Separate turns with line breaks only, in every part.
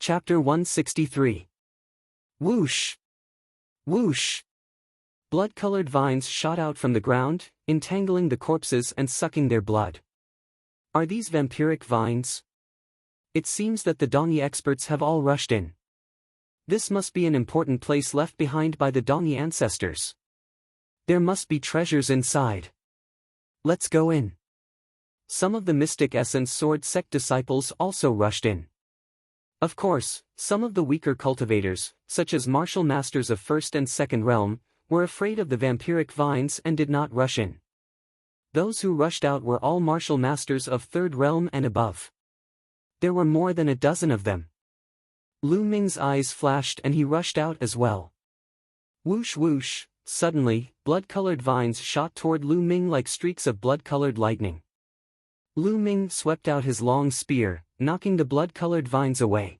Chapter 163. Whoosh! Whoosh! Blood-colored vines shot out from the ground, entangling the corpses and sucking their blood. Are these vampiric vines? It seems that the Dongi experts have all rushed in. This must be an important place left behind by the Dongi ancestors. There must be treasures inside. Let's go in. Some of the Mystic Essence Sword sect disciples also rushed in. Of course, some of the weaker cultivators, such as martial masters of First and Second Realm, were afraid of the vampiric vines and did not rush in. Those who rushed out were all martial masters of Third Realm and above. There were more than a dozen of them. Lu Ming's eyes flashed and he rushed out as well. Whoosh whoosh, suddenly, blood-colored vines shot toward Lu Ming like streaks of blood-colored lightning. Lu Ming swept out his long spear, knocking the blood-colored vines away.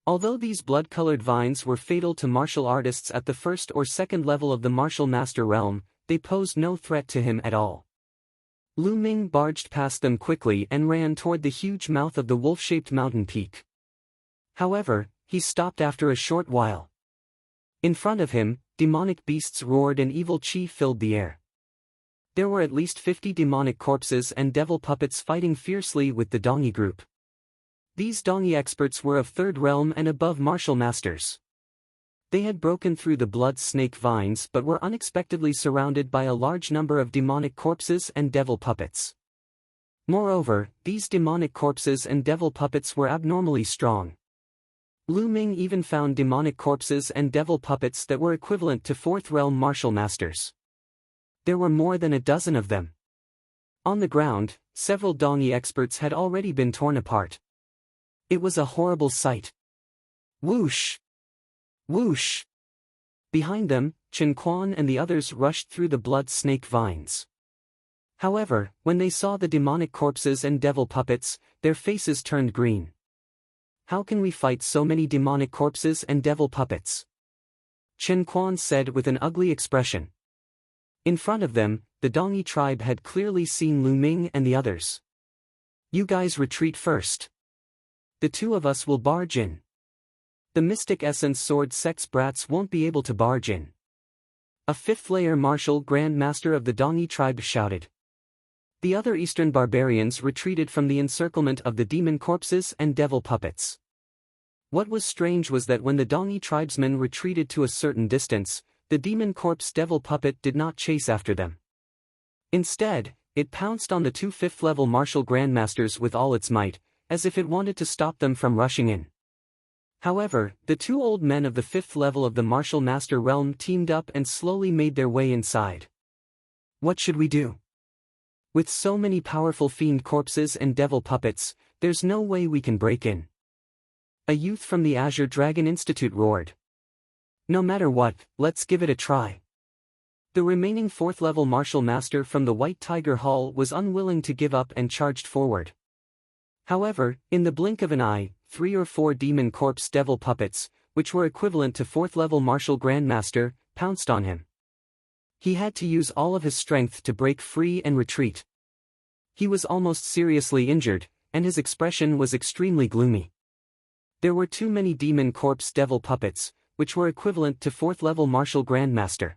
Although these blood-colored vines were fatal to martial artists at the first or second level of the martial master realm, they posed no threat to him at all. Lu Ming barged past them quickly and ran toward the huge mouth of the wolf-shaped mountain peak. However, he stopped after a short while. In front of him, demonic beasts roared and evil chi filled the air. There were at least 50 demonic corpses and devil puppets fighting fiercely with the Dongi group. These Dongi experts were of Third Realm and above martial masters. They had broken through the blood snake vines but were unexpectedly surrounded by a large number of demonic corpses and devil puppets. Moreover, these demonic corpses and devil puppets were abnormally strong. Lu Ming even found demonic corpses and devil puppets that were equivalent to Fourth Realm martial masters. There were more than a dozen of them. On the ground, several Dongi experts had already been torn apart. It was a horrible sight. Whoosh! Whoosh! Behind them, Chen Quan and the others rushed through the blood snake vines. However, when they saw the demonic corpses and devil puppets, their faces turned green. How can we fight so many demonic corpses and devil puppets? Chen Quan said with an ugly expression. In front of them, the Dongi tribe had clearly seen Lu Ming and the others. You guys retreat first. The two of us will barge in. The Mystic Essence Sword sect's brats won't be able to barge in. A fifth-layer martial Grand Master of the Dongi tribe shouted. The other Eastern barbarians retreated from the encirclement of the demon corpses and devil puppets. What was strange was that when the Dongi tribesmen retreated to a certain distance, the demon corpse devil puppet did not chase after them. Instead, it pounced on the two fifth-level martial grandmasters with all its might, as if it wanted to stop them from rushing in. However, the two old men of the fifth level of the martial master realm teamed up and slowly made their way inside. What should we do? With so many powerful fiend corpses and devil puppets, there's no way we can break in. A youth from the Azure Dragon Institute roared. No matter what, let's give it a try. The remaining fourth-level martial master from the White Tiger Hall was unwilling to give up and charged forward. However, in the blink of an eye, 3 or 4 demon corpse devil puppets, which were equivalent to fourth-level martial grandmaster, pounced on him. He had to use all of his strength to break free and retreat. He was almost seriously injured, and his expression was extremely gloomy. There were too many demon corpse devil puppets, which were equivalent to fourth-level martial grandmaster.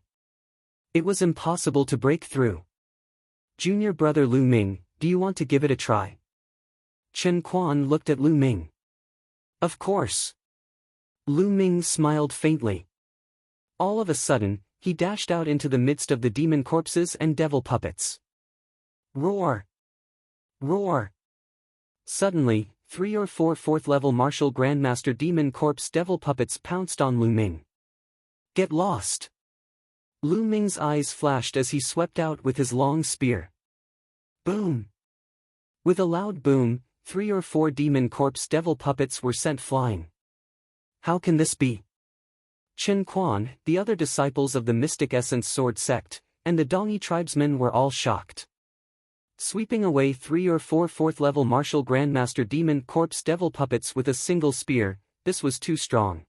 It was impossible to break through. Junior brother Lu Ming, do you want to give it a try? Chen Quan looked at Lu Ming. Of course. Lu Ming smiled faintly. All of a sudden, he dashed out into the midst of the demon corpses and devil puppets. Roar! Roar! Suddenly, 3 or 4 fourth-level martial grandmaster demon corpse devil puppets pounced on Lu Ming. Get lost! Lu Ming's eyes flashed as he swept out with his long spear. Boom! With a loud boom, 3 or 4 demon corpse devil puppets were sent flying. How can this be? Chen Quan, the other disciples of the Mystic Essence Sword sect, and the Dongi tribesmen were all shocked. Sweeping away 3 or 4 fourth-level martial grandmaster demon corpse devil puppets with a single spear, this was too strong.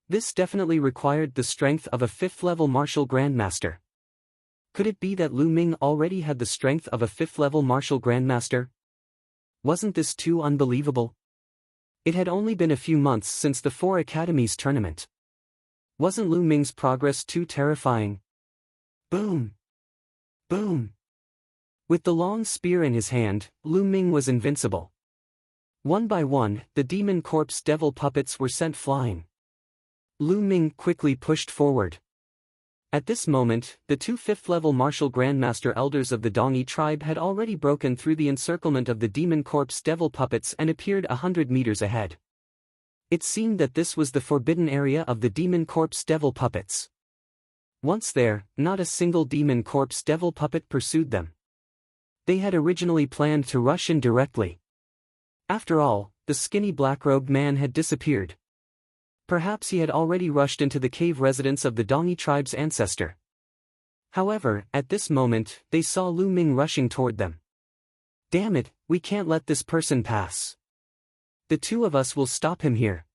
This definitely required the strength of a fifth-level martial grandmaster. Could it be that Lu Ming already had the strength of a fifth-level martial grandmaster? Wasn't this too unbelievable? It had only been a few months since the Four Academies tournament. Wasn't Lu Ming's progress too terrifying? Boom! Boom! With the long spear in his hand, Lu Ming was invincible. One by one, the demon corpse devil puppets were sent flying. Lu Ming quickly pushed forward. At this moment, the two fifth-level martial grandmaster elders of the Dongi tribe had already broken through the encirclement of the demon corpse devil puppets and appeared 100 meters ahead. It seemed that this was the forbidden area of the demon corpse devil puppets. Once there, not a single demon corpse devil puppet pursued them. They had originally planned to rush in directly. After all, the skinny black-robed man had disappeared. Perhaps he had already rushed into the cave residence of the Dongi tribe's ancestor. However, at this moment, they saw Lu Ming rushing toward them. Damn it, we can't let this person pass. The two of us will stop him here.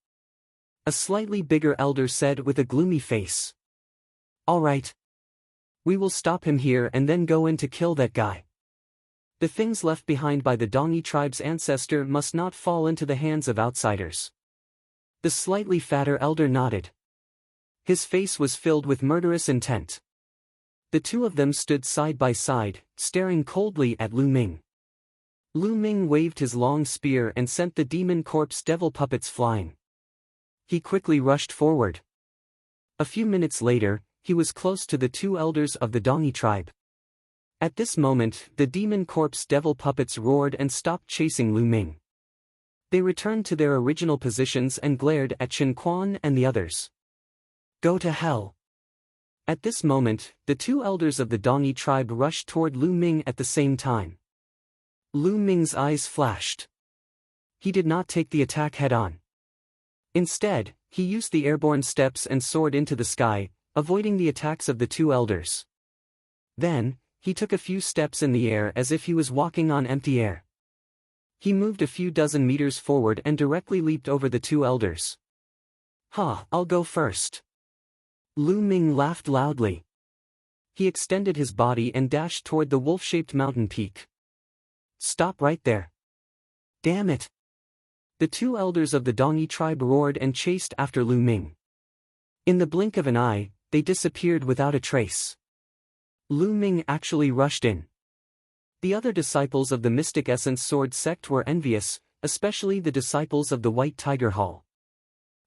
A slightly bigger elder said with a gloomy face. All right. We will stop him here and then go in to kill that guy. The things left behind by the Dongi tribe's ancestor must not fall into the hands of outsiders. The slightly fatter elder nodded. His face was filled with murderous intent. The two of them stood side by side, staring coldly at Lu Ming. Lu Ming waved his long spear and sent the demon corpse devil puppets flying. He quickly rushed forward. A few minutes later, he was close to the two elders of the Dongi tribe. At this moment, the demon corpse devil puppets roared and stopped chasing Lu Ming. They returned to their original positions and glared at Chen Quan and the others. Go to hell. At this moment, the two elders of the Dongi tribe rushed toward Lu Ming at the same time. Lu Ming's eyes flashed. He did not take the attack head-on. Instead, he used the airborne steps and soared into the sky, avoiding the attacks of the two elders. Then, he took a few steps in the air as if he was walking on empty air. He moved a few dozen meters forward and directly leaped over the two elders. Ha, I'll go first. Lu Ming laughed loudly. He extended his body and dashed toward the wolf-shaped mountain peak. Stop right there. Damn it. The two elders of the Dongi tribe roared and chased after Lu Ming. In the blink of an eye, they disappeared without a trace. Lu Ming actually rushed in. The other disciples of the Mystic Essence Sword sect were envious, especially the disciples of the White Tiger Hall.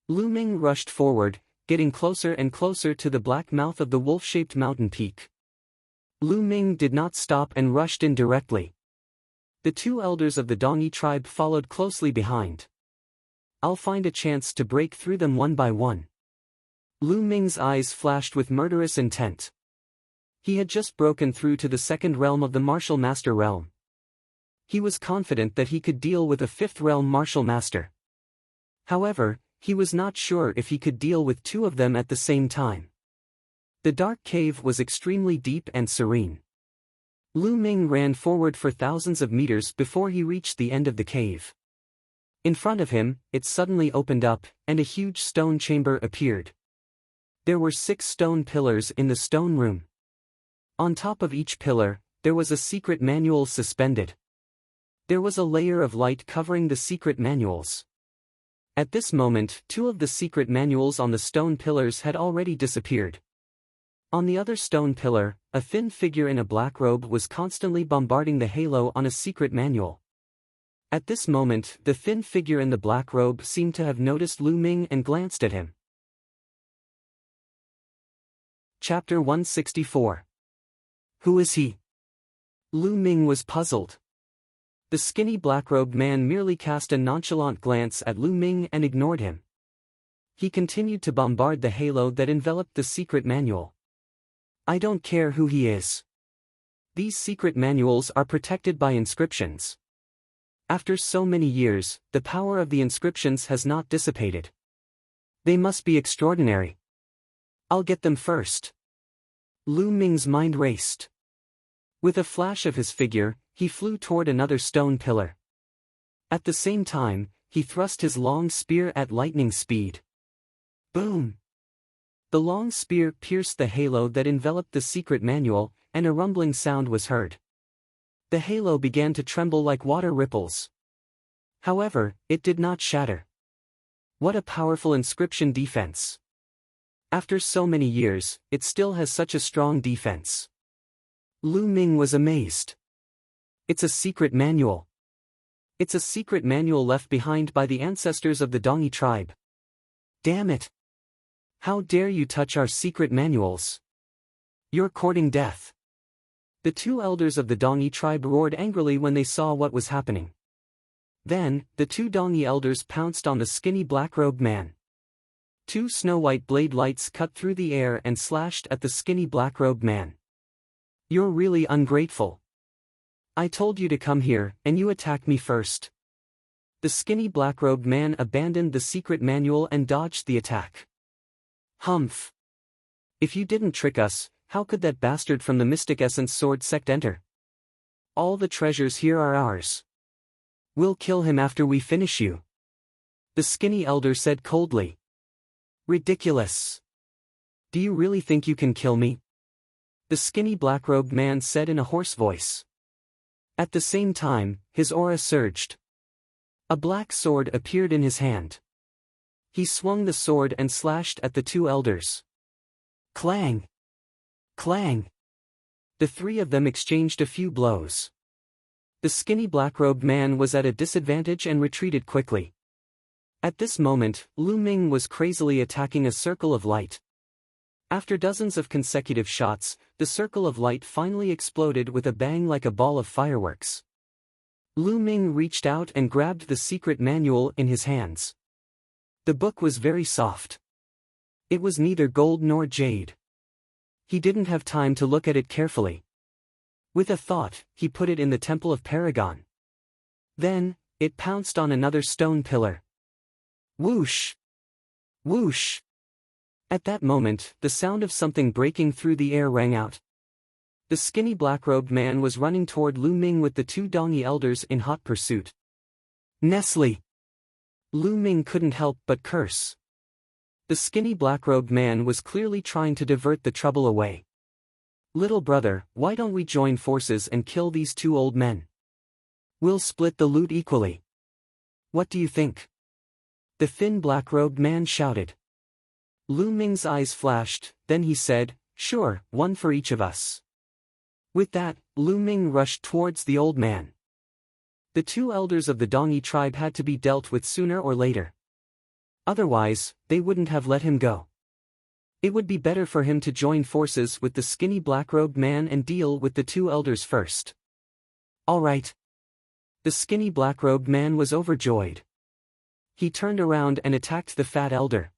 Lu Ming rushed forward, getting closer and closer to the black mouth of the wolf-shaped mountain peak. Lu Ming did not stop and rushed in directly. The two elders of the Dongi tribe followed closely behind. I'll find a chance to break through them one by one. Lu Ming's eyes flashed with murderous intent. He had just broken through to the second realm of the Martial Master realm. He was confident that he could deal with a fifth realm Martial Master. However, he was not sure if he could deal with two of them at the same time. The dark cave was extremely deep and serene. Lu Ming ran forward for thousands of meters before he reached the end of the cave. In front of him, it suddenly opened up, and a huge stone chamber appeared. There were 6 stone pillars in the stone room. On top of each pillar, there was a secret manual suspended. There was a layer of light covering the secret manuals. At this moment, 2 of the secret manuals on the stone pillars had already disappeared. On the other stone pillar, a thin figure in a black robe was constantly bombarding the halo on a secret manual. At this moment, the thin figure in the black robe seemed to have noticed Lu Ming and glanced at him. Chapter 164. Who is he? Lu Ming was puzzled. The skinny black-robed man merely cast a nonchalant glance at Lu Ming and ignored him. He continued to bombard the halo that enveloped the secret manual. I don't care who he is. These secret manuals are protected by inscriptions. After so many years, the power of the inscriptions has not dissipated. They must be extraordinary. I'll get them first. Lu Ming's mind raced. With a flash of his figure, he flew toward another stone pillar. At the same time, he thrust his long spear at lightning speed. Boom! The long spear pierced the halo that enveloped the secret manual, and a rumbling sound was heard. The halo began to tremble like water ripples. However, it did not shatter. What a powerful inscription defense. After so many years, it still has such a strong defense. Lu Ming was amazed. It's a secret manual. It's a secret manual left behind by the ancestors of the Dongi tribe. Damn it! How dare you touch our secret manuals? You're courting death. The two elders of the Dongi tribe roared angrily when they saw what was happening. Then, the two Dongi elders pounced on the skinny black-robed man. Two snow-white blade lights cut through the air and slashed at the skinny black-robed man. You're really ungrateful. I told you to come here, and you attacked me first. The skinny black-robed man abandoned the secret manual and dodged the attack. Humph. If you didn't trick us, how could that bastard from the Mystic Essence Sword sect enter? All the treasures here are ours. We'll kill him after we finish you. The skinny elder said coldly. Ridiculous. Do you really think you can kill me? The skinny black-robed man said in a hoarse voice. At the same time, his aura surged. A black sword appeared in his hand. He swung the sword and slashed at the two elders. Clang! Clang! The three of them exchanged a few blows. The skinny black-robed man was at a disadvantage and retreated quickly. At this moment, Lu Ming was crazily attacking a circle of light. After dozens of consecutive shots, the circle of light finally exploded with a bang like a ball of fireworks. Lu Ming reached out and grabbed the secret manual in his hands. The book was very soft. It was neither gold nor jade. He didn't have time to look at it carefully. With a thought, he put it in the Temple of Paragon. Then, it pounced on another stone pillar. Whoosh! Whoosh! At that moment, the sound of something breaking through the air rang out. The skinny black-robed man was running toward Lu Ming with the two Dongi elders in hot pursuit. Nestle! Lu Ming couldn't help but curse. The skinny black-robed man was clearly trying to divert the trouble away. Little brother, why don't we join forces and kill these two old men? We'll split the loot equally. What do you think? The thin black-robed man shouted. Lu Ming's eyes flashed, then he said, sure, one for each of us. With that, Lu Ming rushed towards the old man. The two elders of the Dongi tribe had to be dealt with sooner or later. Otherwise, they wouldn't have let him go. It would be better for him to join forces with the skinny black-robed man and deal with the two elders first. All right. The skinny black-robed man was overjoyed. He turned around and attacked the fat elder.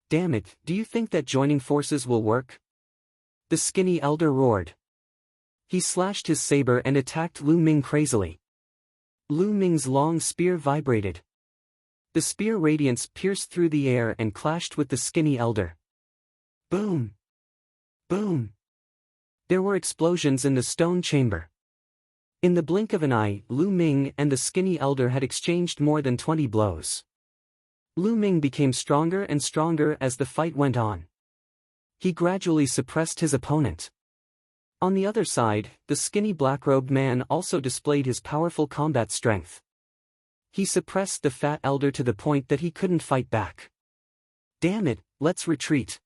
Damn it, do you think that joining forces will work? The skinny elder roared. He slashed his saber and attacked Lu Ming crazily. Lu Ming's long spear vibrated. The spear radiance pierced through the air and clashed with the skinny elder. Boom! Boom! There were explosions in the stone chamber. In the blink of an eye, Lu Ming and the skinny elder had exchanged more than 20 blows. Lu Ming became stronger and stronger as the fight went on. He gradually suppressed his opponent. On the other side, the skinny black-robed man also displayed his powerful combat strength. He suppressed the fat elder to the point that he couldn't fight back. Damn it, let's retreat.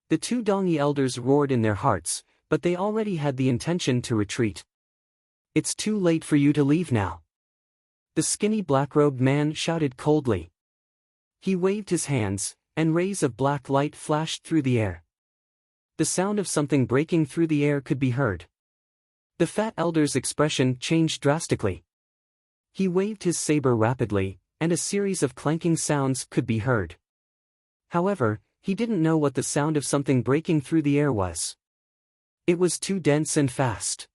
The two Dongi elders roared in their hearts, but they already had the intention to retreat. It's too late for you to leave now. The skinny black-robed man shouted coldly. He waved his hands, and rays of black light flashed through the air. The sound of something breaking through the air could be heard. The fat elder's expression changed drastically. He waved his saber rapidly, and a series of clanking sounds could be heard. However, he didn't know what the sound of something breaking through the air was. It was too dense and fast.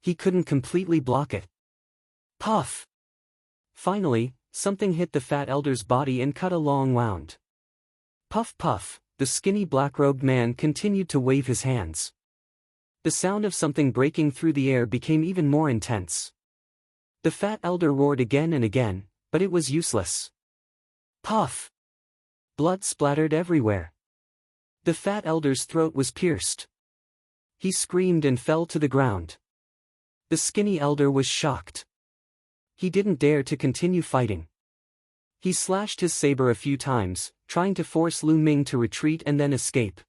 He couldn't completely block it. Puff! Finally, something hit the fat elder's body and cut a long wound. Puff puff, the skinny black-robed man continued to wave his hands. The sound of something breaking through the air became even more intense. The fat elder roared again and again, but it was useless. Puff! Blood splattered everywhere. The fat elder's throat was pierced. He screamed and fell to the ground. The skinny elder was shocked. He didn't dare to continue fighting. He slashed his saber a few times, trying to force Lu Ming to retreat and then escape.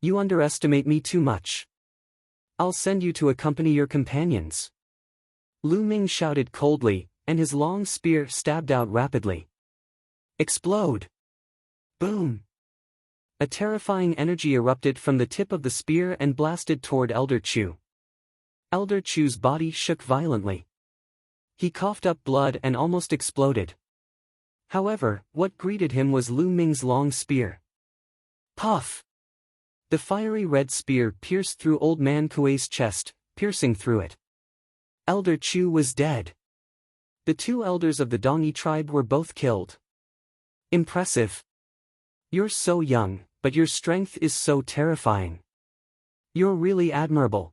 You underestimate me too much. I'll send you to accompany your companions. Lu Ming shouted coldly, and his long spear stabbed out rapidly. Explode! Boom! A terrifying energy erupted from the tip of the spear and blasted toward Elder Chu. Elder Chu's body shook violently. He coughed up blood and almost exploded. However, what greeted him was Lu Ming's long spear. Puff! The fiery red spear pierced through Old Man Kuei's chest, piercing through it. Elder Chu was dead. The two elders of the Dongi tribe were both killed. Impressive. You're so young, but your strength is so terrifying. You're really admirable.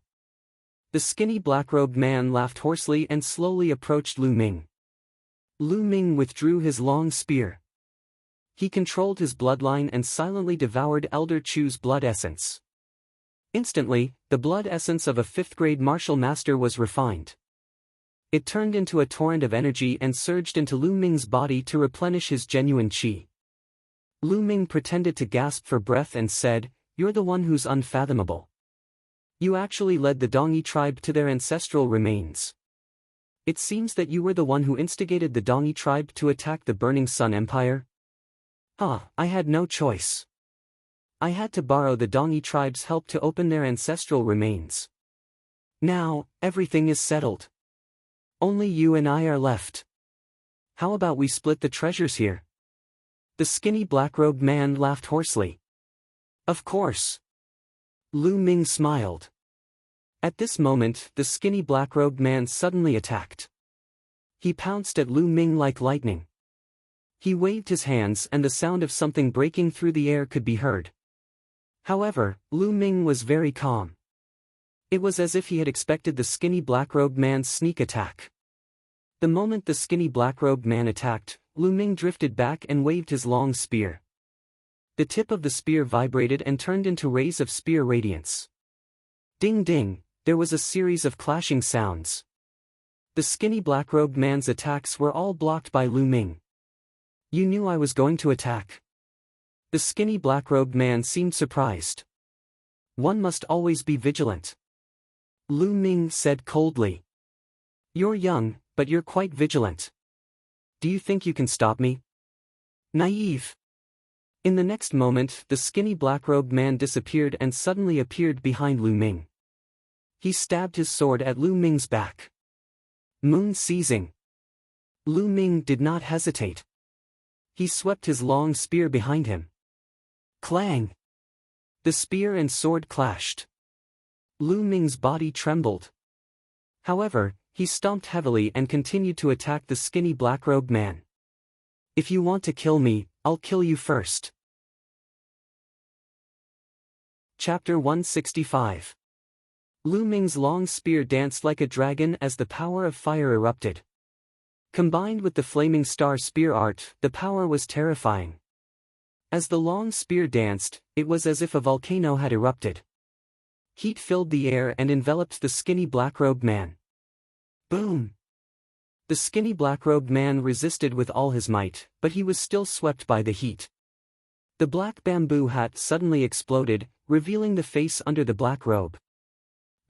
The skinny black-robed man laughed hoarsely and slowly approached Lu Ming. Lu Ming withdrew his long spear. He controlled his bloodline and silently devoured Elder Chu's blood essence. Instantly, the blood essence of a fifth-grade martial master was refined. It turned into a torrent of energy and surged into Lu Ming's body to replenish his genuine qi. Lu Ming pretended to gasp for breath and said, "You're the one who's unfathomable. You actually led the Dongi tribe to their ancestral remains. It seems that you were the one who instigated the Dongi tribe to attack the Burning Sun Empire?" I had no choice. I had to borrow the Dongi tribe's help to open their ancestral remains. Now, everything is settled. Only you and I are left. How about we split the treasures here? The skinny black-robed man laughed hoarsely. Of course. Lu Ming smiled. At this moment, the skinny black-robed man suddenly attacked. He pounced at Lu Ming like lightning. He waved his hands and the sound of something breaking through the air could be heard. However, Lu Ming was very calm. It was as if he had expected the skinny black-robed man's sneak attack. The moment the skinny black-robed man attacked, Lu Ming drifted back and waved his long spear. The tip of the spear vibrated and turned into rays of spear radiance. Ding ding, there was a series of clashing sounds. The skinny black-robed man's attacks were all blocked by Lu Ming. You knew I was going to attack. The skinny black-robed man seemed surprised. One must always be vigilant. Lu Ming said coldly. You're young, but you're quite vigilant. Do you think you can stop me? Naive. In the next moment, the skinny black-robed man disappeared and suddenly appeared behind Lu Ming. He stabbed his sword at Lu Ming's back. Moon seizing. Lu Ming did not hesitate. He swept his long spear behind him. Clang! The spear and sword clashed. Lu Ming's body trembled. However, he stomped heavily and continued to attack the skinny black-robed man. If you want to kill me, I'll kill you first. Chapter 165. Lu Ming's long spear danced like a dragon as the power of fire erupted. Combined with the flaming star spear art, the power was terrifying. As the long spear danced, it was as if a volcano had erupted. Heat filled the air and enveloped the skinny black-robed man. Boom! The skinny black-robed man resisted with all his might, but he was still swept by the heat. The black bamboo hat suddenly exploded, revealing the face under the black robe.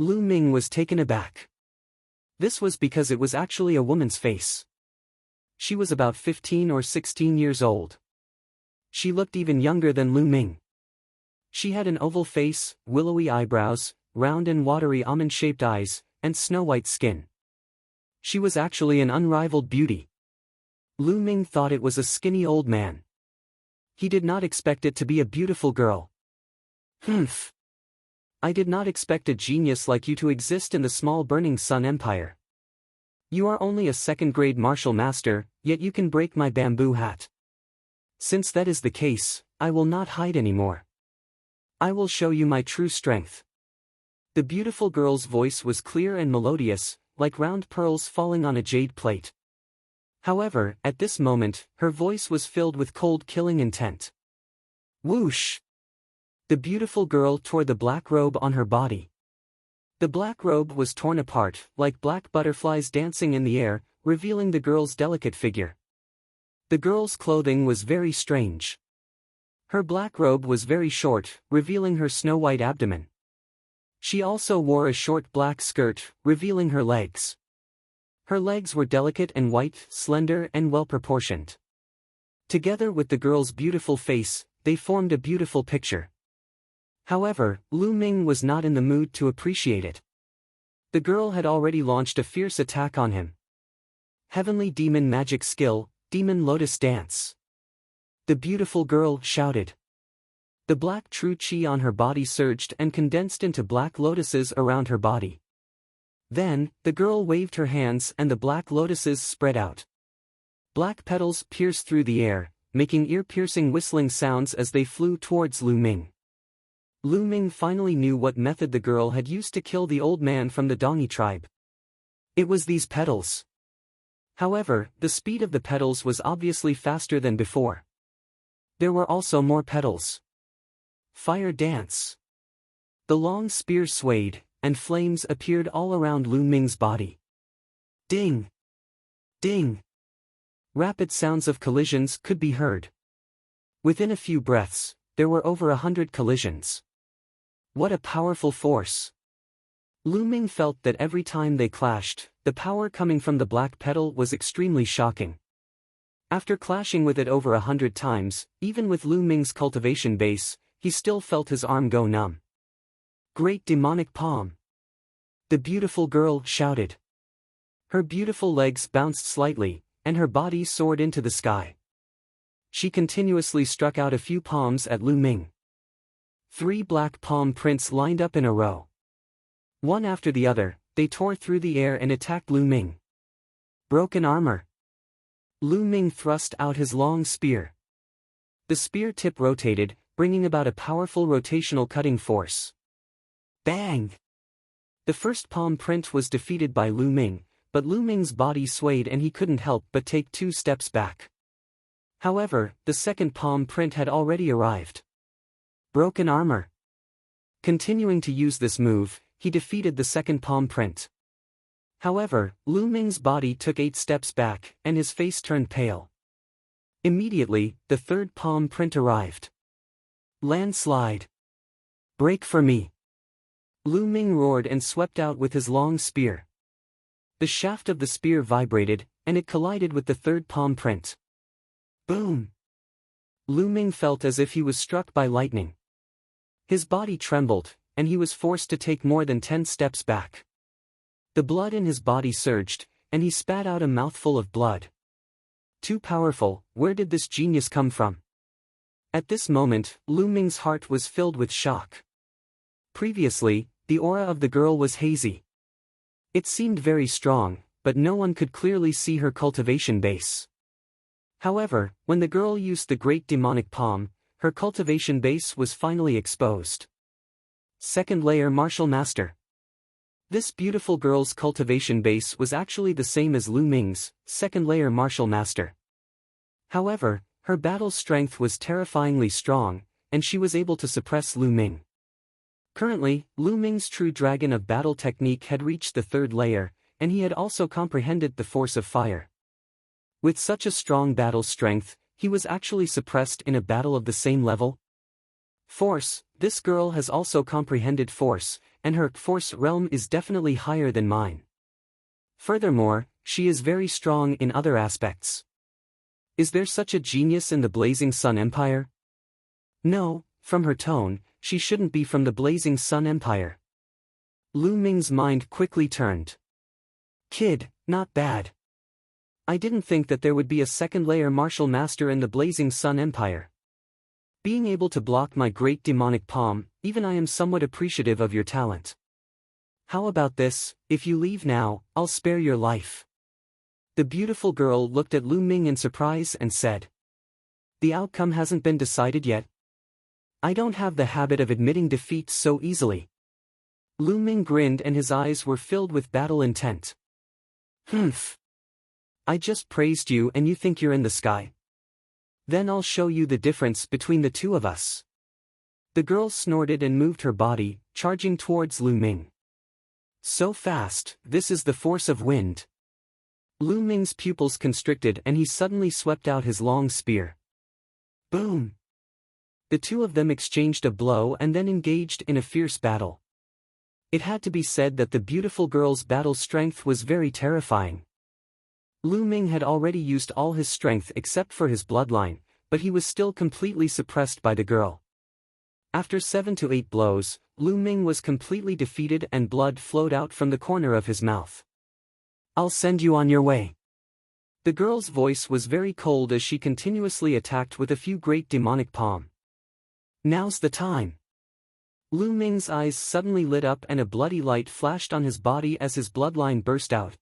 Lu Ming was taken aback. This was because it was actually a woman's face. She was about 15 or 16 years old. She looked even younger than Lu Ming. She had an oval face, willowy eyebrows, round and watery almond-shaped eyes, and snow-white skin. She was actually an unrivaled beauty. Lu Ming thought it was a skinny old man. He did not expect it to be a beautiful girl. Humph! I did not expect a genius like you to exist in the small Burning Sun Empire. You are only a second-grade martial master, yet you can break my bamboo hat. Since that is the case, I will not hide anymore. I will show you my true strength. The beautiful girl's voice was clear and melodious, like round pearls falling on a jade plate. However, at this moment, her voice was filled with cold killing intent. Whoosh! The beautiful girl tore the black robe on her body. The black robe was torn apart, like black butterflies dancing in the air, revealing the girl's delicate figure. The girl's clothing was very strange. Her black robe was very short, revealing her snow-white abdomen. She also wore a short black skirt, revealing her legs. Her legs were delicate and white, slender and well-proportioned. Together with the girl's beautiful face, they formed a beautiful picture. However, Lu Ming was not in the mood to appreciate it. The girl had already launched a fierce attack on him. Heavenly Demon Magic Skill, Demon Lotus Dance. The beautiful girl shouted. The black true chi on her body surged and condensed into black lotuses around her body. Then, the girl waved her hands and the black lotuses spread out. Black petals pierced through the air, making ear-piercing whistling sounds as they flew towards Lu Ming. Lu Ming finally knew what method the girl had used to kill the old man from the Dongi tribe. It was these petals. However, the speed of the petals was obviously faster than before. There were also more petals. Fire dance. The long spear swayed, and flames appeared all around Lu Ming's body. Ding! Ding! Rapid sounds of collisions could be heard. Within a few breaths, there were over 100 collisions. What a powerful force! Lu Ming felt that every time they clashed, the power coming from the black petal was extremely shocking. After clashing with it over 100 times, even with Lu Ming's cultivation base, he still felt his arm go numb. Great demonic palm! The beautiful girl shouted. Her beautiful legs bounced slightly, and her body soared into the sky. She continuously struck out a few palms at Lu Ming. 3 black palm prints lined up in a row. One after the other, they tore through the air and attacked Lu Ming. Broken armor. Lu Ming thrust out his long spear. The spear tip rotated, bringing about a powerful rotational cutting force. Bang! The first palm print was defeated by Lu Ming, but Lu Ming's body swayed and he couldn't help but take 2 steps back. However, the second palm print had already arrived. Broken armor. Continuing to use this move, he defeated the second palm print. However, Lu Ming's body took 8 steps back, and his face turned pale. Immediately, the third palm print arrived. Landslide. Break for me. Lu Ming roared and swept out with his long spear. The shaft of the spear vibrated, and it collided with the third palm print. Boom! Lu Ming felt as if he was struck by lightning. His body trembled, and he was forced to take more than 10 steps back. The blood in his body surged, and he spat out a mouthful of blood. Too powerful, where did this genius come from? At this moment, Lu Ming's heart was filled with shock. Previously, the aura of the girl was hazy. It seemed very strong, but no one could clearly see her cultivation base. However, when the girl used the great demonic palm, her cultivation base was finally exposed. Second layer martial master. This beautiful girl's cultivation base was actually the same as Lu Ming's, second layer martial master. However, her battle strength was terrifyingly strong, and she was able to suppress Lu Ming. Currently, Lu Ming's true dragon of battle technique had reached the third layer, and he had also comprehended the force of fire. With such a strong battle strength, he was actually suppressed in a battle of the same level. Force, this girl has also comprehended force, and her force realm is definitely higher than mine. Furthermore, she is very strong in other aspects. Is there such a genius in the Blazing Sun Empire? No, from her tone, she shouldn't be from the Blazing Sun Empire. Lu Ming's mind quickly turned. Kid, not bad. I didn't think that there would be a second-layer martial master in the Blazing Sun Empire. Being able to block my great demonic palm, even I am somewhat appreciative of your talent. How about this, if you leave now, I'll spare your life. The beautiful girl looked at Lu Ming in surprise and said. The outcome hasn't been decided yet. I don't have the habit of admitting defeat so easily. Lu Ming grinned and his eyes were filled with battle intent. Humph. I just praised you and you think you're in the sky. Then I'll show you the difference between the two of us. The girl snorted and moved her body, charging towards Lu Ming. So fast, this is the force of wind. Lu Ming's pupils constricted and he suddenly swept out his long spear. Boom! The two of them exchanged a blow and then engaged in a fierce battle. It had to be said that the beautiful girl's battle strength was very terrifying. Lu Ming had already used all his strength except for his bloodline, but he was still completely suppressed by the girl. After 7 to 8 blows, Lu Ming was completely defeated and blood flowed out from the corner of his mouth. I'll send you on your way. The girl's voice was very cold as she continuously attacked with a few great demonic palm. Now's the time. Lu Ming's eyes suddenly lit up and a bloody light flashed on his body as his bloodline burst out.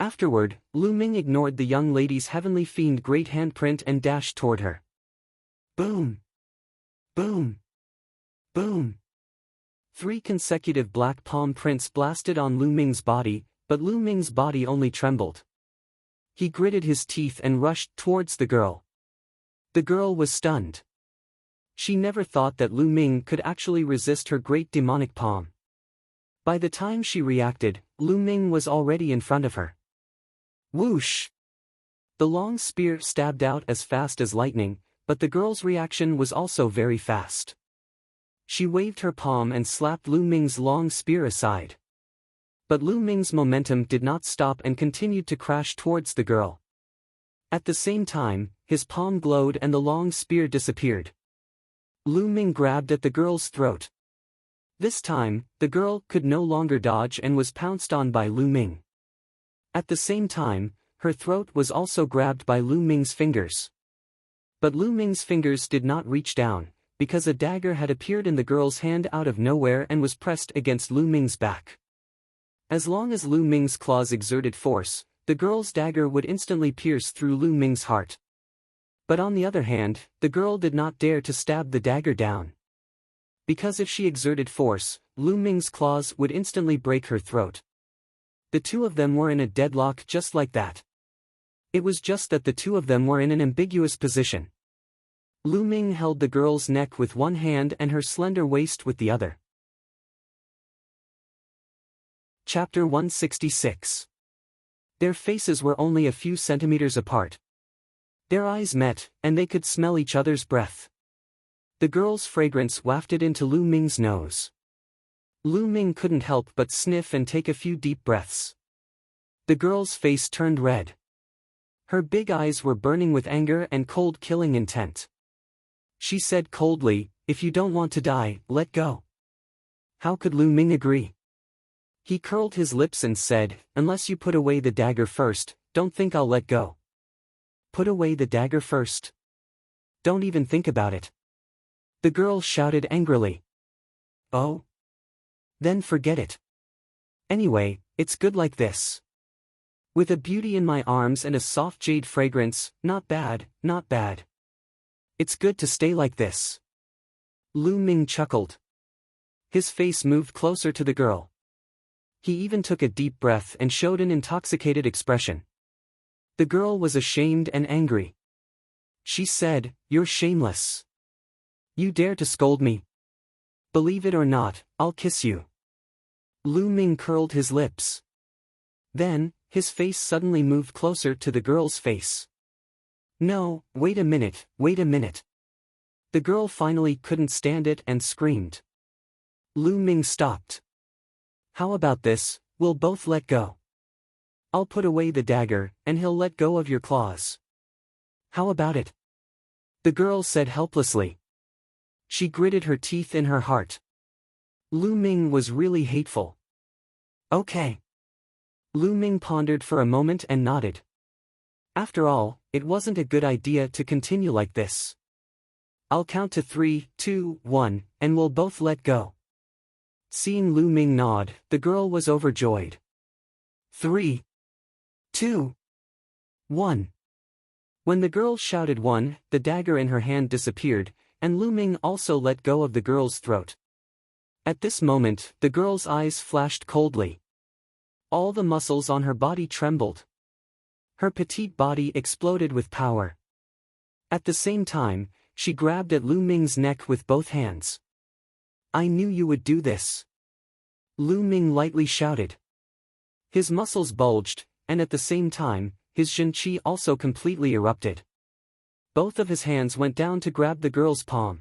Afterward, Lu Ming ignored the young lady's heavenly fiend great handprint and dashed toward her. Boom! Boom! Boom! 3 consecutive black palm prints blasted on Lu Ming's body, but Lu Ming's body only trembled. He gritted his teeth and rushed towards the girl. The girl was stunned. She never thought that Lu Ming could actually resist her great demonic palm. By the time she reacted, Lu Ming was already in front of her. Whoosh! The long spear stabbed out as fast as lightning, but the girl's reaction was also very fast. She waved her palm and slapped Lu Ming's long spear aside. But Lu Ming's momentum did not stop and continued to crash towards the girl. At the same time, his palm glowed and the long spear disappeared. Lu Ming grabbed at the girl's throat. This time, the girl could no longer dodge and was pounced on by Lu Ming. At the same time, her throat was also grabbed by Lu Ming's fingers. But Lu Ming's fingers did not reach down, because a dagger had appeared in the girl's hand out of nowhere and was pressed against Lu Ming's back. As long as Lu Ming's claws exerted force, the girl's dagger would instantly pierce through Lu Ming's heart. But on the other hand, the girl did not dare to stab the dagger down. Because if she exerted force, Lu Ming's claws would instantly break her throat. The two of them were in a deadlock just like that. It was just that the two of them were in an ambiguous position. Lu Ming held the girl's neck with one hand and her slender waist with the other. Chapter 166. Their faces were only a few centimeters apart. Their eyes met, and they could smell each other's breath. The girl's fragrance wafted into Lu Ming's nose. Lu Ming couldn't help but sniff and take a few deep breaths. The girl's face turned red. Her big eyes were burning with anger and cold killing intent. She said coldly, "If you don't want to die, let go." How could Lu Ming agree? He curled his lips and said, "Unless you put away the dagger first, don't think I'll let go." Put away the dagger first? Don't even think about it. The girl shouted angrily. Oh? Then forget it. Anyway, it's good like this. With a beauty in my arms and a soft jade fragrance, not bad, not bad. It's good to stay like this. Lu Ming chuckled. His face moved closer to the girl. He even took a deep breath and showed an intoxicated expression. The girl was ashamed and angry. She said, "You're shameless. You dare to scold me? Believe it or not, I'll kiss you." Lu Ming curled his lips. Then, his face suddenly moved closer to the girl's face. No, wait a minute, wait a minute. The girl finally couldn't stand it and screamed. Lu Ming stopped. How about this, we'll both let go. I'll put away the dagger, and he'll let go of your claws. How about it? The girl said helplessly. She gritted her teeth in her heart. Lu Ming was really hateful. Okay. Lu Ming pondered for a moment and nodded. After all, it wasn't a good idea to continue like this. I'll count to 3, 2, 1, and we'll both let go. Seeing Lu Ming nod, the girl was overjoyed. 3, 2, 1. When the girl shouted 1, the dagger in her hand disappeared, and Lu Ming also let go of the girl's throat. At this moment, the girl's eyes flashed coldly. All the muscles on her body trembled. Her petite body exploded with power. At the same time, she grabbed at Lu Ming's neck with both hands. I knew you would do this. Lu Ming lightly shouted. His muscles bulged, and at the same time, his Zhenqi also completely erupted. Both of his hands went down to grab the girl's palm.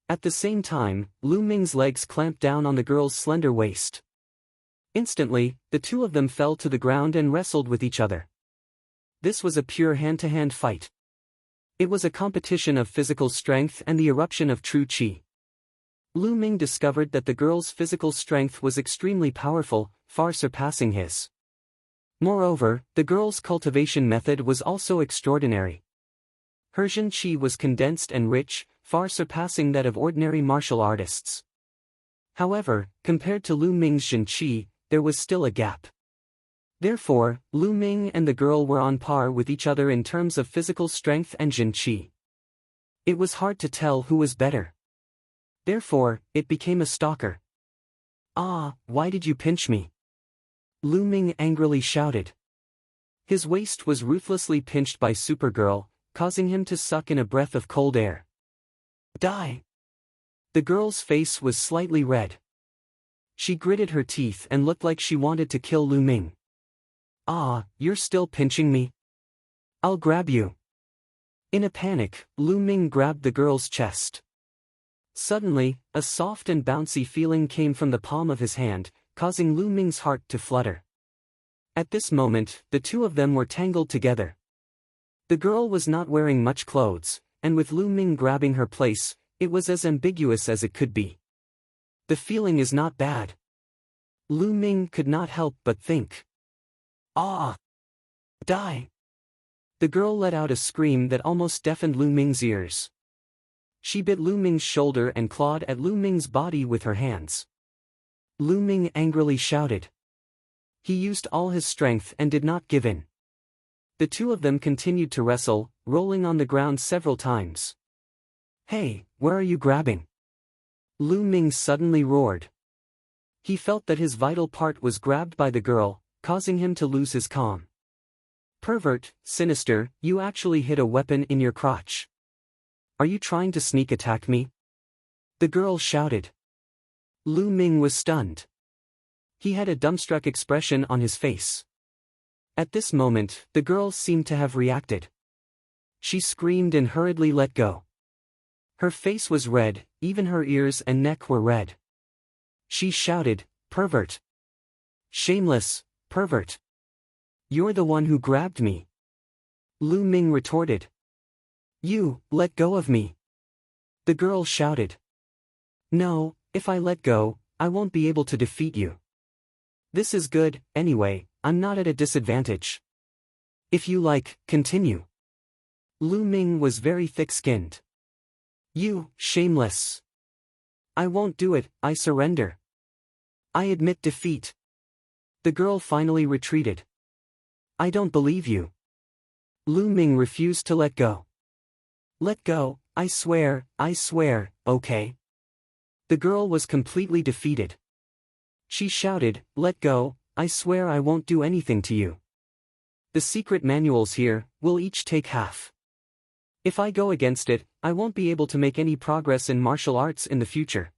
At the same time, Lu Ming's legs clamped down on the girl's slender waist. Instantly, the two of them fell to the ground and wrestled with each other. This was a pure hand-to-hand fight. It was a competition of physical strength and the eruption of true qi. Lu Ming discovered that the girl's physical strength was extremely powerful, far surpassing his. Moreover, the girl's cultivation method was also extraordinary. Her Zhenqi was condensed and rich, far surpassing that of ordinary martial artists. However, compared to Lu Ming's Zhenqi, there was still a gap. Therefore, Lu Ming and the girl were on par with each other in terms of physical strength and Zhenqi. It was hard to tell who was better. Therefore, it became a stalker. "Ah, why did you pinch me?" Lu Ming angrily shouted. His waist was ruthlessly pinched by Supergirl, causing him to suck in a breath of cold air. "Die!" The girl's face was slightly red. She gritted her teeth and looked like she wanted to kill Lu Ming. "Ah, you're still pinching me? I'll grab you." In a panic, Lu Ming grabbed the girl's chest. Suddenly, a soft and bouncy feeling came from the palm of his hand, causing Lu Ming's heart to flutter. At this moment, the two of them were tangled together. The girl was not wearing much clothes, and with Lu Ming grabbing her place, it was as ambiguous as it could be. The feeling is not bad. Lu Ming could not help but think. "Ah! Die!" The girl let out a scream that almost deafened Lu Ming's ears. She bit Lu Ming's shoulder and clawed at Lu Ming's body with her hands. Lu Ming angrily shouted. He used all his strength and did not give in. The two of them continued to wrestle, rolling on the ground several times. "Hey, where are you grabbing?" Lu Ming suddenly roared. He felt that his vital part was grabbed by the girl, causing him to lose his calm. "Pervert, sinister, you actually hid a weapon in your crotch. Are you trying to sneak attack me?" The girl shouted. Lu Ming was stunned. He had a dumbstruck expression on his face. At this moment, the girl seemed to have reacted. She screamed and hurriedly let go. Her face was red, even her ears and neck were red. She shouted, "Pervert! Shameless, pervert! You're the one who grabbed me!" Lu Ming retorted. "You, let go of me!" The girl shouted. "No, if I let go, I won't be able to defeat you. This is good, anyway, I'm not at a disadvantage. If you like, continue." Lu Ming was very thick-skinned. "You, shameless! I won't do it, I surrender. I admit defeat." The girl finally retreated. "I don't believe you." Lu Ming refused to let go. "Let go, I swear, okay." The girl was completely defeated. She shouted, "Let go, I swear I won't do anything to you. The secret manuals here, will each take half. If I go against it, I won't be able to make any progress in martial arts in the future.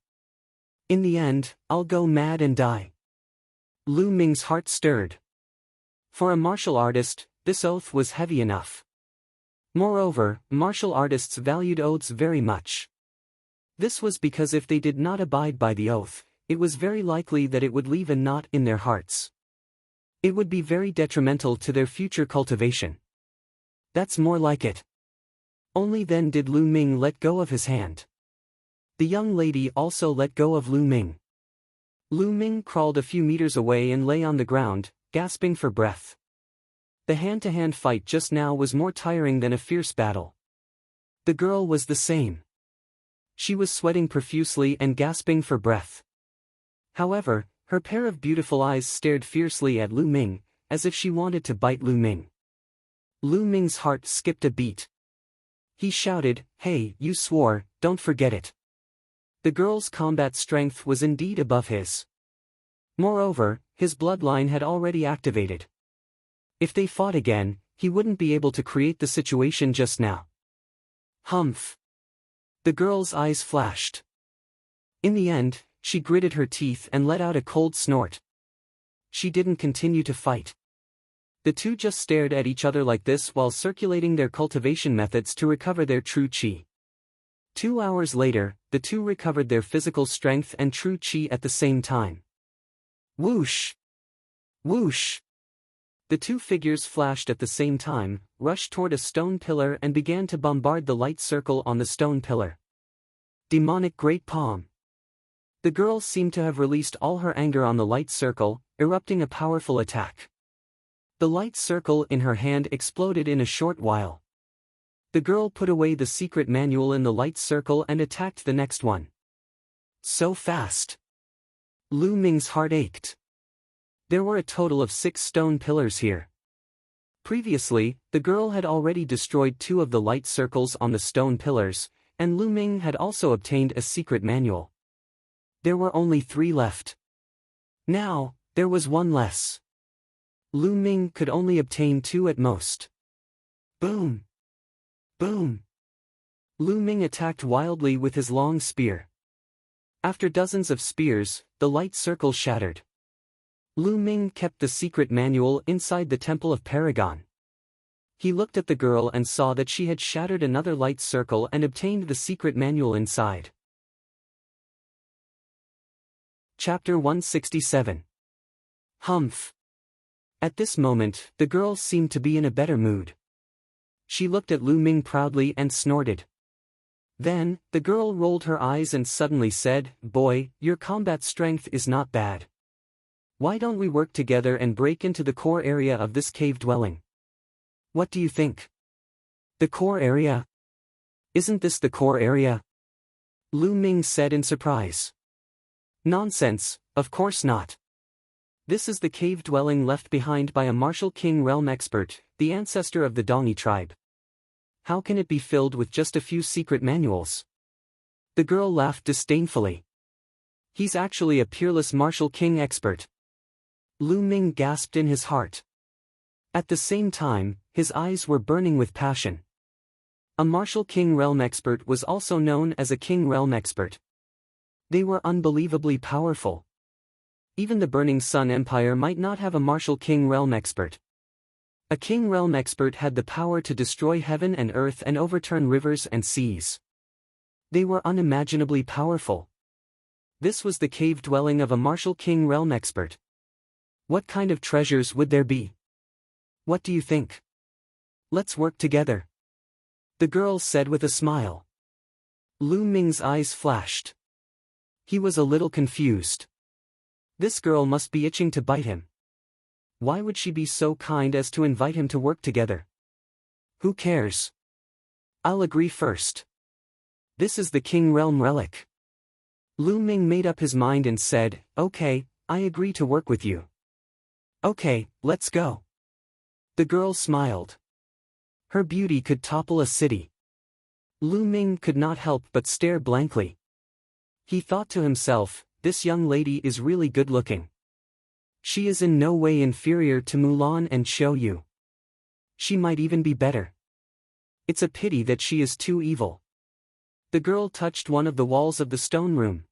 In the end, I'll go mad and die." Lu Ming's heart stirred. For a martial artist, this oath was heavy enough. Moreover, martial artists valued oaths very much. This was because if they did not abide by the oath, it was very likely that it would leave a knot in their hearts. It would be very detrimental to their future cultivation. That's more like it. Only then did Lu Ming let go of his hand. The young lady also let go of Lu Ming. Lu Ming crawled a few meters away and lay on the ground, gasping for breath. The hand-to-hand fight just now was more tiring than a fierce battle. The girl was the same. She was sweating profusely and gasping for breath. However, her pair of beautiful eyes stared fiercely at Lu Ming, as if she wanted to bite Lu Ming. Lu Ming's heart skipped a beat. He shouted, "Hey, you swore, don't forget it." The girl's combat strength was indeed above his. Moreover, his bloodline had already activated. If they fought again, he wouldn't be able to create the situation just now. Humph! The girl's eyes flashed. In the end, she gritted her teeth and let out a cold snort. She didn't continue to fight. The two just stared at each other like this while circulating their cultivation methods to recover their true chi. 2 hours later, the two recovered their physical strength and true chi at the same time. Whoosh! Whoosh! The two figures flashed at the same time, rushed toward a stone pillar and began to bombard the light circle on the stone pillar. Demonic Great Palm. The girl seemed to have released all her anger on the light circle, erupting a powerful attack. The light circle in her hand exploded in a short while. The girl put away the secret manual in the light circle and attacked the next one. So fast! Lu Ming's heart ached. There were a total of 6 stone pillars here. Previously, the girl had already destroyed 2 of the light circles on the stone pillars, and Lu Ming had also obtained a secret manual. There were only 3 left. Now, there was 1 less. Lu Ming could only obtain 2 at most. Boom! Boom! Lu Ming attacked wildly with his long spear. After dozens of spears, the light circle shattered. Lu Ming kept the secret manual inside the Temple of Paragon. He looked at the girl and saw that she had shattered another light circle and obtained the secret manual inside. Chapter 167. Humph. At this moment, the girl seemed to be in a better mood. She looked at Lu Ming proudly and snorted. Then, the girl rolled her eyes and suddenly said, "Boy, your combat strength is not bad. Why don't we work together and break into the core area of this cave dwelling? What do you think?" "The core area? Isn't this the core area?" Lu Ming said in surprise. "Nonsense, of course not. This is the cave dwelling left behind by a martial king realm expert, the ancestor of the Dongi tribe. How can it be filled with just a few secret manuals?" The girl laughed disdainfully. "He's actually a peerless martial king expert." Lu Ming gasped in his heart. At the same time, his eyes were burning with passion. A martial king realm expert was also known as a king realm expert. They were unbelievably powerful. Even the Burning Sun Empire might not have a martial king realm expert. A king realm expert had the power to destroy heaven and earth and overturn rivers and seas. They were unimaginably powerful. This was the cave dwelling of a martial king realm expert. What kind of treasures would there be? What do you think? Let's work together," the girl said with a smile. Lu Ming's eyes flashed. He was a little confused. This girl must be itching to bite him. Why would she be so kind as to invite him to work together? Who cares? I'll agree first. This is the King Realm relic. Lu Ming made up his mind and said, "Okay, I agree to work with you." "Okay, let's go." The girl smiled. Her beauty could topple a city. Lu Ming could not help but stare blankly. He thought to himself, this young lady is really good-looking. She is in no way inferior to Mulan and Xiao Yu. She might even be better. It's a pity that she is too evil. The girl touched one of the walls of the stone room.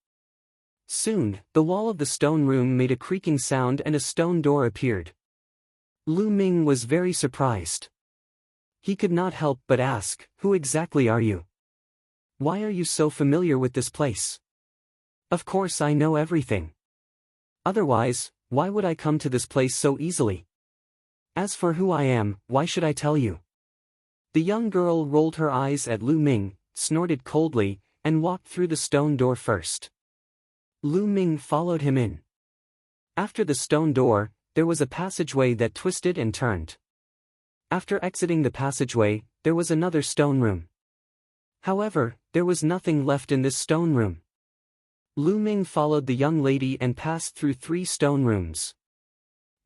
Soon, the wall of the stone room made a creaking sound and a stone door appeared. Lu Ming was very surprised. He could not help but ask, "Who exactly are you? Why are you so familiar with this place?" "Of course I know everything. Otherwise, why would I come to this place so easily? As for who I am, why should I tell you?" The young girl rolled her eyes at Lu Ming, snorted coldly, and walked through the stone door first. Lu Ming followed him in. After the stone door, there was a passageway that twisted and turned. After exiting the passageway, there was another stone room. However, there was nothing left in this stone room. Lu Ming followed the young lady and passed through 3 stone rooms.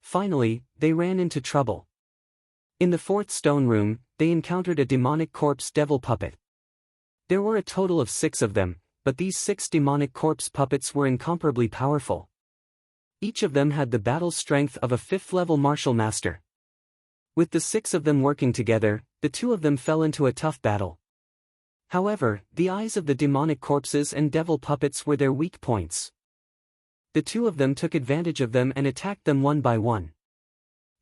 Finally, they ran into trouble. In the 4th stone room, they encountered a demonic corpse devil puppet. There were a total of 6 of them, but these 6 demonic corpse puppets were incomparably powerful. Each of them had the battle strength of a 5th-level martial master. With the 6 of them working together, the 2 of them fell into a tough battle. However, the eyes of the demonic corpses and devil puppets were their weak points. The 2 of them took advantage of them and attacked them one by one.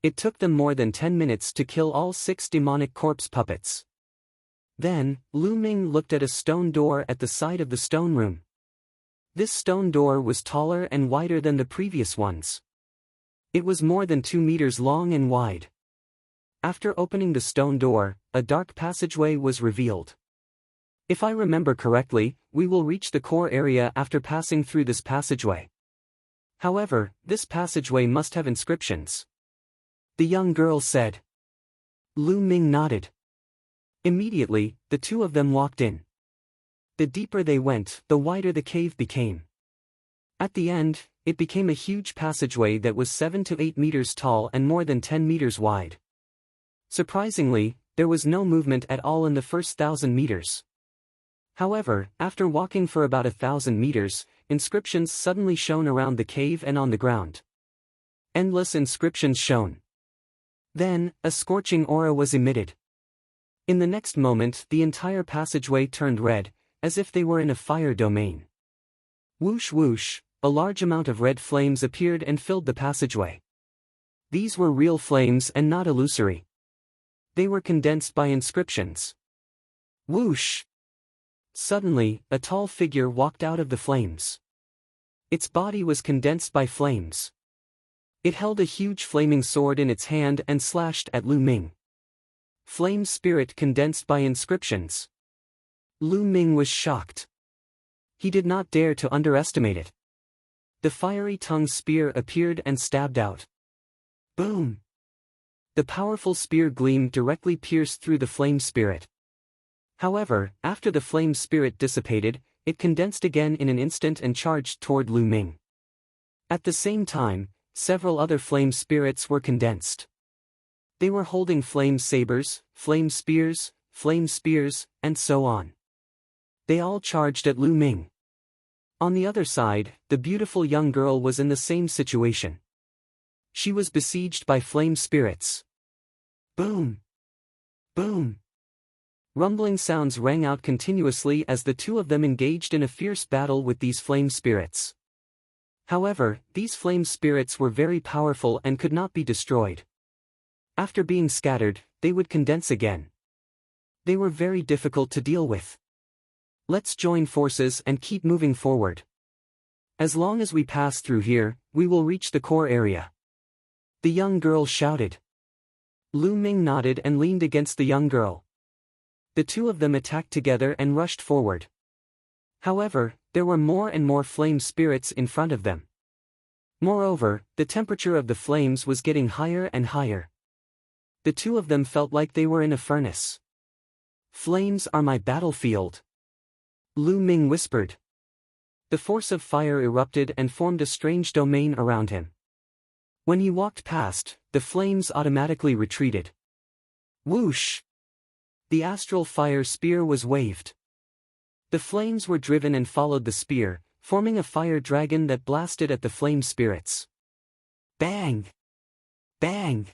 It took them more than 10 minutes to kill all 6 demonic corpse puppets. Then, Lu Ming looked at a stone door at the side of the stone room. This stone door was taller and wider than the previous ones. It was more than 2 meters long and wide. After opening the stone door, a dark passageway was revealed. If I remember correctly, we will reach the core area after passing through this passageway. However, this passageway must have inscriptions. The young girl said. Lu Ming nodded. Immediately, the two of them walked in. The deeper they went, the wider the cave became. At the end, it became a huge passageway that was 7 to 8 meters tall and more than 10 meters wide. Surprisingly, there was no movement at all in the first 1,000 meters. However, after walking for about 1,000 meters, inscriptions suddenly shone around the cave and on the ground. Endless inscriptions shone. Then, a scorching aura was emitted. In the next moment, the entire passageway turned red, as if they were in a fire domain. Whoosh whoosh, a large amount of red flames appeared and filled the passageway. These were real flames and not illusory. They were condensed by inscriptions. Whoosh! Suddenly, a tall figure walked out of the flames. Its body was condensed by flames. It held a huge flaming sword in its hand and slashed at Lu Ming. Flame spirit condensed by inscriptions. Lu Ming was shocked. He did not dare to underestimate it. The fiery tongue spear appeared and stabbed out. Boom! The powerful spear gleam directly pierced through the flame spirit. However, after the flame spirit dissipated, it condensed again in an instant and charged toward Lu Ming. At the same time, several other flame spirits were condensed. They were holding flame sabers, flame spears, and so on. They all charged at Lu Ming. On the other side, the beautiful young girl was in the same situation. She was besieged by flame spirits. Boom! Boom! Rumbling sounds rang out continuously as the two of them engaged in a fierce battle with these flame spirits. However, these flame spirits were very powerful and could not be destroyed. After being scattered, they would condense again. They were very difficult to deal with. Let's join forces and keep moving forward. As long as we pass through here, we will reach the core area. The young girl shouted. Lu Ming nodded and leaned against the young girl. The two of them attacked together and rushed forward. However, there were more and more flame spirits in front of them. Moreover, the temperature of the flames was getting higher and higher. The two of them felt like they were in a furnace. Flames are my battlefield. Lu Ming whispered. The force of fire erupted and formed a strange domain around him. When he walked past, the flames automatically retreated. Whoosh! The astral fire spear was waved. The flames were driven and followed the spear, forming a fire dragon that blasted at the flame spirits. Bang! Bang!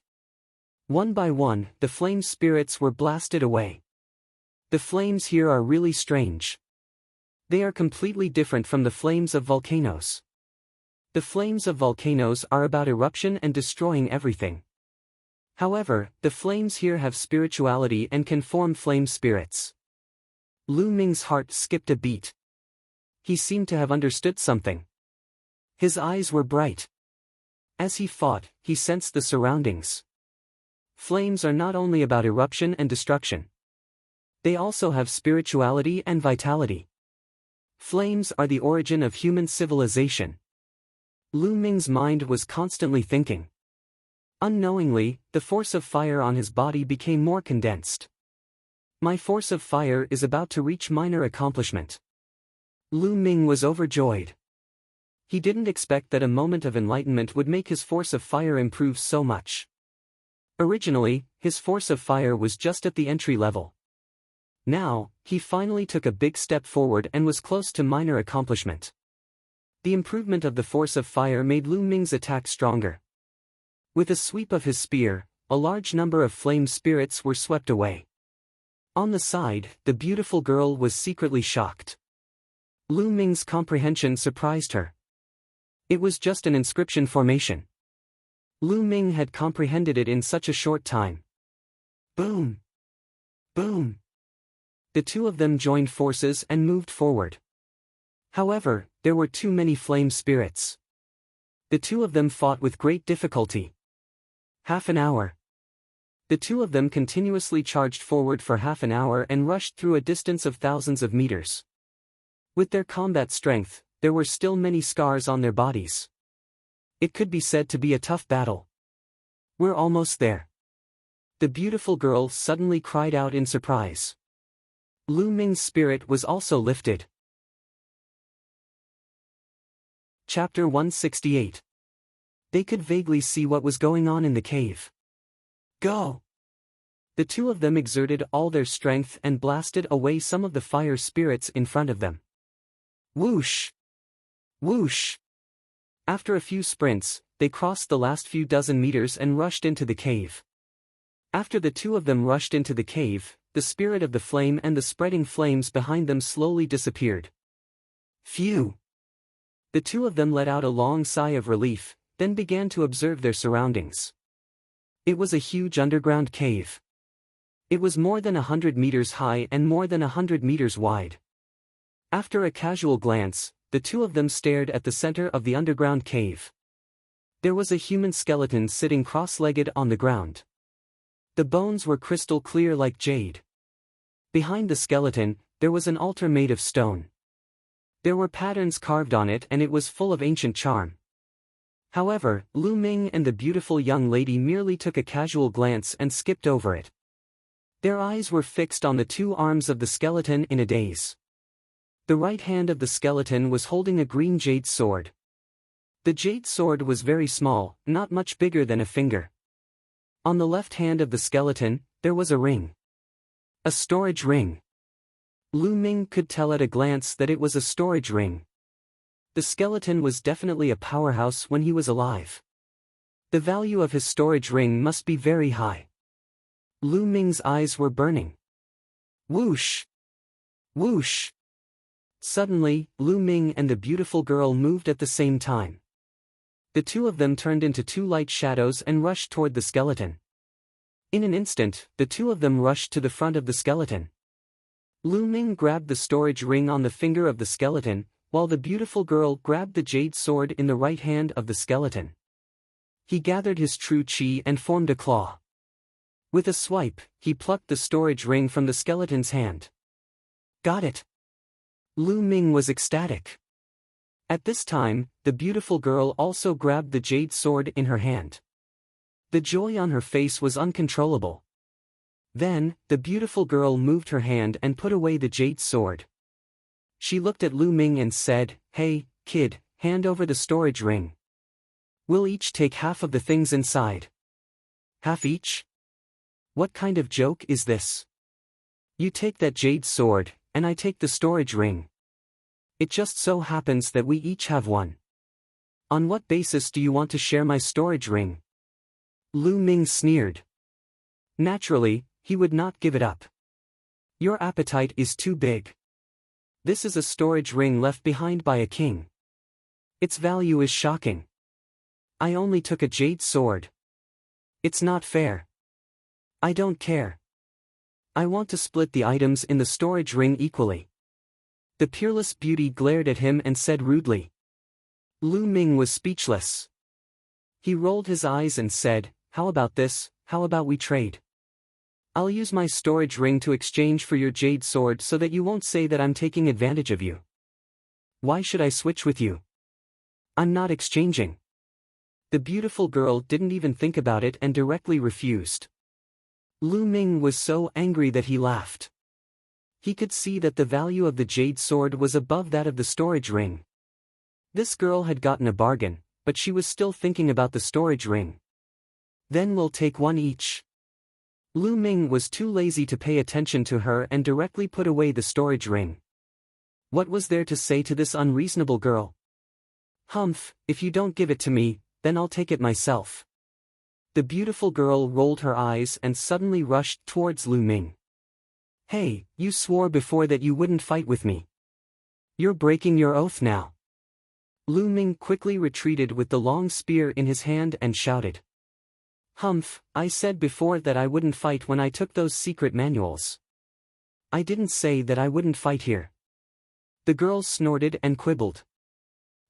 One by one, the flame spirits were blasted away. The flames here are really strange. They are completely different from the flames of volcanoes. The flames of volcanoes are about eruption and destroying everything. However, the flames here have spirituality and can form flame spirits. Lu Ming's heart skipped a beat. He seemed to have understood something. His eyes were bright. As he fought, he sensed the surroundings. Flames are not only about eruption and destruction. They also have spirituality and vitality. Flames are the origin of human civilization. Lu Ming's mind was constantly thinking. Unknowingly, the force of fire on his body became more condensed. My force of fire is about to reach minor accomplishment. Lu Ming was overjoyed. He didn't expect that a moment of enlightenment would make his force of fire improve so much. Originally, his force of fire was just at the entry level. Now, he finally took a big step forward and was close to minor accomplishment. The improvement of the force of fire made Lu Ming's attack stronger. With a sweep of his spear, a large number of flame spirits were swept away. On the side, the beautiful girl was secretly shocked. Lu Ming's comprehension surprised her. It was just an inscription formation. Lu Ming had comprehended it in such a short time. Boom! Boom! The two of them joined forces and moved forward. However, there were too many flame spirits. The two of them fought with great difficulty. Half an hour. The two of them continuously charged forward for half an hour and rushed through a distance of thousands of meters. With their combat strength, there were still many scars on their bodies. It could be said to be a tough battle. We're almost there. The beautiful girl suddenly cried out in surprise. Lu Ming's spirit was also lifted. Chapter 168. They could vaguely see what was going on in the cave. Go! The two of them exerted all their strength and blasted away some of the fire spirits in front of them. Whoosh! Whoosh! After a few sprints, they crossed the last few dozen meters and rushed into the cave. After the two of them rushed into the cave, the spirit of the flame and the spreading flames behind them slowly disappeared. Phew! The two of them let out a long sigh of relief, then began to observe their surroundings. It was a huge underground cave. It was more than 100 meters high and more than 100 meters wide. After a casual glance, the two of them stared at the center of the underground cave. There was a human skeleton sitting cross-legged on the ground. The bones were crystal clear like jade. Behind the skeleton, there was an altar made of stone. There were patterns carved on it and it was full of ancient charm. However, Lu Ming and the beautiful young lady merely took a casual glance and skipped over it. Their eyes were fixed on the two arms of the skeleton in a daze. The right hand of the skeleton was holding a green jade sword. The jade sword was very small, not much bigger than a finger. On the left hand of the skeleton, there was a ring. A storage ring. Lu Ming could tell at a glance that it was a storage ring. The skeleton was definitely a powerhouse when he was alive. The value of his storage ring must be very high. Lu Ming's eyes were burning. Whoosh! Whoosh! Suddenly, Lu Ming and the beautiful girl moved at the same time. The two of them turned into two light shadows and rushed toward the skeleton. In an instant, the two of them rushed to the front of the skeleton. Lu Ming grabbed the storage ring on the finger of the skeleton, while the beautiful girl grabbed the jade sword in the right hand of the skeleton. He gathered his true chi and formed a claw. With a swipe, he plucked the storage ring from the skeleton's hand. Got it! Lu Ming was ecstatic. At this time, the beautiful girl also grabbed the jade sword in her hand. The joy on her face was uncontrollable. Then, the beautiful girl moved her hand and put away the jade sword. She looked at Lu Ming and said, "Hey, kid, hand over the storage ring. We'll each take half of the things inside." Half each? What kind of joke is this? You take that jade sword, and I take the storage ring. It just so happens that we each have one. On what basis do you want to share my storage ring? Lu Ming sneered. Naturally, he would not give it up. Your appetite is too big. This is a storage ring left behind by a king. Its value is shocking. I only took a jade sword. It's not fair. I don't care. I want to split the items in the storage ring equally. The peerless beauty glared at him and said rudely. Lu Ming was speechless. He rolled his eyes and said, "How about this, how about we trade? I'll use my storage ring to exchange for your jade sword so that you won't say that I'm taking advantage of you. Why should I switch with you? I'm not exchanging." The beautiful girl didn't even think about it and directly refused. Lu Ming was so angry that he laughed. He could see that the value of the jade sword was above that of the storage ring. This girl had gotten a bargain, but she was still thinking about the storage ring. Then we'll take one each. Lu Ming was too lazy to pay attention to her and directly put away the storage ring. What was there to say to this unreasonable girl? Humph, if you don't give it to me, then I'll take it myself. The beautiful girl rolled her eyes and suddenly rushed towards Lu Ming. Hey, you swore before that you wouldn't fight with me. You're breaking your oath now. Lu Ming quickly retreated with the long spear in his hand and shouted. Humph, I said before that I wouldn't fight when I took those secret manuals. I didn't say that I wouldn't fight here. The girl snorted and quibbled.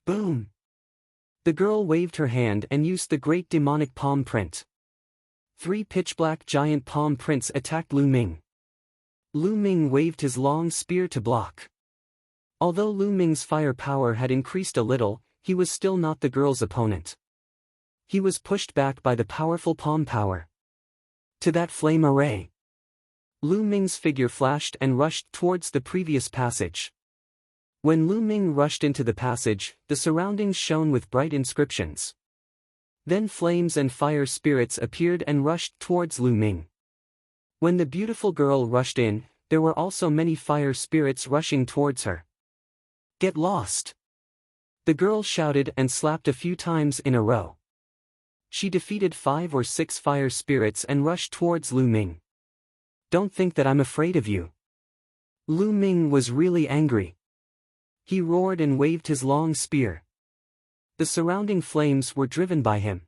Boom! The girl waved her hand and used the great demonic palm print. 3 pitch-black giant palm prints attacked Lu Ming. Lu Ming waved his long spear to block. Although Lu Ming's fire power had increased a little, he was still not the girl's opponent. He was pushed back by the powerful palm power. To that flame array! Lu Ming's figure flashed and rushed towards the previous passage. When Lu Ming rushed into the passage, the surroundings shone with bright inscriptions. Then flames and fire spirits appeared and rushed towards Lu Ming. When the beautiful girl rushed in, there were also many fire spirits rushing towards her. Get lost! The girl shouted and slapped a few times in a row. She defeated 5 or 6 fire spirits and rushed towards Lu Ming. Don't think that I'm afraid of you. Lu Ming was really angry. He roared and waved his long spear. The surrounding flames were driven by him.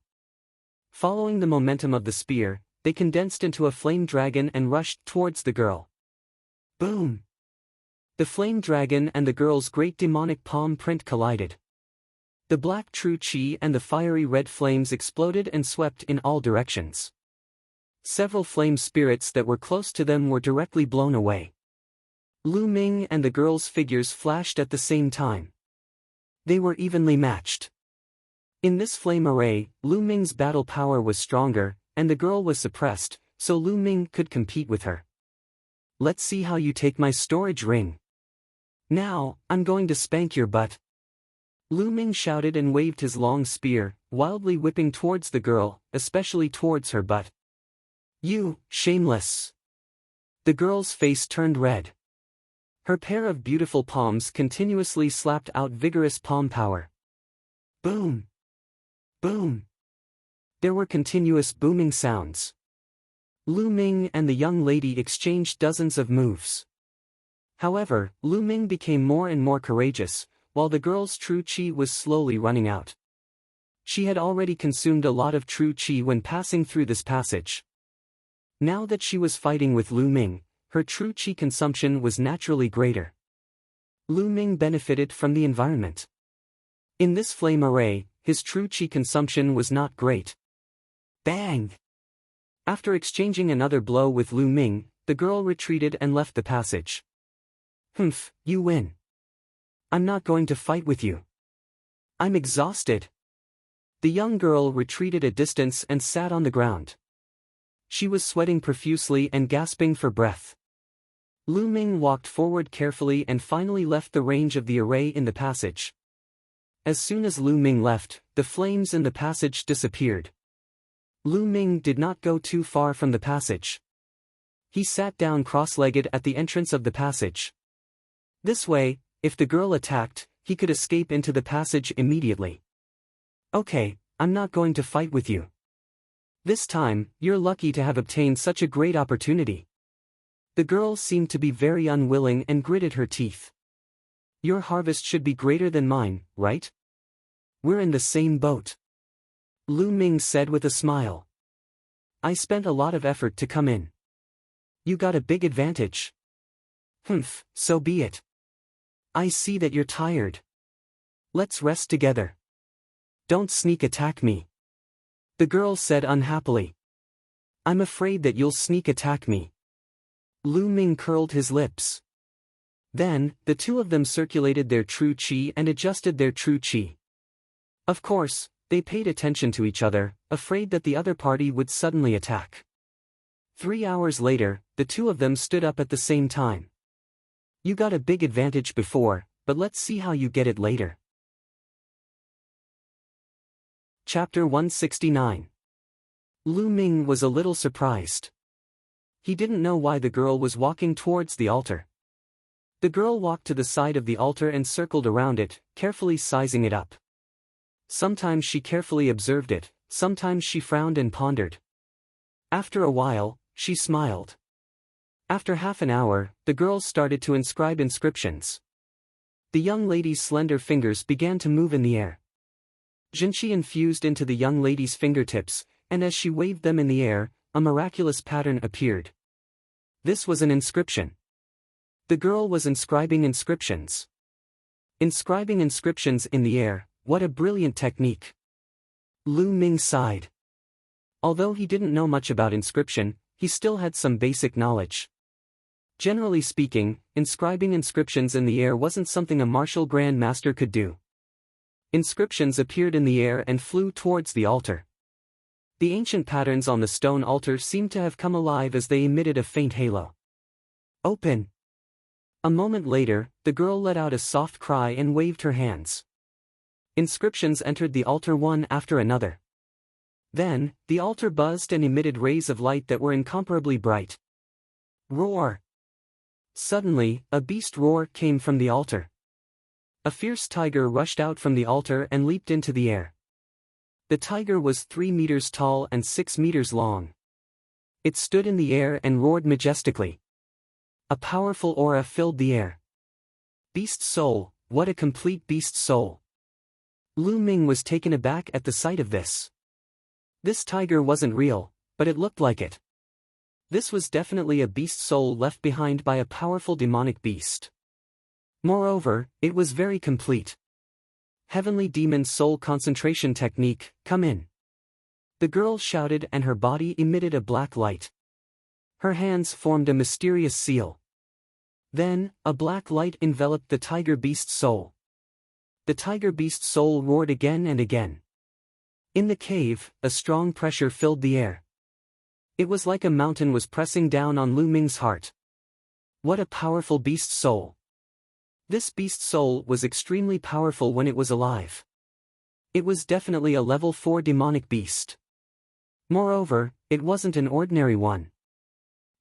Following the momentum of the spear, they condensed into a flame dragon and rushed towards the girl. Boom! The flame dragon and the girl's great demonic palm print collided. The black true chi and the fiery red flames exploded and swept in all directions. Several flame spirits that were close to them were directly blown away. Lu Ming and the girl's figures flashed at the same time. They were evenly matched. In this flame array, Lu Ming's battle power was stronger, and the girl was suppressed, so Lu Ming could compete with her. Let's see how you take my storage ring. Now, I'm going to spank your butt. Lu Ming shouted and waved his long spear, wildly whipping towards the girl, especially towards her butt. You, shameless! The girl's face turned red. Her pair of beautiful palms continuously slapped out vigorous palm power. Boom! Boom! There were continuous booming sounds. Lu Ming and the young lady exchanged dozens of moves. However, Lu Ming became more and more courageous, while the girl's true chi was slowly running out. She had already consumed a lot of true chi when passing through this passage. Now that she was fighting with Lu Ming, her true chi consumption was naturally greater. Lu Ming benefited from the environment. In this flame array, his true chi consumption was not great. Bang! After exchanging another blow with Lu Ming, the girl retreated and left the passage. Humph, you win. I'm not going to fight with you. I'm exhausted. The young girl retreated a distance and sat on the ground. She was sweating profusely and gasping for breath. Lu Ming walked forward carefully and finally left the range of the array in the passage. As soon as Lu Ming left, the flames in the passage disappeared. Lu Ming did not go too far from the passage. He sat down cross-legged at the entrance of the passage. This way, if the girl attacked, he could escape into the passage immediately. Okay, I'm not going to fight with you. This time, you're lucky to have obtained such a great opportunity. The girl seemed to be very unwilling and gritted her teeth. Your harvest should be greater than mine, right? We're in the same boat. Lu Ming said with a smile. I spent a lot of effort to come in. You got a big advantage. Humph, so be it. I see that you're tired. Let's rest together. Don't sneak attack me. The girl said unhappily. I'm afraid that you'll sneak attack me. Lu Ming curled his lips. Then, the two of them circulated their true chi and adjusted their true chi. Of course, they paid attention to each other, afraid that the other party would suddenly attack. 3 hours later, the two of them stood up at the same time. You got a big advantage before, but let's see how you get it later. Chapter 169. Lu Ming was a little surprised. He didn't know why the girl was walking towards the altar. The girl walked to the side of the altar and circled around it, carefully sizing it up. Sometimes she carefully observed it, sometimes she frowned and pondered. After a while, she smiled. After half an hour, the girl started to inscribe inscriptions. The young lady's slender fingers began to move in the air. Jinshi infused into the young lady's fingertips, And as she waved them in the air, a miraculous pattern appeared. This was an inscription. The girl was inscribing inscriptions. Inscribing inscriptions in the air, what a brilliant technique. Lu Ming sighed. Although he didn't know much about inscription, he still had some basic knowledge. Generally speaking, inscribing inscriptions in the air wasn't something a martial grand master could do. Inscriptions appeared in the air and flew towards the altar. The ancient patterns on the stone altar seemed to have come alive as they emitted a faint halo. Open! A moment later, the girl let out a soft cry and waved her hands. Inscriptions entered the altar one after another. Then, the altar buzzed and emitted rays of light that were incomparably bright. Roar! Suddenly, a beast roar came from the altar. A fierce tiger rushed out from the altar and leaped into the air. The tiger was 3 meters tall and 6 meters long. It stood in the air and roared majestically. A powerful aura filled the air. Beast soul, what a complete beast soul! Lu Ming was taken aback at the sight of this. This tiger wasn't real, but it looked like it. This was definitely a beast soul left behind by a powerful demonic beast. Moreover, it was very complete. Heavenly Demon Soul Concentration Technique, come in. The girl shouted and her body emitted a black light. Her hands formed a mysterious seal. Then, a black light enveloped the tiger beast soul. The tiger beast soul roared again and again. In the cave, a strong pressure filled the air. It was like a mountain was pressing down on Lu Ming's heart. What a powerful beast soul! This beast soul was extremely powerful when it was alive. It was definitely a level 4 demonic beast. Moreover, it wasn't an ordinary one.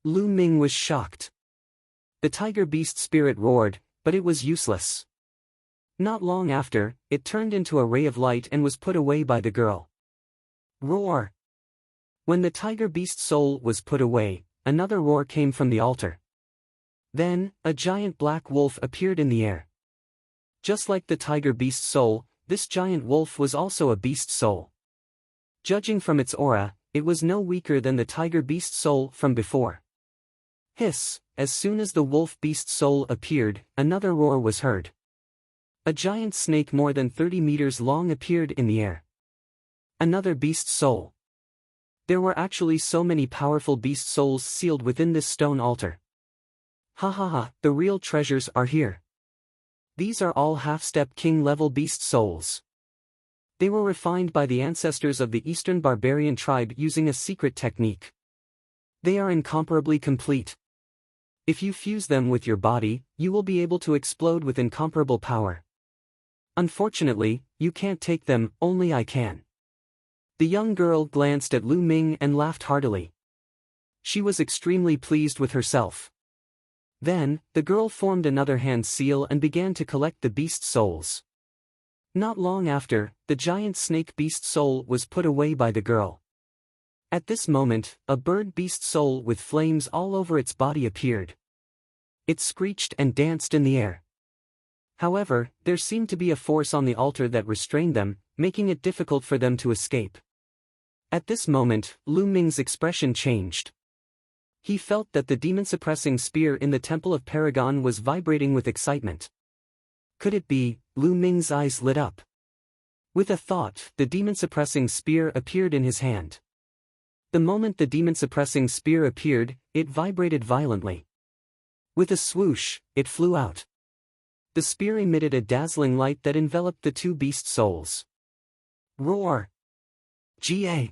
Lu Ming was shocked. The tiger beast spirit roared, but it was useless. Not long after, it turned into a ray of light and was put away by the girl. Roar! When the tiger beast soul was put away, another roar came from the altar. Then, a giant black wolf appeared in the air. Just like the tiger beast soul, this giant wolf was also a beast soul. Judging from its aura, it was no weaker than the tiger beast soul from before. Hiss! As soon as the wolf beast soul appeared, another roar was heard. A giant snake more than 30 meters long appeared in the air. Another beast soul. There were actually so many powerful beast souls sealed within this stone altar. Ha ha ha, the real treasures are here. These are all half-step king-level beast souls. They were refined by the ancestors of the Eastern barbarian tribe using a secret technique. They are incomparably complete. If you fuse them with your body, you will be able to explode with incomparable power. Unfortunately, you can't take them, only I can. The young girl glanced at Lu Ming and laughed heartily. She was extremely pleased with herself. Then, the girl formed another hand seal and began to collect the beast souls. Not long after, the giant snake beast soul was put away by the girl. At this moment, a bird beast soul with flames all over its body appeared. It screeched and danced in the air. However, there seemed to be a force on the altar that restrained them, making it difficult for them to escape. At this moment, Lu Ming's expression changed. He felt that the demon-suppressing spear in the Temple of Paragon was vibrating with excitement. Could it be? Lu Ming's eyes lit up. With a thought, the demon-suppressing spear appeared in his hand. The moment the demon-suppressing spear appeared, it vibrated violently. With a swoosh, it flew out. The spear emitted a dazzling light that enveloped the two beast souls. Roar! Ga!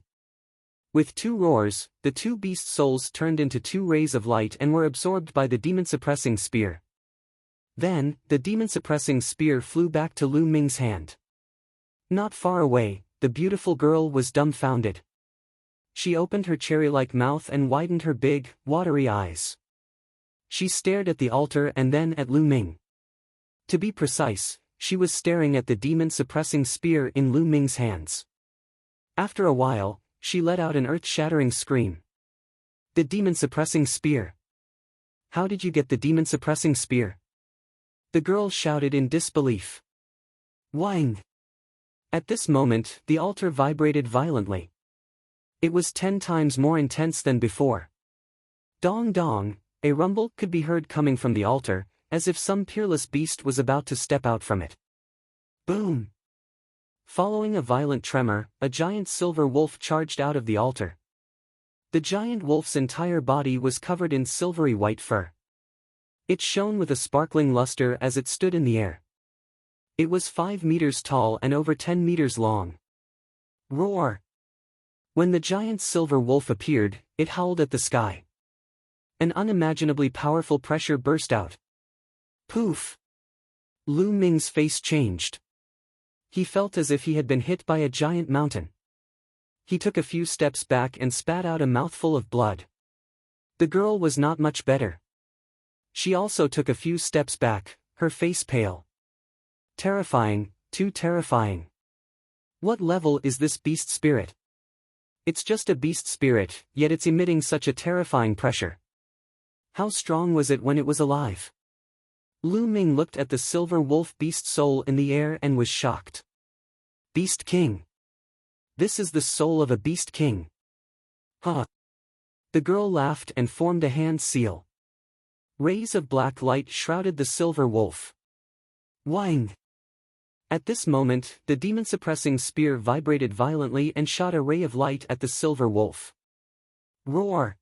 With two roars, the two beast souls turned into two rays of light and were absorbed by the demon-suppressing spear. Then, the demon-suppressing spear flew back to Lu Ming's hand. Not far away, the beautiful girl was dumbfounded. She opened her cherry-like mouth and widened her big, watery eyes. She stared at the altar and then at Lu Ming. To be precise, she was staring at the demon-suppressing spear in Lu Ming's hands. After a while, she let out an earth-shattering scream. The demon-suppressing spear! How did you get the demon-suppressing spear? The girl shouted in disbelief. Wang! At this moment, the altar vibrated violently. It was 10 times more intense than before. Dong dong, a rumble could be heard coming from the altar, as if some peerless beast was about to step out from it. Boom! Following a violent tremor, a giant silver wolf charged out of the altar. The giant wolf's entire body was covered in silvery white fur. It shone with a sparkling luster as it stood in the air. It was 5 meters tall and over 10 meters long. Roar! When the giant silver wolf appeared, it howled at the sky. An unimaginably powerful pressure burst out. Poof! Lu Ming's face changed. He felt as if he had been hit by a giant mountain. He took a few steps back and spat out a mouthful of blood. The girl was not much better. She also took a few steps back, her face pale. Terrifying, too terrifying. What level is this beast spirit? It's just a beast spirit, yet it's emitting such a terrifying pressure. How strong was it when it was alive? Lu Ming looked at the silver wolf beast soul in the air and was shocked. Beast King. This is the soul of a beast king. Huh. The girl laughed and formed a hand seal. Rays of black light shrouded the silver wolf. Wang. At this moment, the demon-suppressing spear vibrated violently and shot a ray of light at the silver wolf. Roar.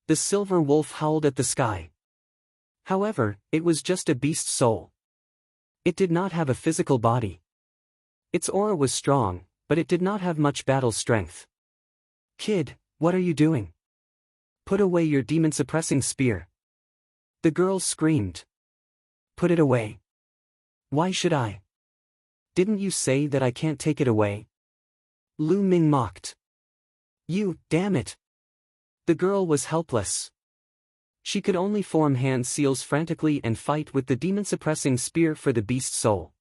The silver wolf howled at the sky. However, it was just a beast soul. It did not have a physical body. Its aura was strong, but it did not have much battle strength. Kid, what are you doing? Put away your demon-suppressing spear. The girl screamed. Put it away. Why should I? Didn't you say that I can't take it away? Lu Ming mocked. You, damn it. The girl was helpless. She could only form hand seals frantically and fight with the demon-suppressing spear for the beast soul.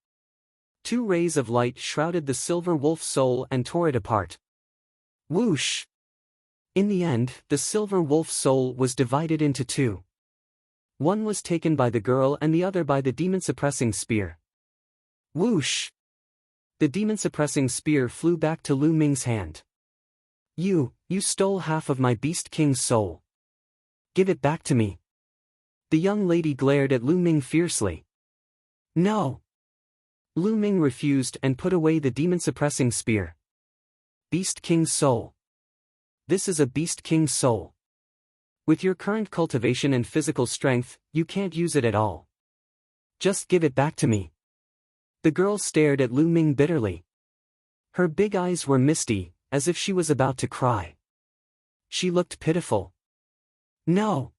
2 rays of light shrouded the silver wolf soul and tore it apart. Whoosh! In the end, the silver wolf soul was divided into 2. One was taken by the girl and the other by the demon-suppressing spear. Whoosh! The demon-suppressing spear flew back to Lu Ming's hand. You stole half of my beast king's soul. Give it back to me. The young lady glared at Lu Ming fiercely. No! Lu Ming refused and put away the demon-suppressing spear. Beast King's soul. This is a Beast King's soul. With your current cultivation and physical strength, you can't use it at all. Just give it back to me. The girl stared at Lu Ming bitterly. Her big eyes were misty, as if she was about to cry. She looked pitiful. No!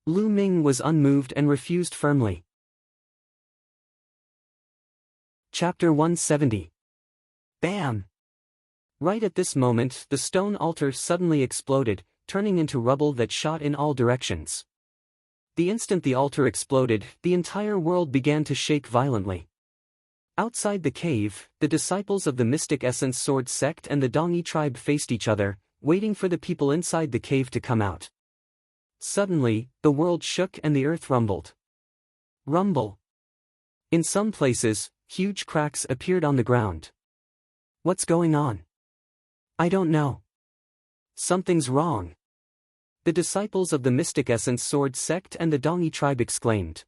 Lu Ming was unmoved and refused firmly. Chapter 170. Bam! Right at this moment, the stone altar suddenly exploded, turning into rubble that shot in all directions. The instant the altar exploded, the entire world began to shake violently. Outside the cave, the disciples of the Mystic Essence Sword sect and the Dongi tribe faced each other, waiting for the people inside the cave to come out. Suddenly, the world shook and the earth rumbled. Rumble. In some places, huge cracks appeared on the ground. What's going on? I don't know. Something's wrong. The disciples of the Mystic Essence Sword sect and the Dongi tribe exclaimed.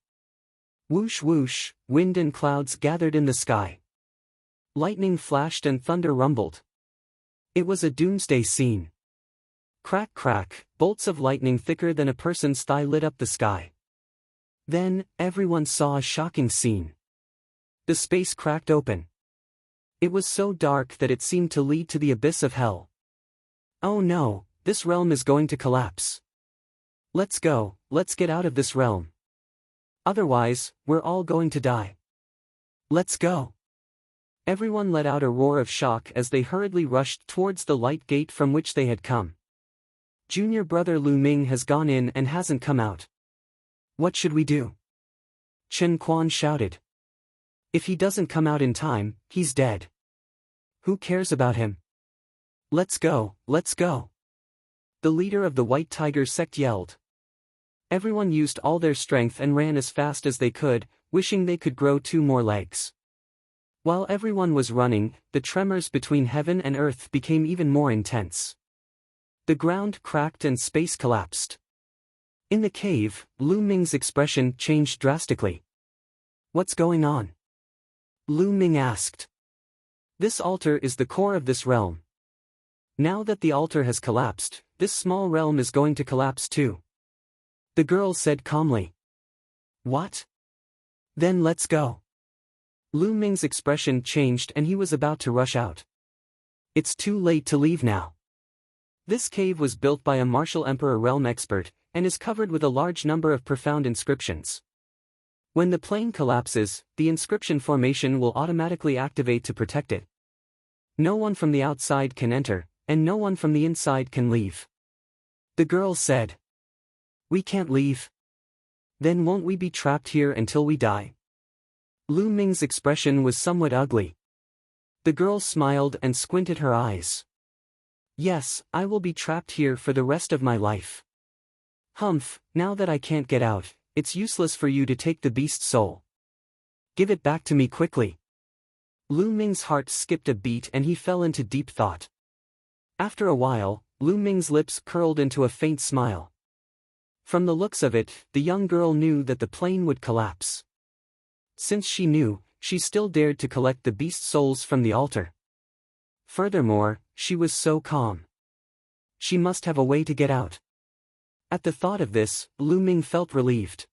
Whoosh whoosh, wind and clouds gathered in the sky. Lightning flashed and thunder rumbled. It was a doomsday scene. Crack crack, bolts of lightning thicker than a person's thigh lit up the sky. Then, everyone saw a shocking scene. The space cracked open. It was so dark that it seemed to lead to the abyss of hell. Oh no, this realm is going to collapse. Let's go, let's get out of this realm. Otherwise, we're all going to die. Let's go. Everyone let out a roar of shock as they hurriedly rushed towards the light gate from which they had come. Junior brother Lu Ming has gone in and hasn't come out. What should we do? Chen Quan shouted. If he doesn't come out in time, he's dead. Who cares about him? Let's go, let's go. The leader of the White Tiger sect yelled. Everyone used all their strength and ran as fast as they could, wishing they could grow 2 more legs. While everyone was running, the tremors between heaven and earth became even more intense. The ground cracked and space collapsed. In the cave, Lu Ming's expression changed drastically. "What's going on?" Lu Ming asked. "This altar is the core of this realm. Now that the altar has collapsed, this small realm is going to collapse too," the girl said calmly. "What? Then let's go." Lu Ming's expression changed and he was about to rush out. "It's too late to leave now." This cave was built by a martial emperor realm expert, and is covered with a large number of profound inscriptions. When the plane collapses, the inscription formation will automatically activate to protect it. No one from the outside can enter, and no one from the inside can leave. The girl said. "We can't leave. Then won't we be trapped here until we die?" Lu Ming's expression was somewhat ugly. The girl smiled and squinted her eyes. "Yes, I will be trapped here for the rest of my life. Humph, now that I can't get out, it's useless for you to take the beast's soul. Give it back to me quickly." Lu Ming's heart skipped a beat and he fell into deep thought. After a while, Lu Ming's lips curled into a faint smile. From the looks of it, the young girl knew that the plane would collapse. Since she knew, she still dared to collect the beast's souls from the altar. Furthermore, she was so calm. She must have a way to get out. At the thought of this, Lu Ming felt relieved.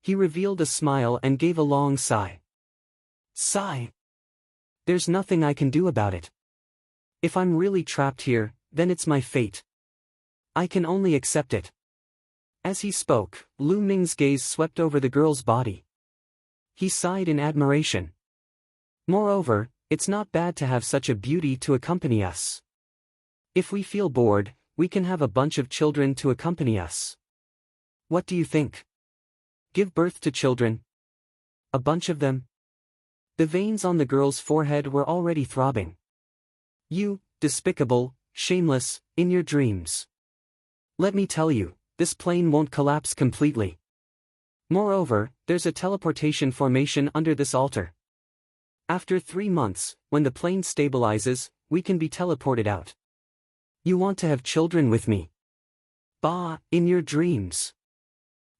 He revealed a smile and gave a long sigh. "Sigh. There's nothing I can do about it. If I'm really trapped here, then it's my fate. I can only accept it." As he spoke, Lu Ming's gaze swept over the girl's body. He sighed in admiration. "Moreover, it's not bad to have such a beauty to accompany us. If we feel bored, we can have a bunch of children to accompany us. What do you think? Give birth to children? A bunch of them?" The veins on the girl's forehead were already throbbing. "You, despicable, shameless, in your dreams. Let me tell you, this plane won't collapse completely. Moreover, there's a teleportation formation under this altar. After 3 months, when the plane stabilizes, we can be teleported out. You want to have children with me? Bah, in your dreams."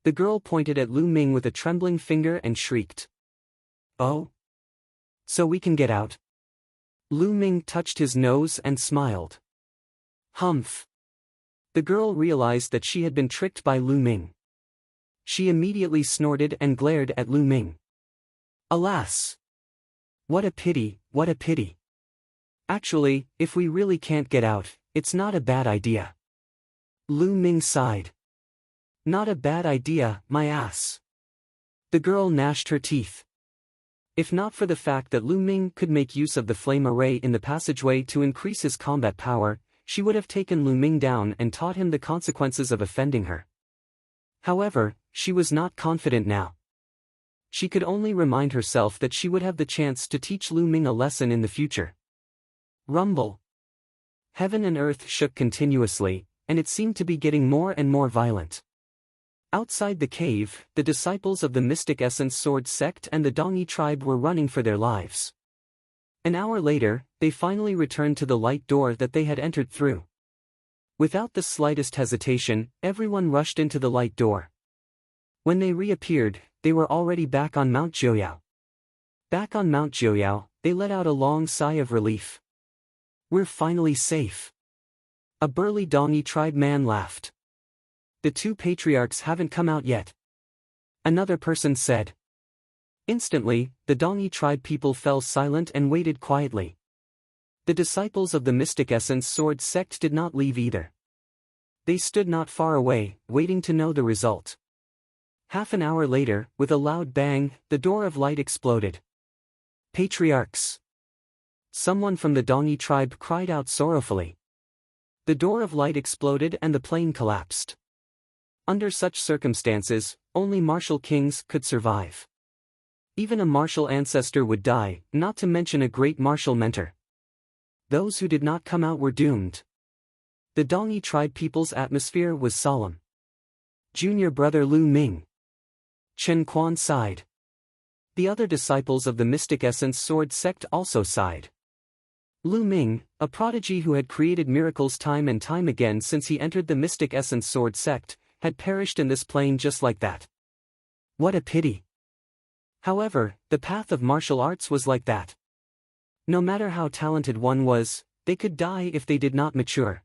The girl pointed at Lu Ming with a trembling finger and shrieked. "Oh? So we can get out?" Lu Ming touched his nose and smiled. Humph. The girl realized that she had been tricked by Lu Ming. She immediately snorted and glared at Lu Ming. "Alas! What a pity, what a pity. Actually, if we really can't get out, it's not a bad idea." Lu Ming sighed. "Not a bad idea, my ass." The girl gnashed her teeth. If not for the fact that Lu Ming could make use of the flame array in the passageway to increase his combat power, she would have taken Lu Ming down and taught him the consequences of offending her. However, she was not confident now. She could only remind herself that she would have the chance to teach Lu Ming a lesson in the future. Rumble. Heaven and earth shook continuously, and it seemed to be getting more and more violent. Outside the cave, the disciples of the Mystic Essence Sword sect and the Dongi tribe were running for their lives. An hour later, they finally returned to the light door that they had entered through. Without the slightest hesitation, everyone rushed into the light door. When they reappeared, they were already back on Mount Jiuyao. Back on Mount Jiuyao, they let out a long sigh of relief. "We're finally safe." A burly Dongi tribe man laughed. "The 2 patriarchs haven't come out yet," another person said. Instantly, the Dongi tribe people fell silent and waited quietly. The disciples of the Mystic Essence Sword sect did not leave either. They stood not far away, waiting to know the result. Half an hour later, with a loud bang, the door of light exploded. "Patriarchs!" Someone from the Dongi tribe cried out sorrowfully. The door of light exploded and the plane collapsed. Under such circumstances, only martial kings could survive. Even a martial ancestor would die, not to mention a great martial mentor. Those who did not come out were doomed. The Dongi tribe people's atmosphere was solemn. Junior brother Lu Ming. Chen Quan sighed. The other disciples of the Mystic Essence Sword sect also sighed. Lu Ming, a prodigy who had created miracles time and time again since he entered the Mystic Essence Sword sect, had perished in this plane just like that. What a pity. However, the path of martial arts was like that. No matter how talented one was, they could die if they did not mature.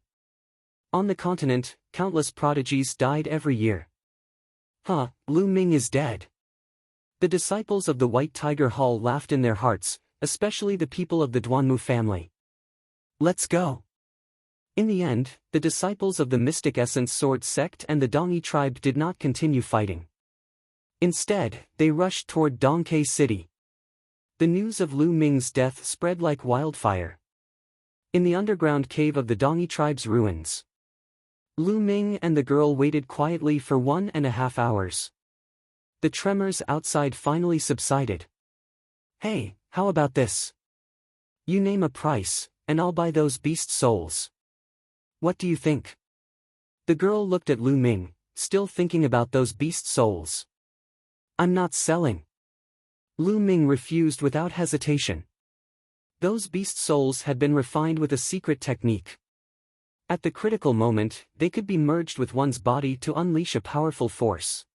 On the continent, countless prodigies died every year. Lu Ming is dead. The disciples of the White Tiger Hall laughed in their hearts, especially the people of the Duanmu family. Let's go. In the end, the disciples of the Mystic Essence Sword sect and the Dongyi tribe did not continue fighting. Instead, they rushed toward Dongke City. The news of Lu Ming's death spread like wildfire. In the underground cave of the Dongyi tribe's ruins, Lu Ming and the girl waited quietly for 1.5 hours. The tremors outside finally subsided. Hey, how about this? You name a price, and I'll buy those beast souls. What do you think? The girl looked at Lu Ming, still thinking about those beast souls. I'm not selling. Lu Ming refused without hesitation. Those beast souls had been refined with a secret technique. At the critical moment, they could be merged with one's body to unleash a powerful force.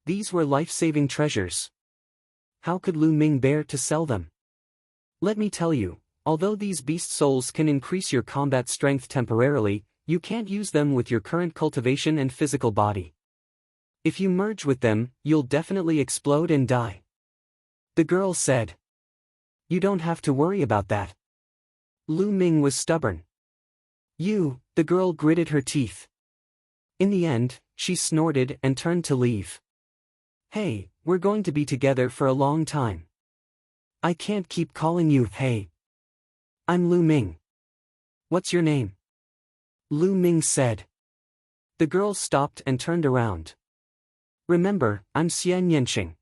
These were life-saving treasures. How could Lu Ming bear to sell them? Let me tell you, although these beast souls can increase your combat strength temporarily, you can't use them with your current cultivation and physical body. If you merge with them, you'll definitely explode and die. The girl said. You don't have to worry about that. Lu Ming was stubborn. The girl gritted her teeth. In the end, she snorted and turned to leave. Hey, we're going to be together for a long time. I can't keep calling you hey. I'm Lu Ming. What's your name? Lu Ming said. The girl stopped and turned around. Remember, I'm Xian Yanqing.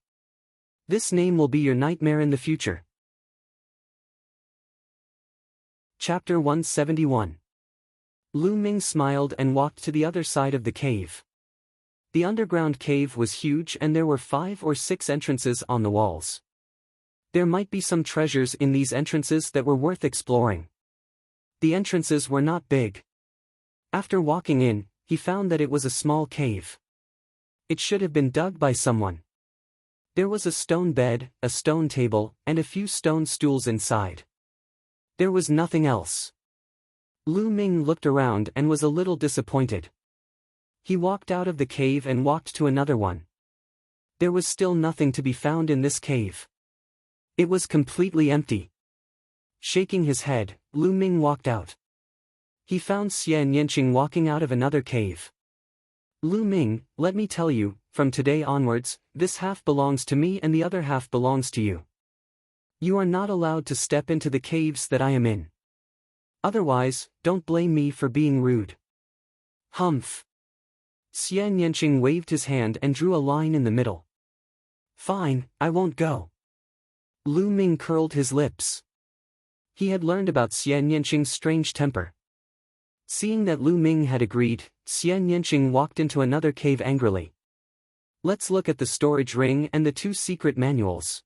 This name will be your nightmare in the future. Chapter 171. Lu Ming smiled and walked to the other side of the cave. The underground cave was huge and there were 5 or 6 entrances on the walls. There might be some treasures in these entrances that were worth exploring. The entrances were not big. After walking in, he found that it was a small cave. It should have been dug by someone. There was a stone bed, a stone table, and a few stone stools inside. There was nothing else. Lu Ming looked around and was a little disappointed. He walked out of the cave and walked to another one. There was still nothing to be found in this cave. It was completely empty. Shaking his head, Lu Ming walked out. He found Xian Yanqing walking out of another cave. Lu Ming, let me tell you, from today onwards, this half belongs to me and the other half belongs to you. You are not allowed to step into the caves that I am in. Otherwise, don't blame me for being rude. Humph. Xian Yanqing waved his hand and drew a line in the middle. Fine, I won't go. Lu Ming curled his lips. He had learned about Xian Yanqing's strange temper. Seeing that Lu Ming had agreed, Xian Yanqing walked into another cave angrily. Let's look at the storage ring and the 2 secret manuals.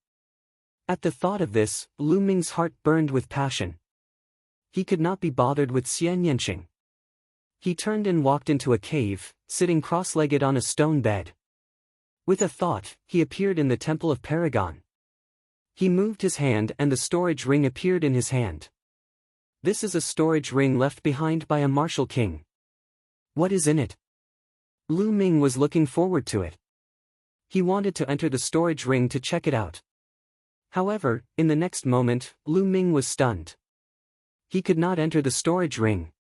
At the thought of this, Lu Ming's heart burned with passion. He could not be bothered with Xian Yanqing. He turned and walked into a cave, sitting cross-legged on a stone bed. With a thought, he appeared in the Temple of Paragon. He moved his hand and the storage ring appeared in his hand. This is a storage ring left behind by a martial king. What is in it? Lu Ming was looking forward to it. He wanted to enter the storage ring to check it out. However, in the next moment, Lu Ming was stunned. He could not enter the storage ring.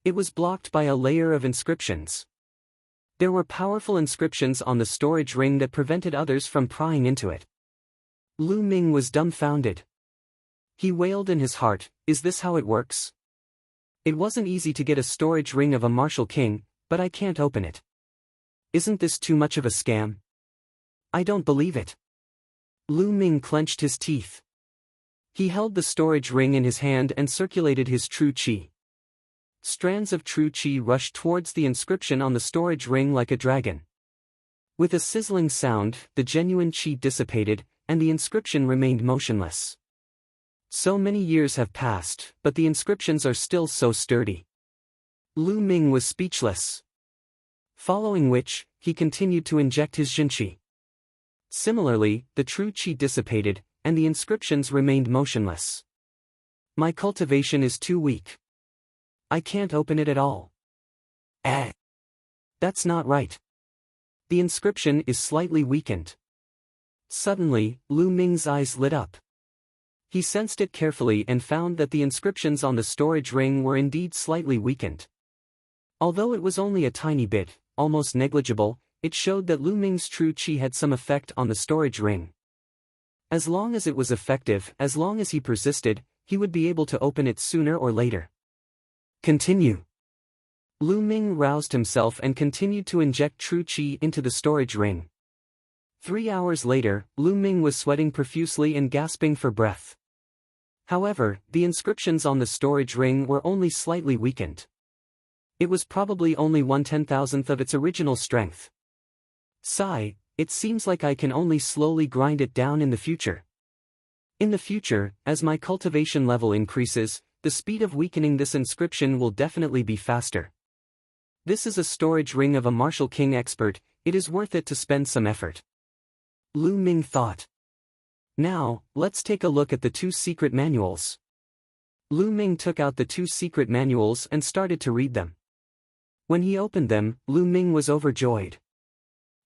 It was blocked by a layer of inscriptions. There were powerful inscriptions on the storage ring that prevented others from prying into it. Lu Ming was dumbfounded. He wailed in his heart, is this how it works? It wasn't easy to get a storage ring of a martial king, but I can't open it. Isn't this too much of a scam? I don't believe it. Lu Ming clenched his teeth. He held the storage ring in his hand and circulated his true qi. Strands of true qi rushed towards the inscription on the storage ring like a dragon. With a sizzling sound, the genuine qi dissipated, and the inscription remained motionless. So many years have passed, but the inscriptions are still so sturdy. Lu Ming was speechless. Following which, he continued to inject his Jinqi. Similarly, the true qi dissipated, and the inscriptions remained motionless. My cultivation is too weak. I can't open it at all. That's not right. The inscription is slightly weakened. Suddenly, Lu Ming's eyes lit up. He sensed it carefully and found that the inscriptions on the storage ring were indeed slightly weakened. Although it was only a tiny bit, almost negligible, it showed that Lu Ming's true qi had some effect on the storage ring. As long as it was effective, as long as he persisted, he would be able to open it sooner or later. Continue. Lu Ming roused himself and continued to inject true qi into the storage ring. 3 hours later, Lu Ming was sweating profusely and gasping for breath. However, the inscriptions on the storage ring were only slightly weakened. It was probably only 1/10,000th of its original strength. Sigh, it seems like I can only slowly grind it down in the future. In the future, as my cultivation level increases, the speed of weakening this inscription will definitely be faster. This is a storage ring of a martial king expert, it is worth it to spend some effort. Lu Ming thought. Now, let's take a look at the 2 secret manuals. Lu Ming took out the 2 secret manuals and started to read them. When he opened them, Lu Ming was overjoyed.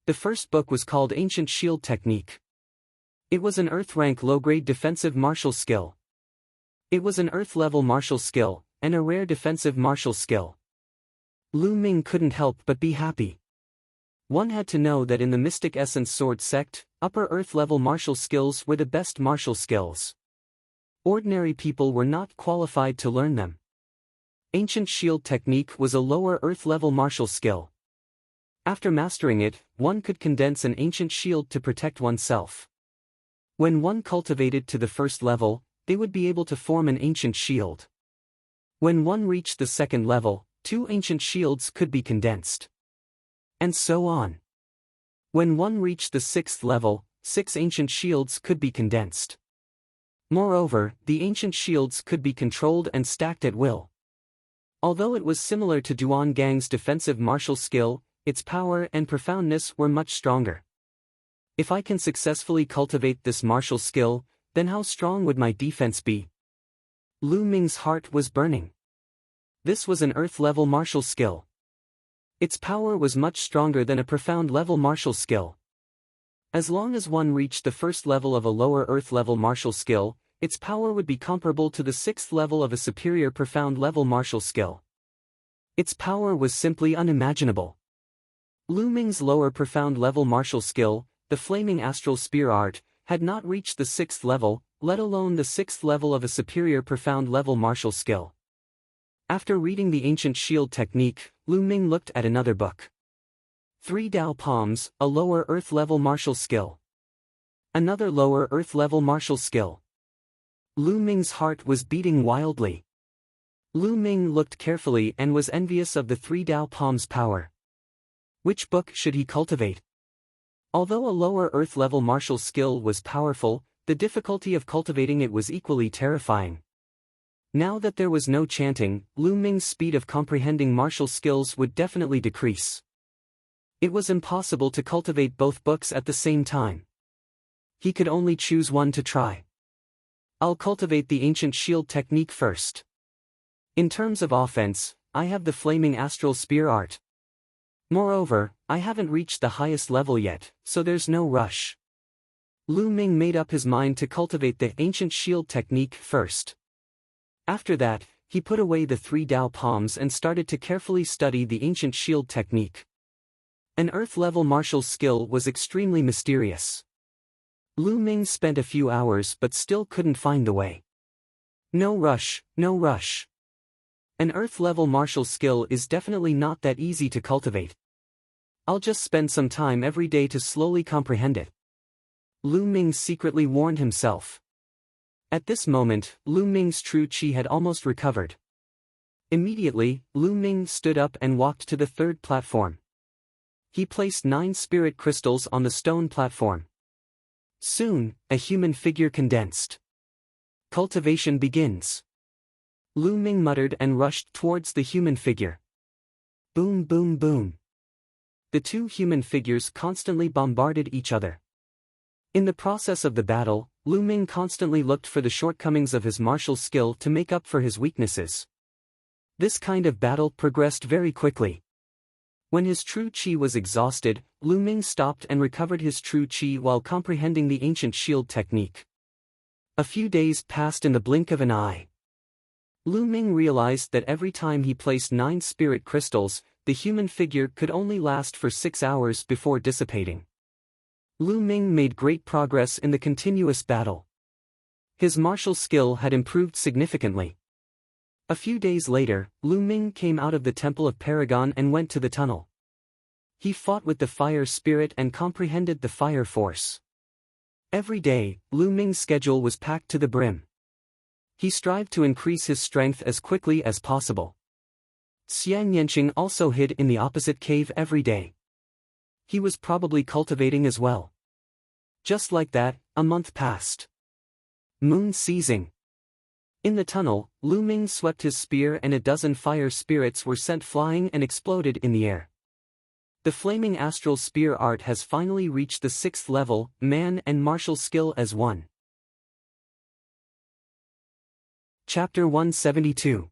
The first book was called Ancient Shield Technique. It was an Earth-rank low-grade defensive martial skill. It was an Earth-level martial skill, and a rare defensive martial skill. Lu Ming couldn't help but be happy. One had to know that in the Mystic Essence Sword sect, upper Earth-level martial skills were the best martial skills. Ordinary people were not qualified to learn them. Ancient Shield Technique was a lower Earth-level martial skill. After mastering it, one could condense an ancient shield to protect oneself. When one cultivated to the first level, they would be able to form an ancient shield. When one reached the second level, 2 ancient shields could be condensed. And so on. When one reached the 6th level, 6 ancient shields could be condensed. Moreover, the ancient shields could be controlled and stacked at will. Although it was similar to Duan Gang's defensive martial skill, its power and profoundness were much stronger. If I can successfully cultivate this martial skill, then how strong would my defense be? Lu Ming's heart was burning. This was an Earth-level martial skill. Its power was much stronger than a profound-level martial skill. As long as one reached the first level of a lower Earth-level martial skill, its power would be comparable to the 6th level of a superior profound-level martial skill. Its power was simply unimaginable. Lu Ming's lower profound-level martial skill, the Flaming Astral Spear Art, had not reached the 6th level, let alone the 6th level of a superior profound-level martial skill. After reading the Ancient Shield Technique, Lu Ming looked at another book. 3 Dao Palms, a lower Earth-level martial skill. Another lower Earth-level martial skill. Lu Ming's heart was beating wildly. Lu Ming looked carefully and was envious of the 3 Dao Palms' power. Which book should he cultivate? Although a lower Earth-level martial skill was powerful, the difficulty of cultivating it was equally terrifying. Now that there was no chanting, Lu Ming's speed of comprehending martial skills would definitely decrease. It was impossible to cultivate both books at the same time. He could only choose one to try. I'll cultivate the Ancient Shield Technique first. In terms of offense, I have the Flaming Astral Spear Art. Moreover, I haven't reached the highest level yet, so there's no rush. Lu Ming made up his mind to cultivate the Ancient Shield Technique first. After that, he put away the 3 Dao Palms and started to carefully study the Ancient Shield Technique. An Earth-level martial skill was extremely mysterious. Lu Ming spent a few hours but still couldn't find the way. No rush, no rush. An Earth-level martial skill is definitely not that easy to cultivate. I'll just spend some time every day to slowly comprehend it. Lu Ming secretly warned himself. At this moment, Lu Ming's true qi had almost recovered. Immediately, Lu Ming stood up and walked to the 3rd platform. He placed 9 spirit crystals on the stone platform. Soon, a human figure condensed. Cultivation begins. Lu Ming muttered and rushed towards the human figure. Boom, boom, boom. The two human figures constantly bombarded each other. In the process of the battle, Lu Ming constantly looked for the shortcomings of his martial skill to make up for his weaknesses. This kind of battle progressed very quickly. When his true qi was exhausted, Lu Ming stopped and recovered his true qi while comprehending the ancient shield technique. A few days passed in the blink of an eye. Lu Ming realized that every time he placed 9 spirit crystals, the human figure could only last for 6 hours before dissipating. Lu Ming made great progress in the continuous battle. His martial skill had improved significantly. A few days later, Lu Ming came out of the Temple of Paragon and went to the tunnel. He fought with the fire spirit and comprehended the fire force. Every day, Lu Ming's schedule was packed to the brim. He strived to increase his strength as quickly as possible. Xiang Yanqing also hid in the opposite cave every day. He was probably cultivating as well. Just like that, a month passed. Moon seizing. In the tunnel, Lu Ming swept his spear and a dozen fire spirits were sent flying and exploded in the air. The flaming astral spear art has finally reached the 6th level, man and martial skill as one. Chapter 172.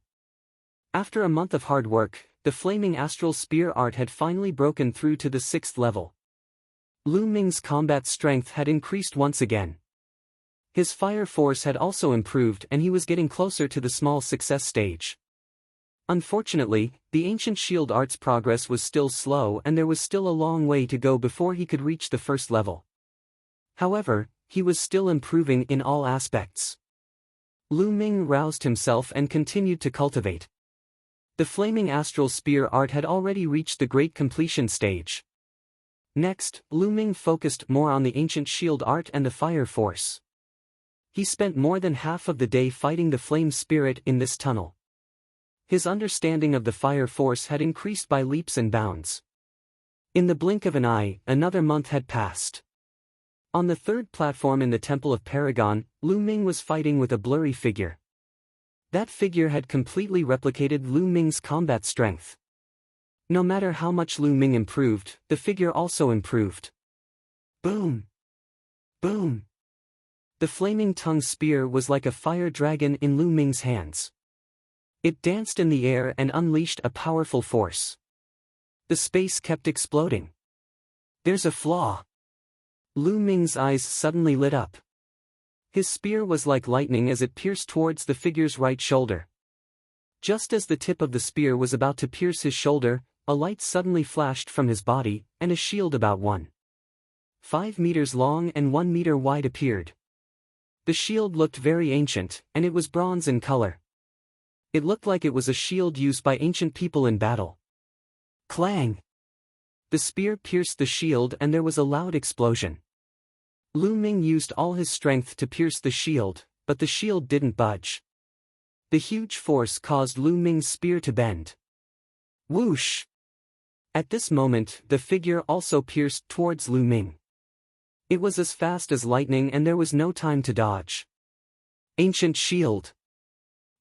After a month of hard work, the flaming astral spear art had finally broken through to the 6th level. Lu Ming's combat strength had increased once again. His fire force had also improved and he was getting closer to the small success stage. Unfortunately, the ancient shield art's progress was still slow and there was still a long way to go before he could reach the 1st level. However, he was still improving in all aspects. Lu Ming roused himself and continued to cultivate. The flaming astral spear art had already reached the great completion stage. Next, Lu Ming focused more on the ancient shield art and the fire force. He spent more than half of the day fighting the flame spirit in this tunnel. His understanding of the fire force had increased by leaps and bounds. In the blink of an eye, another month had passed. On the 3rd platform in the Temple of Paragon, Lu Ming was fighting with a blurry figure. That figure had completely replicated Lu Ming's combat strength. No matter how much Lu Ming improved, the figure also improved. Boom! Boom! The flaming tongue spear was like a fire dragon in Lu Ming's hands. It danced in the air and unleashed a powerful force. The space kept exploding. There's a flaw. Lu Ming's eyes suddenly lit up. His spear was like lightning as it pierced towards the figure's right shoulder. Just as the tip of the spear was about to pierce his shoulder, a light suddenly flashed from his body, and a shield about 1.5 meters long and 1 meter wide appeared. The shield looked very ancient, and it was bronze in color. It looked like it was a shield used by ancient people in battle. Clang! The spear pierced the shield and there was a loud explosion. Lu Ming used all his strength to pierce the shield, but the shield didn't budge. The huge force caused Lu Ming's spear to bend. Whoosh! At this moment, the figure also pierced towards Lu Ming. It was as fast as lightning and there was no time to dodge. Ancient shield.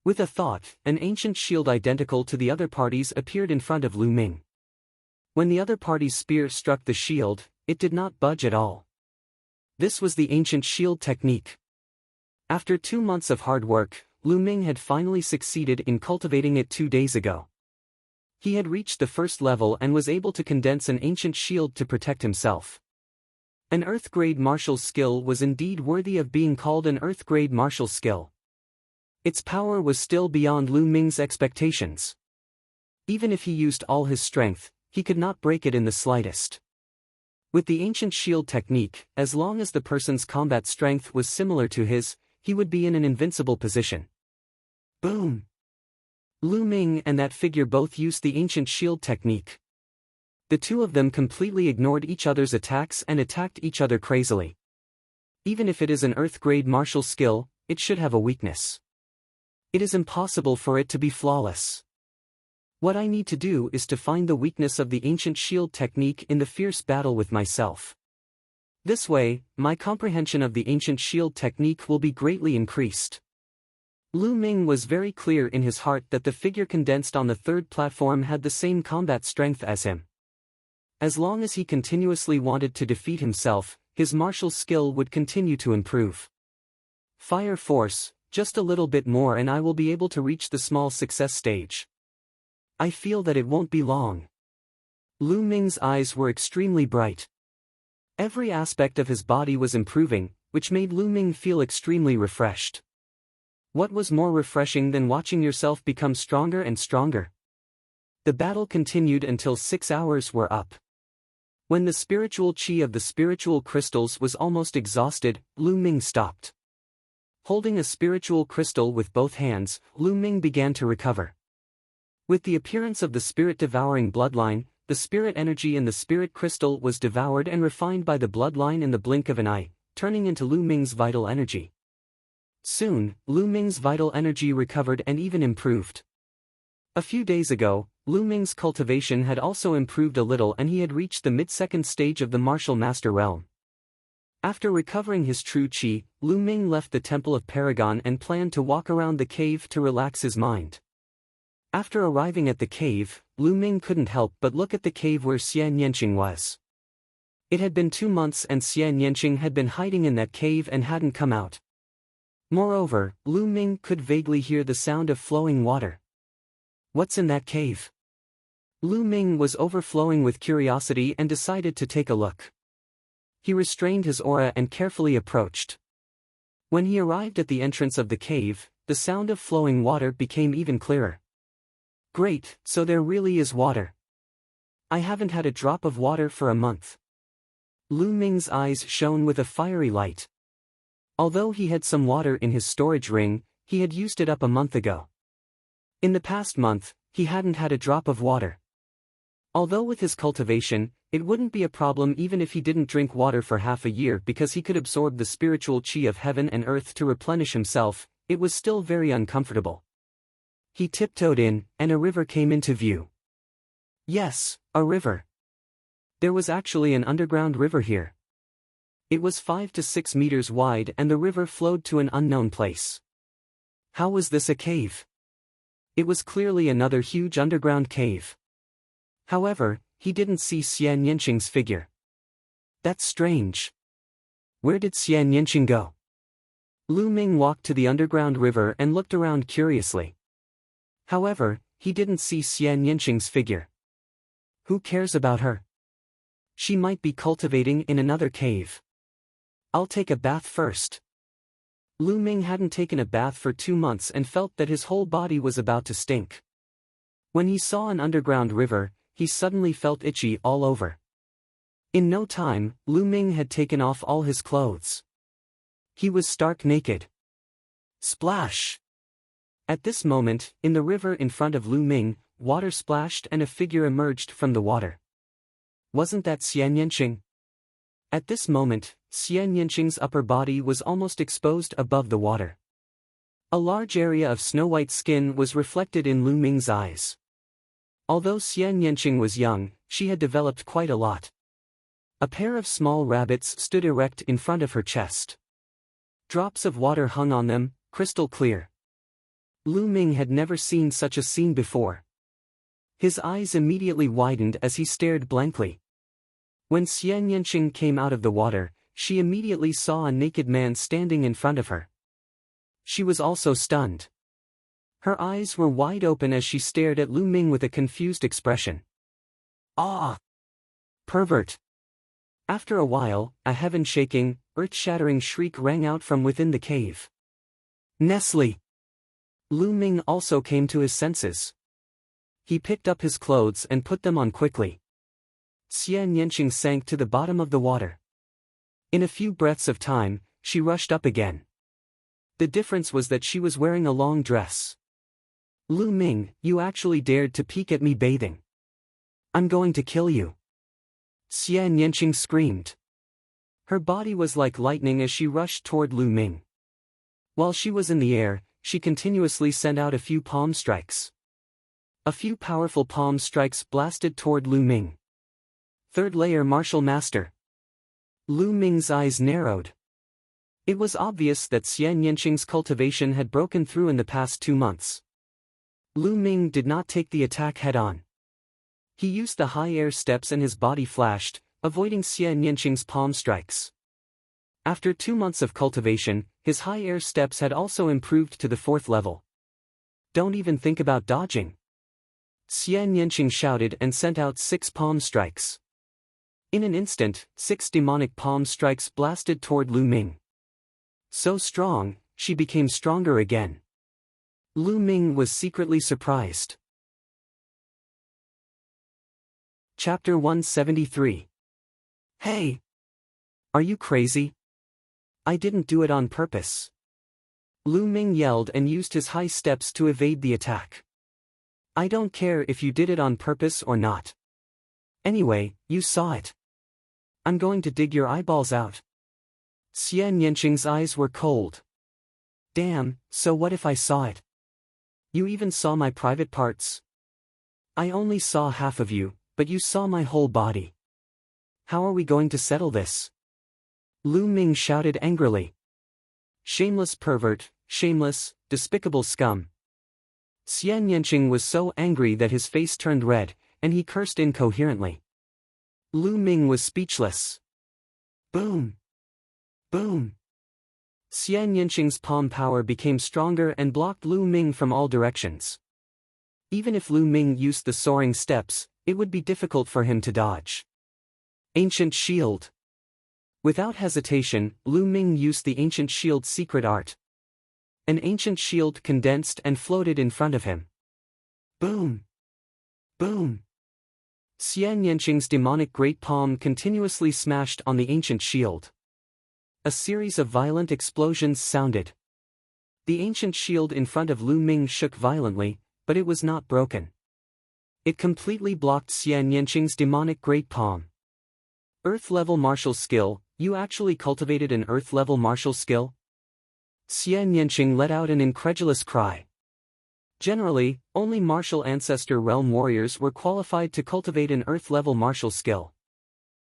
With a thought, an ancient shield identical to the other party's appeared in front of Lu Ming. When the other party's spear struck the shield, it did not budge at all. This was the ancient shield technique. After 2 months of hard work, Lu Ming had finally succeeded in cultivating it 2 days ago. He had reached the 1st level and was able to condense an ancient shield to protect himself. An Earth-grade martial skill was indeed worthy of being called an Earth-grade martial skill. Its power was still beyond Lu Ming's expectations. Even if he used all his strength, he could not break it in the slightest. With the ancient shield technique, as long as the person's combat strength was similar to his, he would be in an invincible position. Boom! Lu Ming and that figure both used the ancient shield technique. The two of them completely ignored each other's attacks and attacked each other crazily. Even if it is an Earth-grade martial skill, it should have a weakness. It is impossible for it to be flawless. What I need to do is to find the weakness of the ancient shield technique in the fierce battle with myself. This way, my comprehension of the ancient shield technique will be greatly increased. Lu Ming was very clear in his heart that the figure condensed on the third platform had the same combat strength as him. As long as he continuously wanted to defeat himself, his martial skill would continue to improve. Fire force, just a little bit more and I will be able to reach the small success stage. I feel that it won't be long. Lu Ming's eyes were extremely bright. Every aspect of his body was improving, which made Lu Ming feel extremely refreshed. What was more refreshing than watching yourself become stronger and stronger? The battle continued until 6 hours were up. When the spiritual chi of the spiritual crystals was almost exhausted, Lu Ming stopped. Holding a spiritual crystal with both hands, Lu Ming began to recover. With the appearance of the spirit-devouring bloodline, the spirit energy in the spirit crystal was devoured and refined by the bloodline in the blink of an eye, turning into Lu Ming's vital energy. Soon, Lu Ming's vital energy recovered and even improved. A few days ago, Lu Ming's cultivation had also improved a little and he had reached the mid-second stage of the martial master realm. After recovering his true chi, Lu Ming left the Temple of Paragon and planned to walk around the cave to relax his mind. After arriving at the cave, Lu Ming couldn't help but look at the cave where Xian Yanqing was. It had been 2 months and Xian Yanqing had been hiding in that cave and hadn't come out. Moreover, Lu Ming could vaguely hear the sound of flowing water. What's in that cave? Lu Ming was overflowing with curiosity and decided to take a look. He restrained his aura and carefully approached. When he arrived at the entrance of the cave, the sound of flowing water became even clearer. Great, so there really is water. I haven't had a drop of water for a month. Lu Ming's eyes shone with a fiery light. Although he had some water in his storage ring, he had used it up a month ago. In the past month, he hadn't had a drop of water. Although with his cultivation, it wouldn't be a problem even if he didn't drink water for half a year because he could absorb the spiritual chi of heaven and earth to replenish himself, it was still very uncomfortable. He tiptoed in, and a river came into view. Yes, a river. There was actually an underground river here. It was 5 to 6 meters wide and the river flowed to an unknown place. How was this a cave? It was clearly another huge underground cave. However, he didn't see Xian Yanqing's figure. That's strange. Where did Xian Yanqing go? Lu Ming walked to the underground river and looked around curiously. However, he didn't see Xian Yanqing's figure. Who cares about her? She might be cultivating in another cave. I'll take a bath first. Lu Ming hadn't taken a bath for 2 months and felt that his whole body was about to stink. When he saw an underground river, he suddenly felt itchy all over. In no time, Lu Ming had taken off all his clothes. He was stark naked. Splash! At this moment, in the river in front of Lu Ming, water splashed and a figure emerged from the water. Wasn't that Xian Yanqing? At this moment, Xian Yanqing's upper body was almost exposed above the water. A large area of snow-white skin was reflected in Lu Ming's eyes. Although Xian Yanqing was young, she had developed quite a lot. A pair of small rabbits stood erect in front of her chest. Drops of water hung on them, crystal clear. Lu Ming had never seen such a scene before. His eyes immediately widened as he stared blankly. When Xian Yanqing came out of the water, she immediately saw a naked man standing in front of her. She was also stunned. Her eyes were wide open as she stared at Lu Ming with a confused expression. Ah! Pervert! After a while, a heaven-shaking, earth-shattering shriek rang out from within the cave. Nestle! Lu Ming also came to his senses. He picked up his clothes and put them on quickly. Xian Yanqing sank to the bottom of the water. In a few breaths of time, she rushed up again. The difference was that she was wearing a long dress. Lu Ming, you actually dared to peek at me bathing. I'm going to kill you. Xian Yanqing screamed. Her body was like lightning as she rushed toward Lu Ming. While she was in the air, she continuously sent out a few palm strikes. A few powerful palm strikes blasted toward Lu Ming. Third layer martial master. Lu Ming's eyes narrowed. It was obvious that Xian Yanqing's cultivation had broken through in the past 2 months. Lu Ming did not take the attack head-on. He used the high air steps and his body flashed, avoiding Xian Yanqing's palm strikes. After 2 months of cultivation, his high air steps had also improved to the 4th level. Don't even think about dodging. Xian Yanqing shouted and sent out 6 palm strikes. In an instant, 6 demonic palm strikes blasted toward Lu Ming. So strong, she became stronger again. Lu Ming was secretly surprised. Chapter 173. Hey! Are you crazy? I didn't do it on purpose. Lu Ming yelled and used his high steps to evade the attack. I don't care if you did it on purpose or not. Anyway, you saw it. I'm going to dig your eyeballs out. Xian Yanqing's eyes were cold. Damn, so what if I saw it? You even saw my private parts? I only saw half of you, but you saw my whole body. How are we going to settle this? Lu Ming shouted angrily. Shameless pervert, shameless, despicable scum. Xian Yanqing was so angry that his face turned red, and he cursed incoherently. Lu Ming was speechless. Boom! Boom! Xian Yanqing's palm power became stronger and blocked Lu Ming from all directions. Even if Lu Ming used the soaring steps, it would be difficult for him to dodge. Ancient Shield. Without hesitation, Lu Ming used the Ancient Shield's secret art. An ancient shield condensed and floated in front of him. Boom! Boom! Xian Yanqing's demonic great palm continuously smashed on the ancient shield. A series of violent explosions sounded. The ancient shield in front of Lu Ming shook violently, but it was not broken. It completely blocked Xian Yanqing's demonic great palm. Earth-level martial skill, you actually cultivated an Earth-level martial skill? Xian Yanqing let out an incredulous cry. Generally, only martial ancestor realm warriors were qualified to cultivate an Earth-level martial skill.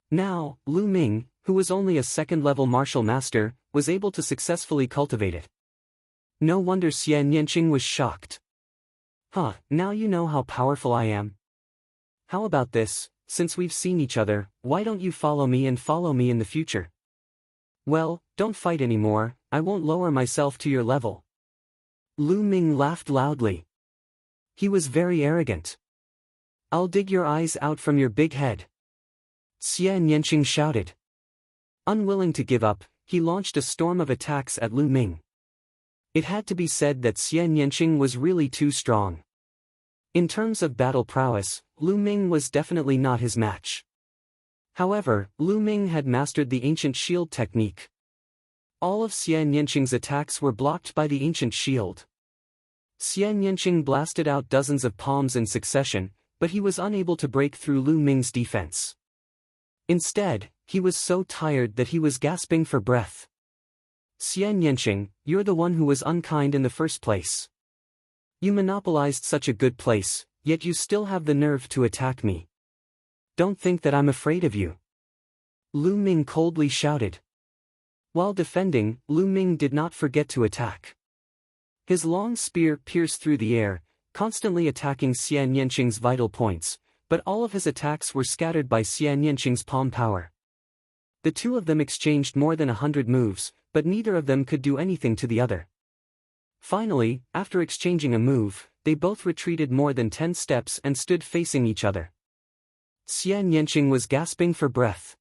Now, Lu Ming, who was only a 2nd-level martial master, was able to successfully cultivate it. No wonder Xian Yanqing was shocked. Huh, now you know how powerful I am. How about this, since we've seen each other, why don't you follow me in the future? Well, don't fight anymore, I won't lower myself to your level. Lu Ming laughed loudly. He was very arrogant. I'll dig your eyes out from your big head. Xian Yanqing shouted. Unwilling to give up, he launched a storm of attacks at Lu Ming. It had to be said that Xian Yanqing was really too strong. In terms of battle prowess, Lu Ming was definitely not his match. However, Lu Ming had mastered the ancient shield technique. All of Xian Yanqing's attacks were blocked by the ancient shield. Xian Yanqing blasted out dozens of palms in succession, but he was unable to break through Lu Ming's defense. Instead, he was so tired that he was gasping for breath. Xian Yanqing, you're the one who was unkind in the first place. You monopolized such a good place, yet you still have the nerve to attack me. Don't think that I'm afraid of you. Lu Ming coldly shouted. While defending, Lu Ming did not forget to attack. His long spear pierced through the air, constantly attacking Xian Yanqing's vital points, but all of his attacks were scattered by Xian Yanqing's palm power. The two of them exchanged more than 100 moves, but neither of them could do anything to the other. Finally, after exchanging a move, they both retreated more than 10 steps and stood facing each other. Xian Yanqing was gasping for breath.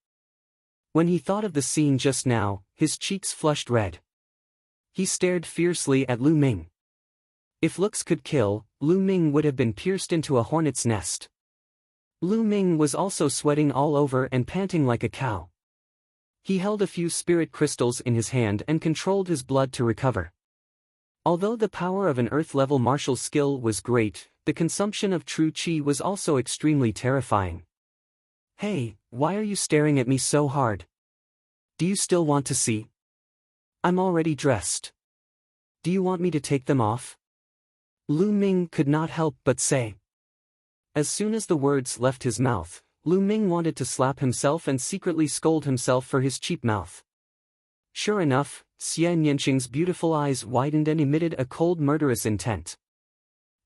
When he thought of the scene just now, his cheeks flushed red. He stared fiercely at Lu Ming. If looks could kill, Lu Ming would have been pierced into a hornet's nest. Lu Ming was also sweating all over and panting like a cow. He held a few spirit crystals in his hand and controlled his blood to recover. Although the power of an Earth-level martial skill was great, the consumption of true qi was also extremely terrifying. Hey, why are you staring at me so hard? Do you still want to see? I'm already dressed. Do you want me to take them off? Lu Ming could not help but say. As soon as the words left his mouth, Lu Ming wanted to slap himself and secretly scold himself for his cheap mouth. Sure enough, Xian Yanqing's beautiful eyes widened and emitted a cold murderous intent.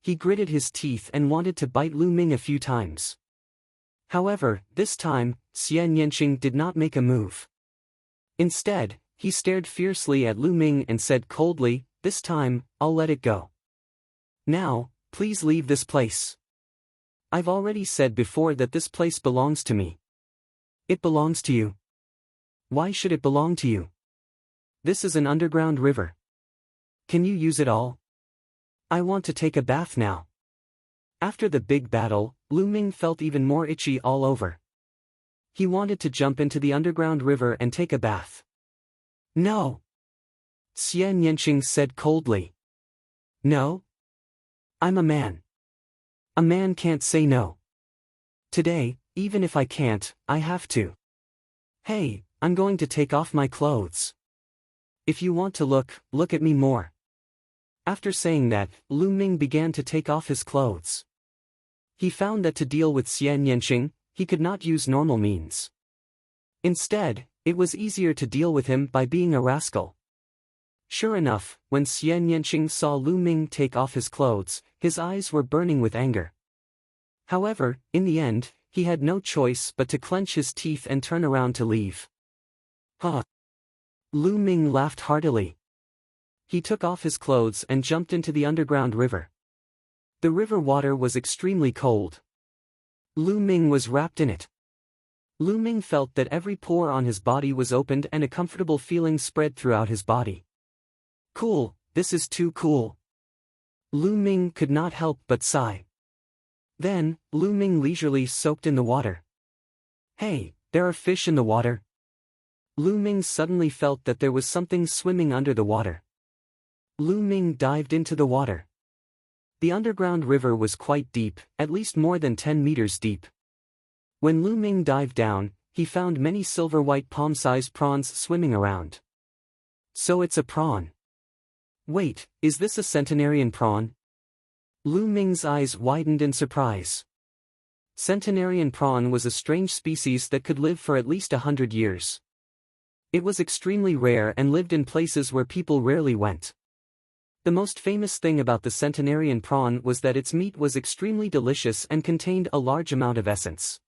He gritted his teeth and wanted to bite Lu Ming a few times. However, this time, Xian Yanqing did not make a move. Instead, he stared fiercely at Lu Ming and said coldly, "This time, I'll let it go. Now, please leave this place. I've already said before that this place belongs to me." "It belongs to you. Why should it belong to you? This is an underground river. Can you use it all? I want to take a bath now." After the big battle, Lu Ming felt even more itchy all over. He wanted to jump into the underground river and take a bath. "No," Xian Yanqing said coldly. "No? I'm a man. A man can't say no. Today, even if I can't, I have to. Hey, I'm going to take off my clothes. If you want to look at me more." After saying that, Lu Ming began to take off his clothes. He found that to deal with Xian Yanqing, he could not use normal means. Instead, it was easier to deal with him by being a rascal. Sure enough, when Xian Yanqing saw Lu Ming take off his clothes, his eyes were burning with anger. However, in the end, he had no choice but to clench his teeth and turn around to leave. "Huh." Lu Ming laughed heartily. He took off his clothes and jumped into the underground river. The river water was extremely cold. Lu Ming was wrapped in it. Lu Ming felt that every pore on his body was opened and a comfortable feeling spread throughout his body. "Cool, this is too cool." Lu Ming could not help but sigh. Then, Lu Ming leisurely soaked in the water. "Hey, there are fish in the water." Lu Ming suddenly felt that there was something swimming under the water. Lu Ming dived into the water. The underground river was quite deep, at least more than 10 meters deep. When Lu Ming dived down, he found many silver-white palm-sized prawns swimming around. "So it's a prawn. Wait, is this a centenarian prawn?" Lu Ming's eyes widened in surprise. Centenarian prawn was a strange species that could live for at least 100 years. It was extremely rare and lived in places where people rarely went. The most famous thing about the centenarian prawn was that its meat was extremely delicious and contained a large amount of essence.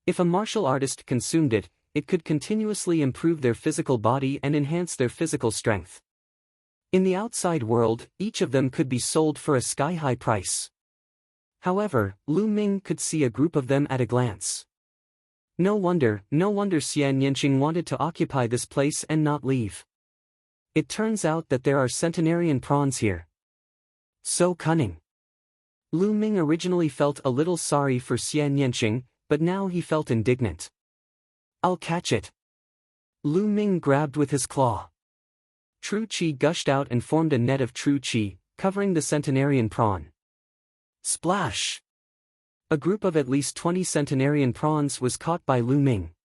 If a martial artist consumed it, it could continuously improve their physical body and enhance their physical strength. In the outside world, each of them could be sold for a sky-high price. However, Lu Ming could see a group of them at a glance. No wonder Xian Yanqing wanted to occupy this place and not leave. It turns out that there are centenarian prawns here. So cunning. Lu Ming originally felt a little sorry for Xian Yanqing, but now he felt indignant. "I'll catch it." Lu Ming grabbed with his claw. True Qi gushed out and formed a net of True Qi, covering the centenarian prawn. Splash! A group of at least 20 centenarian prawns was caught by Lu Ming.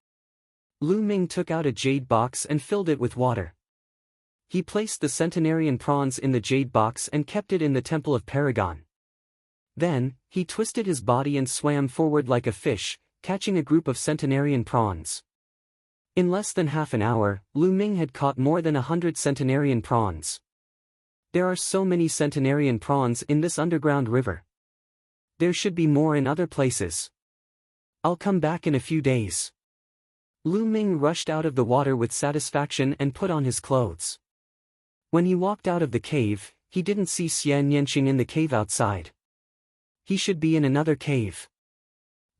Lu Ming took out a jade box and filled it with water. He placed the centenarian prawns in the jade box and kept it in the Temple of Paragon. Then, he twisted his body and swam forward like a fish, catching a group of centenarian prawns. In less than half an hour, Lu Ming had caught more than 100 centenarian prawns. There are so many centenarian prawns in this underground river. There should be more in other places. I'll come back in a few days. Lu Ming rushed out of the water with satisfaction and put on his clothes. When he walked out of the cave, he didn't see Xian Yanqing in the cave outside. He should be in another cave.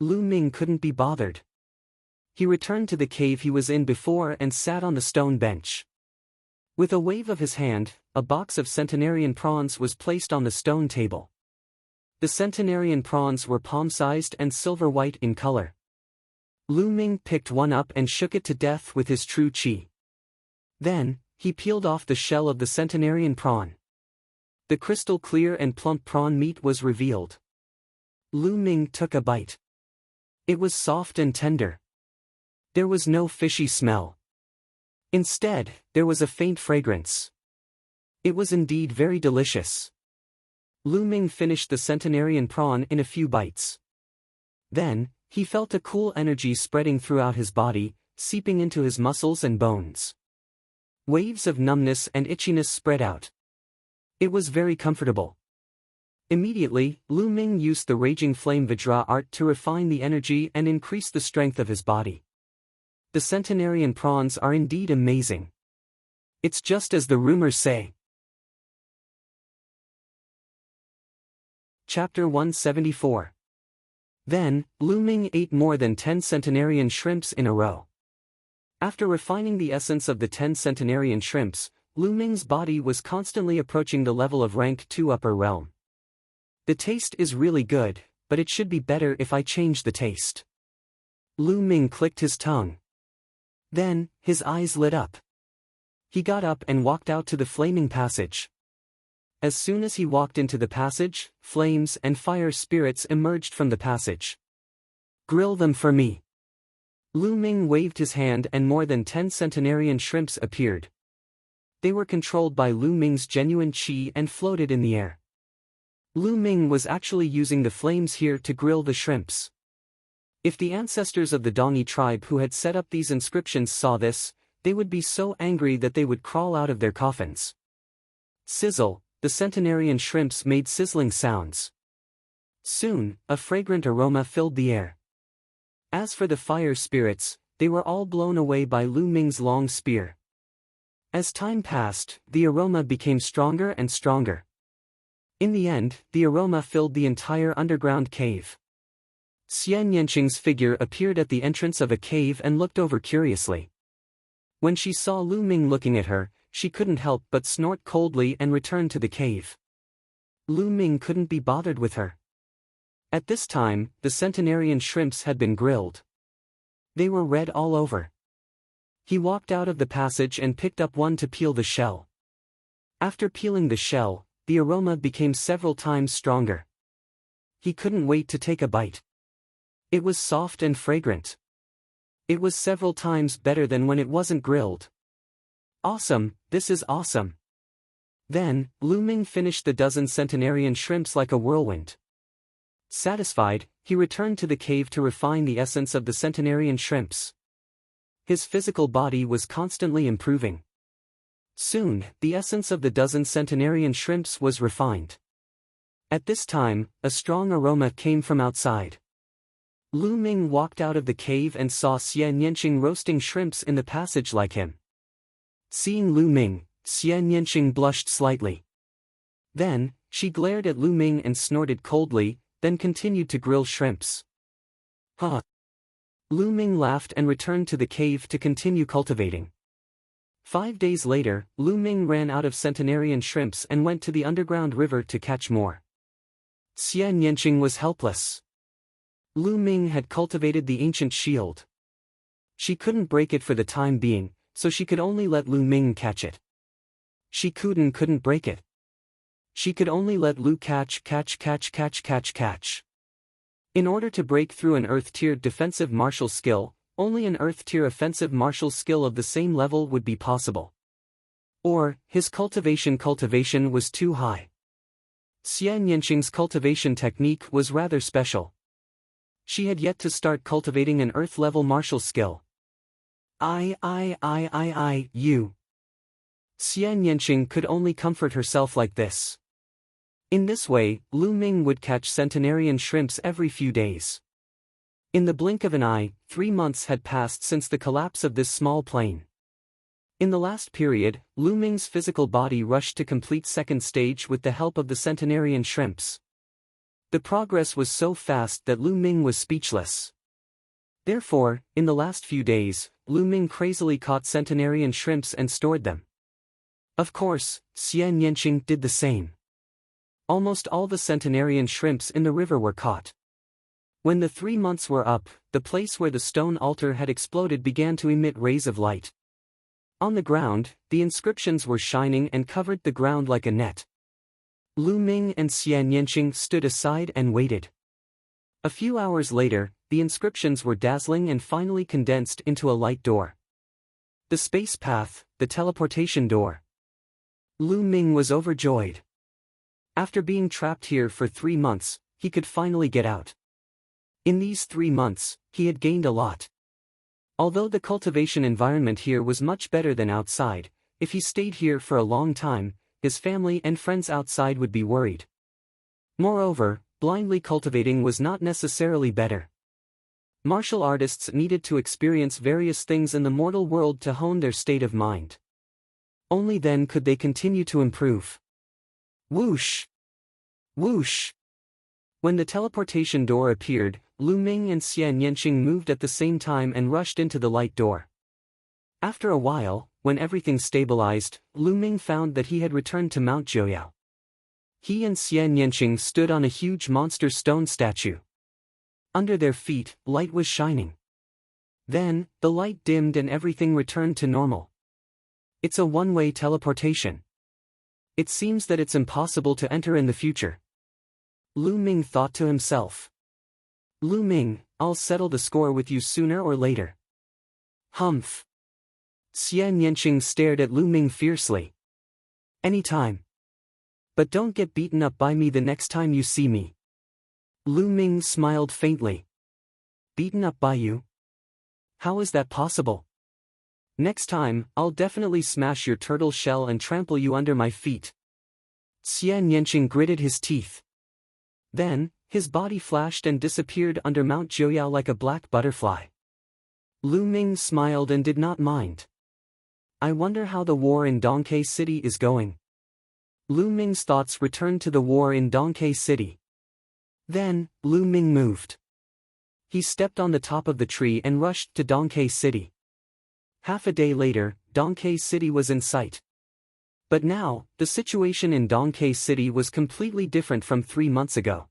Lu Ming couldn't be bothered. He returned to the cave he was in before and sat on the stone bench. With a wave of his hand, a box of centenarian prawns was placed on the stone table. The centenarian prawns were palm-sized and silver-white in color. Lu Ming picked one up and shook it to death with his True Qi. Then, he peeled off the shell of the centenarian prawn. The crystal-clear and plump prawn meat was revealed. Lu Ming took a bite. It was soft and tender. There was no fishy smell. Instead, there was a faint fragrance. It was indeed very delicious. Lu Ming finished the centenarian prawn in a few bites. Then, He felt a cool energy spreading throughout his body, seeping into his muscles and bones. Waves of numbness and itchiness spread out. It was very comfortable. Immediately, Lu Ming used the Raging Flame Vajra art to refine the energy and increase the strength of his body. The centenarian prawns are indeed amazing. It's just as the rumors say. Chapter 174. Then, Lu Ming ate more than 10 centenarian shrimps in a row. After refining the essence of the 10 centenarian shrimps, Lu Ming's body was constantly approaching the level of rank 2 upper realm. The taste is really good, but it should be better if I change the taste. Lu Ming clicked his tongue. Then, his eyes lit up. He got up and walked out to the flaming passage. As soon as he walked into the passage, flames and fire spirits emerged from the passage. Grill them for me. Lu Ming waved his hand and more than 10 centenarian shrimps appeared. They were controlled by Lu Ming's genuine qi and floated in the air. Lu Ming was actually using the flames here to grill the shrimps. If the ancestors of the Dongi tribe who had set up these inscriptions saw this, they would be so angry that they would crawl out of their coffins. Sizzle, the centenarian shrimps made sizzling sounds. Soon, a fragrant aroma filled the air. As for the fire spirits, they were all blown away by Lu Ming's long spear. As time passed, the aroma became stronger and stronger. In the end, the aroma filled the entire underground cave. Xian Yanqing's figure appeared at the entrance of a cave and looked over curiously. When she saw Lu Ming looking at her, she couldn't help but snort coldly and return to the cave. Lu Ming couldn't be bothered with her. At this time, the centenarian shrimps had been grilled. They were red all over. He walked out of the passage and picked up one to peel the shell. After peeling the shell, the aroma became several times stronger. He couldn't wait to take a bite. It was soft and fragrant. It was several times better than when it wasn't grilled. Awesome, this is awesome. Then, Lu Ming finished the dozen centenarian shrimps like a whirlwind. Satisfied, he returned to the cave to refine the essence of the centenarian shrimps. His physical body was constantly improving. Soon, the essence of the dozen centenarian shrimps was refined. At this time, a strong aroma came from outside. Lu Ming walked out of the cave and saw Xian Yanqing roasting shrimps in the passage like him. Seeing Lu Ming, Xian Yanqing blushed slightly. Then, she glared at Lu Ming and snorted coldly, then continued to grill shrimps. Huh. Lu Ming laughed and returned to the cave to continue cultivating. 5 days later, Lu Ming ran out of centenarian shrimps and went to the underground river to catch more. Xian Yanqing was helpless. Lu Ming had cultivated the ancient shield. She couldn't break it for the time being, so she could only let Lu Ming catch it. She couldn't break it. She could only let Lu catch. In order to break through an Earth-tier defensive martial skill, only an Earth-tier offensive martial skill of the same level would be possible. Or, his cultivation was too high. Xian Yanqing's cultivation technique was rather special. She had yet to start cultivating an Earth-level martial skill. You. Xian Yanqing could only comfort herself like this. In this way, Lu Ming would catch centenarian shrimps every few days. In the blink of an eye, 3 months had passed since the collapse of this small plane. In the last period, Lu Ming's physical body rushed to complete second stage with the help of the centenarian shrimps. The progress was so fast that Lu Ming was speechless. Therefore, in the last few days, Lu Ming crazily caught centenarian shrimps and stored them. Of course, Xian Yanqing did the same. Almost all the centenarian shrimps in the river were caught. When the 3 months were up, the place where the stone altar had exploded began to emit rays of light. On the ground, the inscriptions were shining and covered the ground like a net. Lu Ming and Xian Yanqing stood aside and waited. A few hours later, the inscriptions were dazzling and finally condensed into a light door. The space path, the teleportation door. Lu Ming was overjoyed. After being trapped here for 3 months, he could finally get out. In these 3 months, he had gained a lot. Although the cultivation environment here was much better than outside, if he stayed here for a long time, his family and friends outside would be worried. Moreover, blindly cultivating was not necessarily better. Martial artists needed to experience various things in the mortal world to hone their state of mind. Only then could they continue to improve. Whoosh! Whoosh! When the teleportation door appeared, Lu Ming and Xian Yanqing moved at the same time and rushed into the light door. After a while, when everything stabilized, Lu Ming found that he had returned to Mount Jiuyao. He and Xian Yanqing stood on a huge monster stone statue. Under their feet, light was shining. Then, the light dimmed and everything returned to normal. It's a one-way teleportation. It seems that it's impossible to enter in the future. Lu Ming thought to himself. Lu Ming, I'll settle the score with you sooner or later. Humph. Xian Yanqing stared at Lu Ming fiercely. Anytime. But don't get beaten up by me the next time you see me. Lu Ming smiled faintly. Beaten up by you? How is that possible? Next time, I'll definitely smash your turtle shell and trample you under my feet. Xian Yanqing gritted his teeth. Then, his body flashed and disappeared under Mount Jiuyao like a black butterfly. Lu Ming smiled and did not mind. I wonder how the war in Dongke City is going. Lu Ming's thoughts returned to the war in Dongke City. Then, Lu Ming moved. He stepped on the top of the tree and rushed to Dongke City. Half a day later, Dongke City was in sight. But now, the situation in Dongke City was completely different from 3 months ago.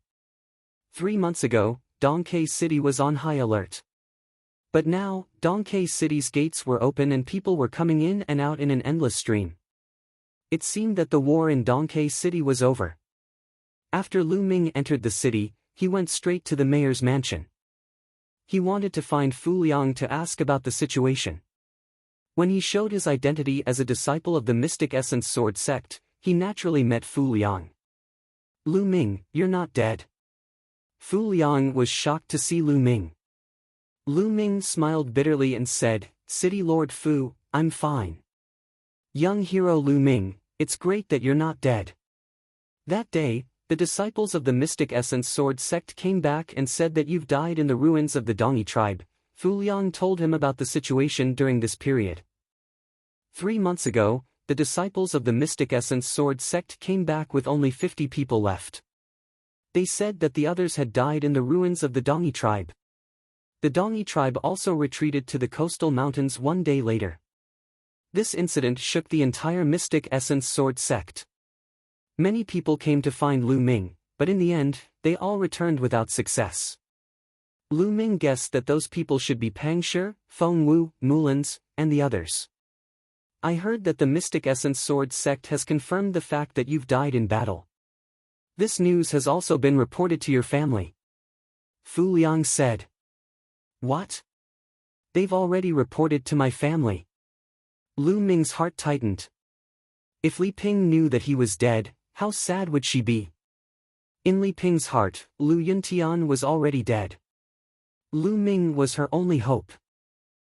3 months ago, Dongke City was on high alert. But now, Dongke City's gates were open and people were coming in and out in an endless stream. It seemed that the war in Dongke City was over. After Lu Ming entered the city, he went straight to the mayor's mansion. He wanted to find Fu Liang to ask about the situation. When he showed his identity as a disciple of the Mystic Essence Sword sect, he naturally met Fu Liang. Lu Ming, you're not dead. Fu Liang was shocked to see Lu Ming. Lu Ming smiled bitterly and said, City Lord Fu, I'm fine. Young hero Lu Ming, it's great that you're not dead. That day, the disciples of the Mystic Essence Sword sect came back and said that you've died in the ruins of the Dongi tribe. Fu Liang told him about the situation during this period. 3 months ago, the disciples of the Mystic Essence Sword sect came back with only 50 people left. They said that the others had died in the ruins of the Dongi tribe. The Dongi tribe also retreated to the coastal mountains 1 day later. This incident shook the entire Mystic Essence Sword sect. Many people came to find Lu Ming, but in the end, they all returned without success. Lu Ming guessed that those people should be Pang Shi, Feng Wu, Mulans, and the others. I heard that the Mystic Essence Sword sect has confirmed the fact that you've died in battle. This news has also been reported to your family. Fu Liang said. What? They've already reported to my family. Lu Ming's heart tightened. If Li Ping knew that he was dead, how sad would she be? In Li Ping's heart, Lu Yuntian was already dead. Lu Ming was her only hope.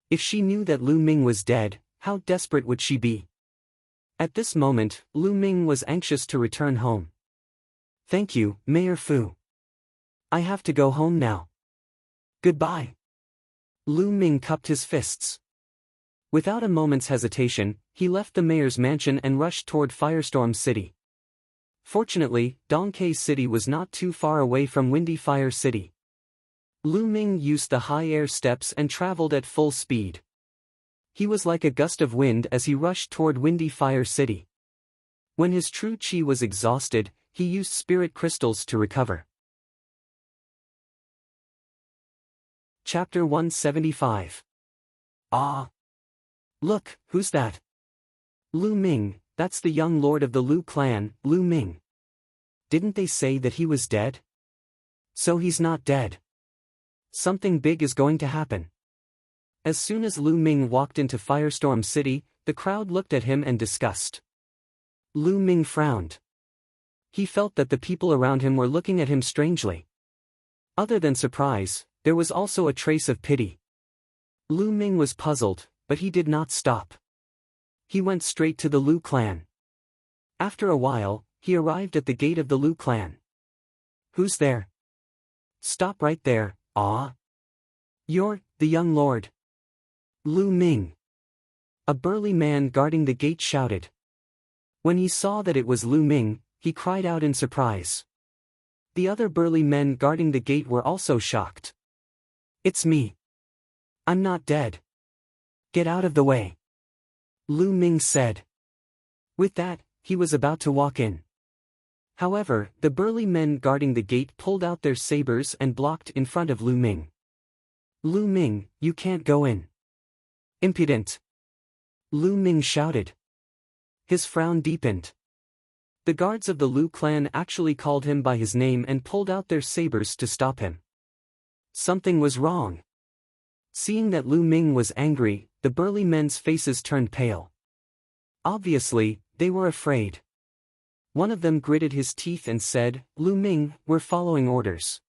If she knew that Lu Ming was dead, how desperate would she be? At this moment, Lu Ming was anxious to return home. Thank you, Mayor Fu. I have to go home now. Goodbye. Lu Ming cupped his fists. Without a moment's hesitation, he left the mayor's mansion and rushed toward Firestorm City. Fortunately, Dongke City was not too far away from Windy Fire City. Lu Ming used the high air steps and traveled at full speed. He was like a gust of wind as he rushed toward Windy Fire City. When his true chi was exhausted, he used spirit crystals to recover. Chapter 175. Ah! Look, who's that? Lu Ming, that's the young lord of the Lu clan, Lu Ming. Didn't they say that he was dead? So he's not dead. Something big is going to happen. As soon as Lu Ming walked into Firestorm City, the crowd looked at him and discussed. Lu Ming frowned. He felt that the people around him were looking at him strangely. Other than surprise, there was also a trace of pity. Lu Ming was puzzled, but he did not stop. He went straight to the Lu clan. After a while, he arrived at the gate of the Lu clan. "Who's there?" "Stop right there, ah. You're the young lord." "Lu Ming." A burly man guarding the gate shouted. When he saw that it was Lu Ming, he cried out in surprise. The other burly men guarding the gate were also shocked. "It's me. I'm not dead. Get out of the way," Lu Ming said. With that, he was about to walk in. However, the burly men guarding the gate pulled out their sabers and blocked in front of Lu Ming. "Lu Ming, you can't go in." "Impudent!" Lu Ming shouted. His frown deepened. The guards of the Lu clan actually called him by his name and pulled out their sabers to stop him. Something was wrong. Seeing that Lu Ming was angry, the burly men's faces turned pale. Obviously, they were afraid. One of them gritted his teeth and said, "Lu Ming, we're following orders.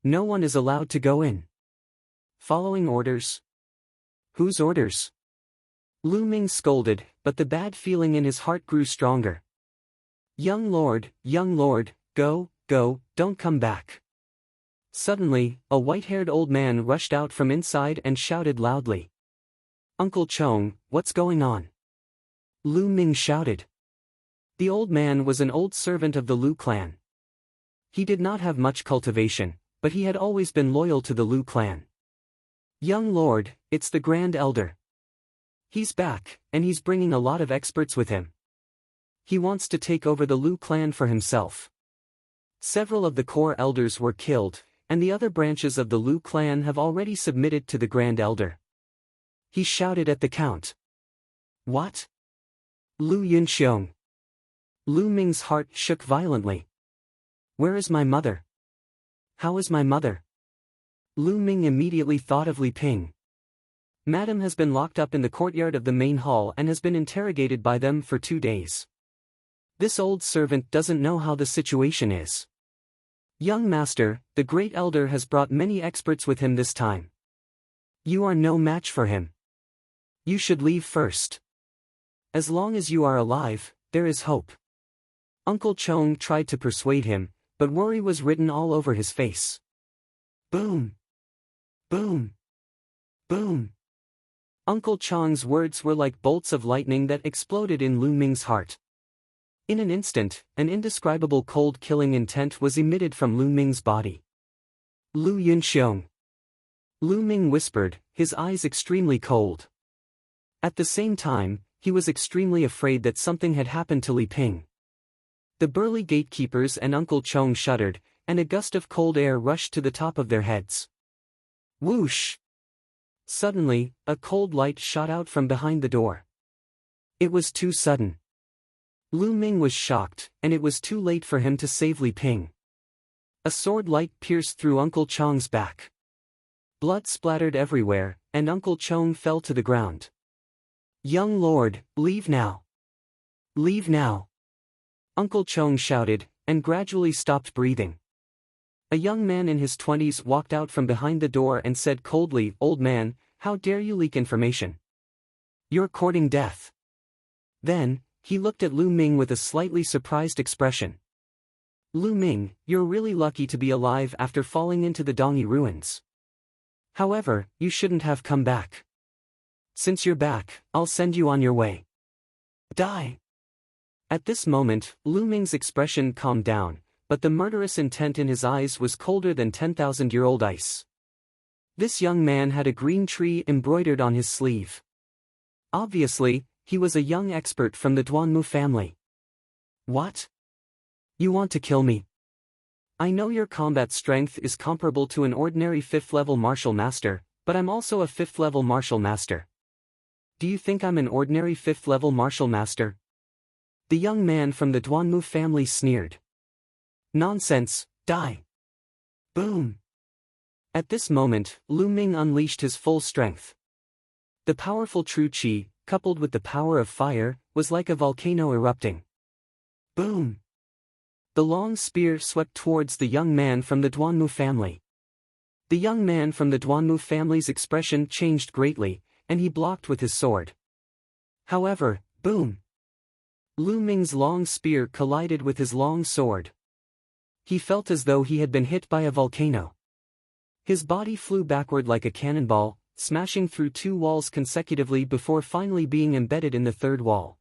No one is allowed to go in." "Following orders? Whose orders?" Lu Ming scolded, but the bad feeling in his heart grew stronger. Young lord, go, don't come back." Suddenly, a white-haired old man rushed out from inside and shouted loudly. "Uncle Chong, what's going on?" Lu Ming shouted. The old man was an old servant of the Lu clan. He did not have much cultivation, but he had always been loyal to the Lu clan. "Young lord, it's the Grand Elder. He's back, and he's bringing a lot of experts with him. He wants to take over the Lu clan for himself. Several of the core elders were killed, and the other branches of the Lu clan have already submitted to the Grand Elder." He shouted at the count. "What? Lu Yunxiong?" Lu Ming's heart shook violently. "Where is my mother? How is my mother?" Lu Ming immediately thought of Li Ping. Madam has been locked up in the courtyard of the main hall and has been interrogated by them for 2 days. This old servant doesn't know how the situation is. "Young master, the great elder has brought many experts with him this time. You are no match for him. You should leave first. As long as you are alive, there is hope." Uncle Chong tried to persuade him, but worry was written all over his face. Boom! Boom! Boom! Uncle Chong's words were like bolts of lightning that exploded in Lu Ming's heart. In an instant, an indescribable cold killing intent was emitted from Lu Ming's body. "Lu Yunxiong." Lu Ming whispered, his eyes extremely cold. At the same time, he was extremely afraid that something had happened to Li Ping. The burly gatekeepers and Uncle Chong shuddered, and a gust of cold air rushed to the top of their heads. Whoosh! Suddenly, a cold light shot out from behind the door. It was too sudden. Lu Ming was shocked, and it was too late for him to save Li Ping. A sword light pierced through Uncle Chong's back. Blood splattered everywhere, and Uncle Chong fell to the ground. "Young lord, leave now. Leave now," Uncle Chong shouted, and gradually stopped breathing. A young man in his 20s walked out from behind the door and said coldly, "Old man, how dare you leak information? You're courting death." Then, he looked at Lu Ming with a slightly surprised expression. "Lu Ming, you're really lucky to be alive after falling into the Dongyi ruins. However, you shouldn't have come back. Since you're back, I'll send you on your way. Die." At this moment, Lu Ming's expression calmed down, but the murderous intent in his eyes was colder than 10,000-year-old ice. This young man had a green tree embroidered on his sleeve. Obviously, he was a young expert from the Duanmu family. "What? You want to kill me? I know your combat strength is comparable to an ordinary 5th-level martial master, but I'm also a 5th-level martial master. Do you think I'm an ordinary 5th-level martial master?" The young man from the Duanmu family sneered. "Nonsense, die." Boom! At this moment, Lu Ming unleashed his full strength. The powerful true qi, coupled with the power of fire, was like a volcano erupting. Boom! The long spear swept towards the young man from the Duanmu family. The young man from the Duanmu family's expression changed greatly, and he blocked with his sword. However, boom! Lu Ming's long spear collided with his long sword. He felt as though he had been hit by a volcano. His body flew backward like a cannonball, smashing through 2 walls consecutively before finally being embedded in the 3rd wall.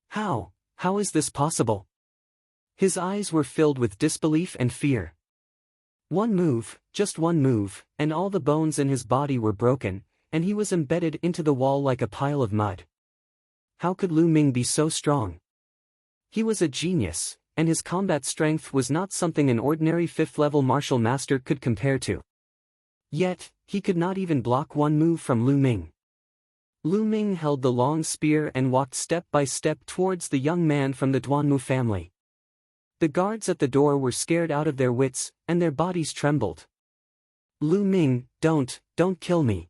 How is this possible? His eyes were filled with disbelief and fear. One move, just one move, and all the bones in his body were broken, and he was embedded into the wall like a pile of mud. How could Lu Ming be so strong? He was a genius, and his combat strength was not something an ordinary 5th-level martial master could compare to. Yet, he could not even block one move from Lu Ming. Lu Ming held the long spear and walked step by step towards the young man from the Duanmu family. The guards at the door were scared out of their wits, and their bodies trembled. Lu Ming, don't kill me.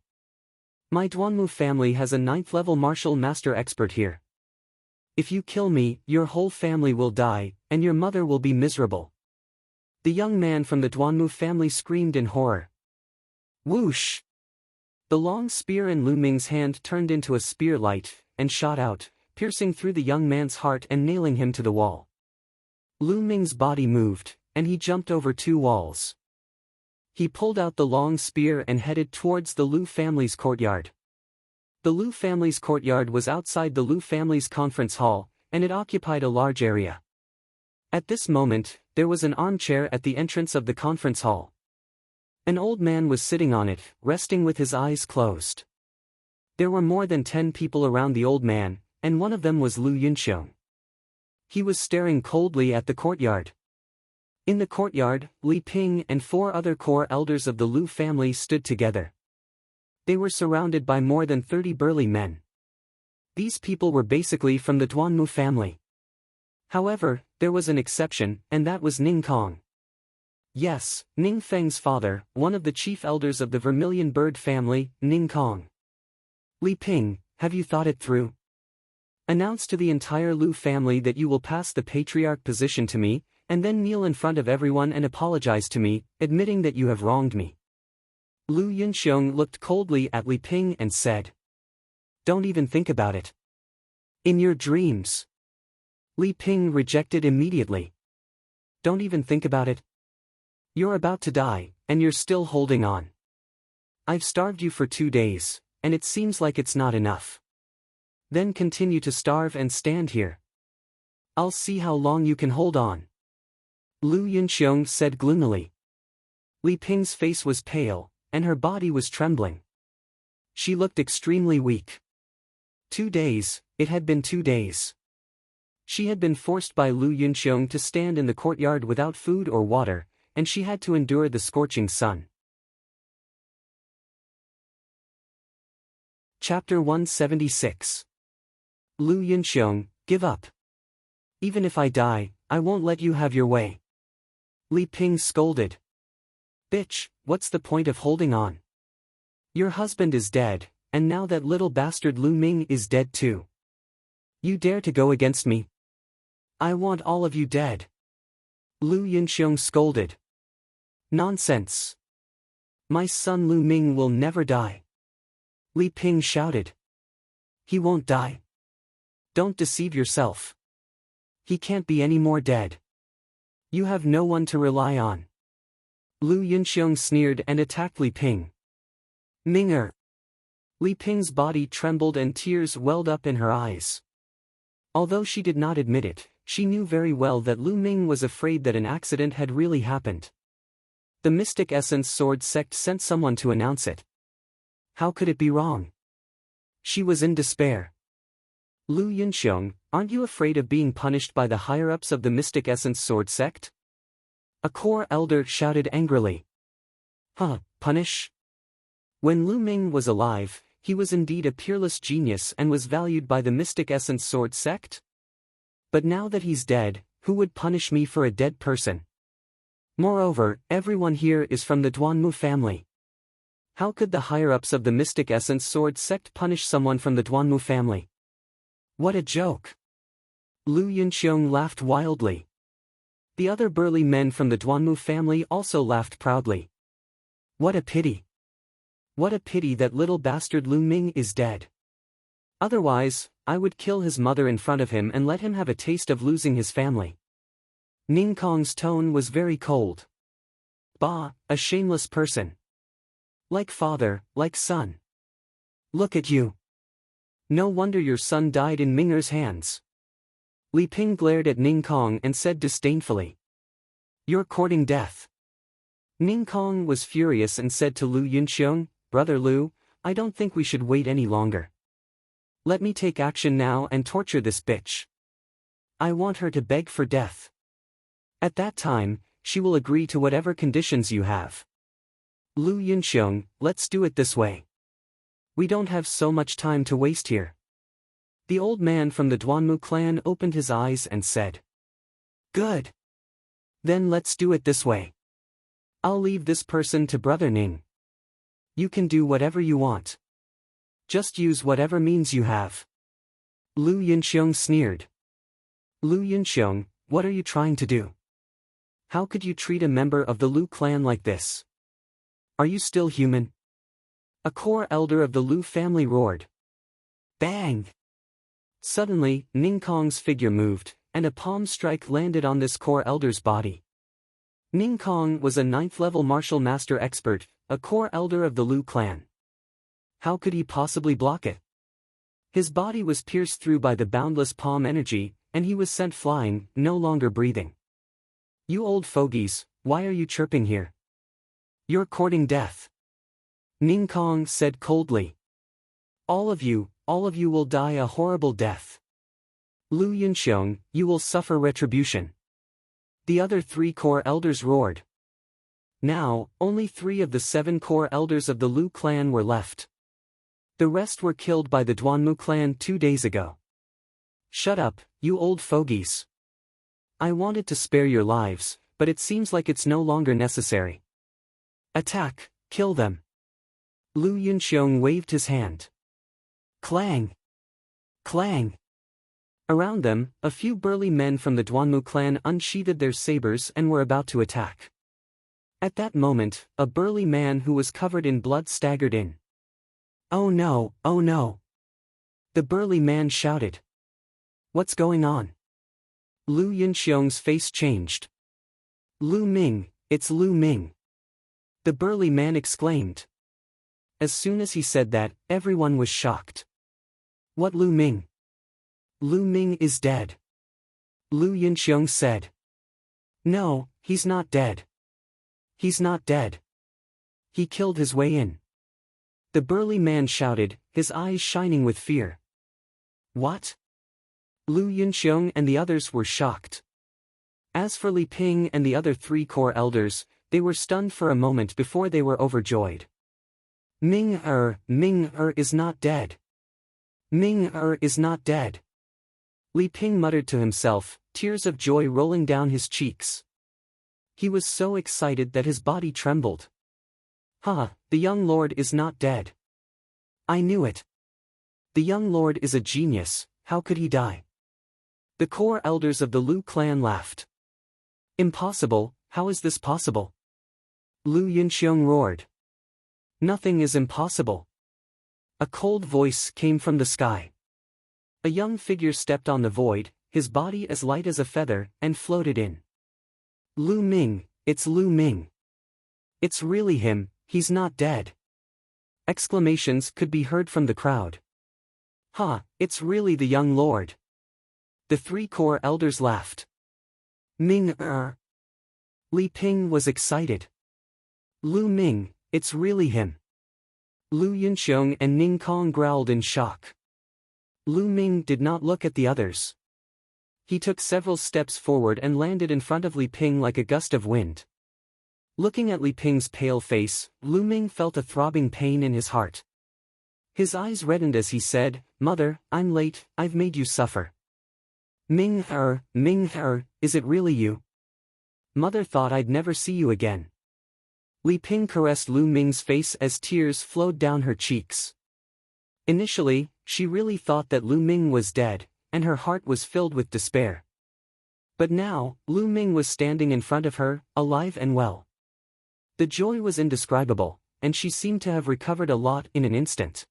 My Duanmu family has a 9th-level martial master expert here. If you kill me, your whole family will die, and your mother will be miserable. The young man from the Duanmu family screamed in horror. Whoosh! The long spear in Lu Ming's hand turned into a spear light, and shot out, piercing through the young man's heart and nailing him to the wall. Lu Ming's body moved, and he jumped over 2 walls. He pulled out the long spear and headed towards the Lu family's courtyard. The Lu family's courtyard was outside the Lu family's conference hall, and it occupied a large area. At this moment, there was an armchair at the entrance of the conference hall. An old man was sitting on it, resting with his eyes closed. There were more than 10 people around the old man, and one of them was Lu Yunxiong. He was staring coldly at the courtyard. In the courtyard, Li Ping and 4 other core elders of the Lu family stood together. They were surrounded by more than 30 burly men. These people were basically from the Duanmu family. However, there was an exception, and that was Ning Kong. Yes, Ning Feng's father, one of the chief elders of the Vermilion Bird family, Ning Kong. Li Ping, have you thought it through? Announce to the entire Lu family that you will pass the patriarch position to me, and then kneel in front of everyone and apologize to me, admitting that you have wronged me. Lu Yunxiong looked coldly at Li Ping and said. Don't even think about it. In your dreams. Li Ping rejected immediately. Don't even think about it. You're about to die, and you're still holding on. I've starved you for 2 days, and it seems like it's not enough. Then continue to starve and stand here. I'll see how long you can hold on. Lu Yunxiong said gloomily. Li Ping's face was pale, and her body was trembling. She looked extremely weak. 2 days, it had been 2 days. She had been forced by Lu Yunxiong to stand in the courtyard without food or water, and she had to endure the scorching sun. Chapter 176. Lu Yunxiong, give up. Even if I die, I won't let you have your way. Li Ping scolded. Bitch, what's the point of holding on? Your husband is dead, and now that little bastard Lu Ming is dead too. You dare to go against me? I want all of you dead. Lu Yunxiong scolded. Nonsense. My son Lu Ming will never die. Li Ping shouted. He won't die. Don't deceive yourself. He can't be any more dead. You have no one to rely on. Lu Yunxiong sneered and attacked Li Ping. Minger. Li Ping's body trembled and tears welled up in her eyes. Although she did not admit it, she knew very well that Lu Ming was afraid that an accident had really happened. The Mystic Essence Sword sect sent someone to announce it. How could it be wrong? She was in despair. Lu Yunxiong, aren't you afraid of being punished by the higher-ups of the Mystic Essence Sword sect? A core elder shouted angrily. Punish? When Lu Ming was alive, he was indeed a peerless genius and was valued by the Mystic Essence Sword sect? But now that he's dead, who would punish me for a dead person? Moreover, everyone here is from the Duanmu family. How could the higher-ups of the Mystic Essence Sword sect punish someone from the Duanmu family? What a joke! Lu Yunxiong laughed wildly. The other burly men from the Duanmu family also laughed proudly. What a pity. What a pity that little bastard Lu Ming is dead. Otherwise, I would kill his mother in front of him and let him have a taste of losing his family. Ning Kong's tone was very cold. Bah, a shameless person. Like father, like son. Look at you. No wonder your son died in Minger's hands. Li Ping glared at Ning Kong and said disdainfully. You're courting death. Ning Kong was furious and said to Lu Yunxiong, Brother Lu, I don't think we should wait any longer. Let me take action now and torture this bitch. I want her to beg for death. At that time, she will agree to whatever conditions you have. Lu Yunxiong, let's do it this way. We don't have so much time to waste here. The old man from the Duanmu clan opened his eyes and said. Good. Then let's do it this way. I'll leave this person to Brother Ning. You can do whatever you want. Just use whatever means you have. Lu Yunxiong sneered. Lu Yunxiong, what are you trying to do? How could you treat a member of the Lu clan like this? Are you still human? A core elder of the Lu family roared. Bang! Suddenly, Ning Kong's figure moved, and a palm strike landed on this core elder's body. Ning Kong was a 9th-level martial master expert, a core elder of the Lu clan. How could he possibly block it? His body was pierced through by the boundless palm energy, and he was sent flying, no longer breathing. You old fogies, why are you chirping here? You're courting death. Ning Kong said coldly. All of you will die a horrible death. Lu Yunxiong, you will suffer retribution. The other 3 core elders roared. Now, only 3 of the 7 core elders of the Lu clan were left. The rest were killed by the Duanmu clan 2 days ago. Shut up, you old fogies. I wanted to spare your lives, but it seems like it's no longer necessary. Attack, kill them. Lu Yunxiong waved his hand. Clang! Clang! Around them, a few burly men from the Duanmu clan unsheathed their sabers and were about to attack. At that moment, a burly man who was covered in blood staggered in. Oh no, oh no! The burly man shouted. What's going on? Lu Yunxiong's face changed. Lu Ming, it's Lu Ming! The burly man exclaimed. As soon as he said that, everyone was shocked. What Lu Ming? Lu Ming is dead. Lu Yunxiong said. No, he's not dead. He's not dead. He killed his way in. The burly man shouted, his eyes shining with fear. What? Lu Yunxiong and the others were shocked. As for Li Ping and the other 3 core elders, they were stunned for a moment before they were overjoyed. Ming-er is not dead. Ming-er is not dead. Li Ping muttered to himself, tears of joy rolling down his cheeks. He was so excited that his body trembled. Ha, the young lord is not dead. I knew it. The young lord is a genius, how could he die? The core elders of the Lu clan laughed. Impossible, how is this possible? Lu Yunxiong roared. Nothing is impossible. A cold voice came from the sky. A young figure stepped on the void, his body as light as a feather, and floated in. Lu Ming, it's Lu Ming. It's really him, he's not dead. Exclamations could be heard from the crowd. Ha, it's really the young lord. The 3 core elders laughed. Ming-er. Li Ping was excited. Lu Ming, it's really him. Lu Yunxiong and Ning Kong growled in shock. Lu Ming did not look at the others. He took several steps forward and landed in front of Li Ping like a gust of wind. Looking at Li Ping's pale face, Lu Ming felt a throbbing pain in his heart. His eyes reddened as he said, Mother, I'm late, I've made you suffer. Ming-er, is it really you? Mother thought I'd never see you again. Li Ping caressed Lu Ming's face as tears flowed down her cheeks. Initially, she really thought that Lu Ming was dead, and her heart was filled with despair. But now, Lu Ming was standing in front of her, alive and well. The joy was indescribable, and she seemed to have recovered a lot in an instant.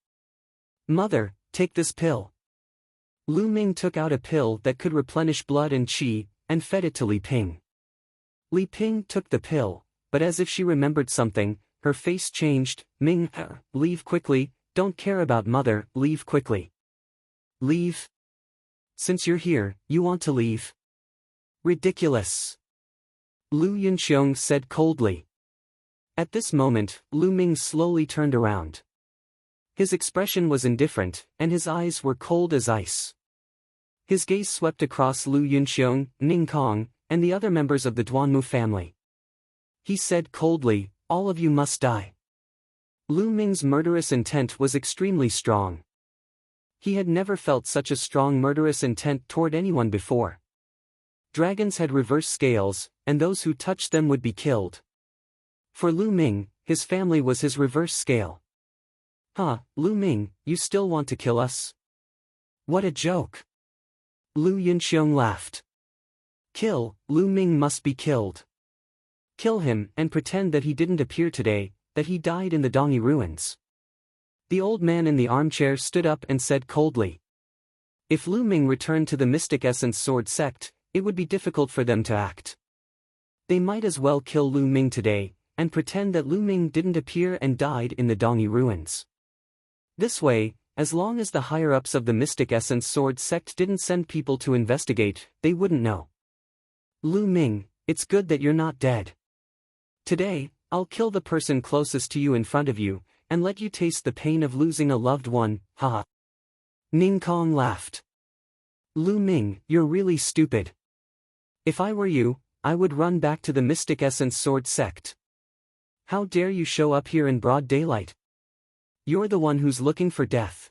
Mother, take this pill. Lu Ming took out a pill that could replenish blood and qi, and fed it to Li Ping. Li Ping took the pill, but as if she remembered something, her face changed. Ming, leave quickly, don't care about mother, leave quickly. Leave? Since you're here, you want to leave? Ridiculous. Lu Yunxiong said coldly. At this moment, Lu Ming slowly turned around. His expression was indifferent, and his eyes were cold as ice. His gaze swept across Lu Yunxiong, Ning Kong, and the other members of the Duanmu family. He said coldly, all of you must die. Lu Ming's murderous intent was extremely strong. He had never felt such a strong murderous intent toward anyone before. Dragons had reverse scales, and those who touched them would be killed. For Lu Ming, his family was his reverse scale. Huh, Lu Ming, you still want to kill us? What a joke. Lu Yunxiong laughed. Kill, Lu Ming must be killed. Kill him and pretend that he didn't appear today, that he died in the Dongi ruins. The old man in the armchair stood up and said coldly. If Lu Ming returned to the Mystic Essence Sword sect, it would be difficult for them to act. They might as well kill Lu Ming today, and pretend that Lu Ming didn't appear and died in the Dongi ruins. This way, as long as the higher-ups of the Mystic Essence Sword sect didn't send people to investigate, they wouldn't know. Lu Ming, it's good that you're not dead. Today, I'll kill the person closest to you in front of you, and let you taste the pain of losing a loved one, haha. Ning Kong laughed. Lu Ming, you're really stupid. If I were you, I would run back to the Mystic Essence Sword sect. How dare you show up here in broad daylight? You're the one who's looking for death.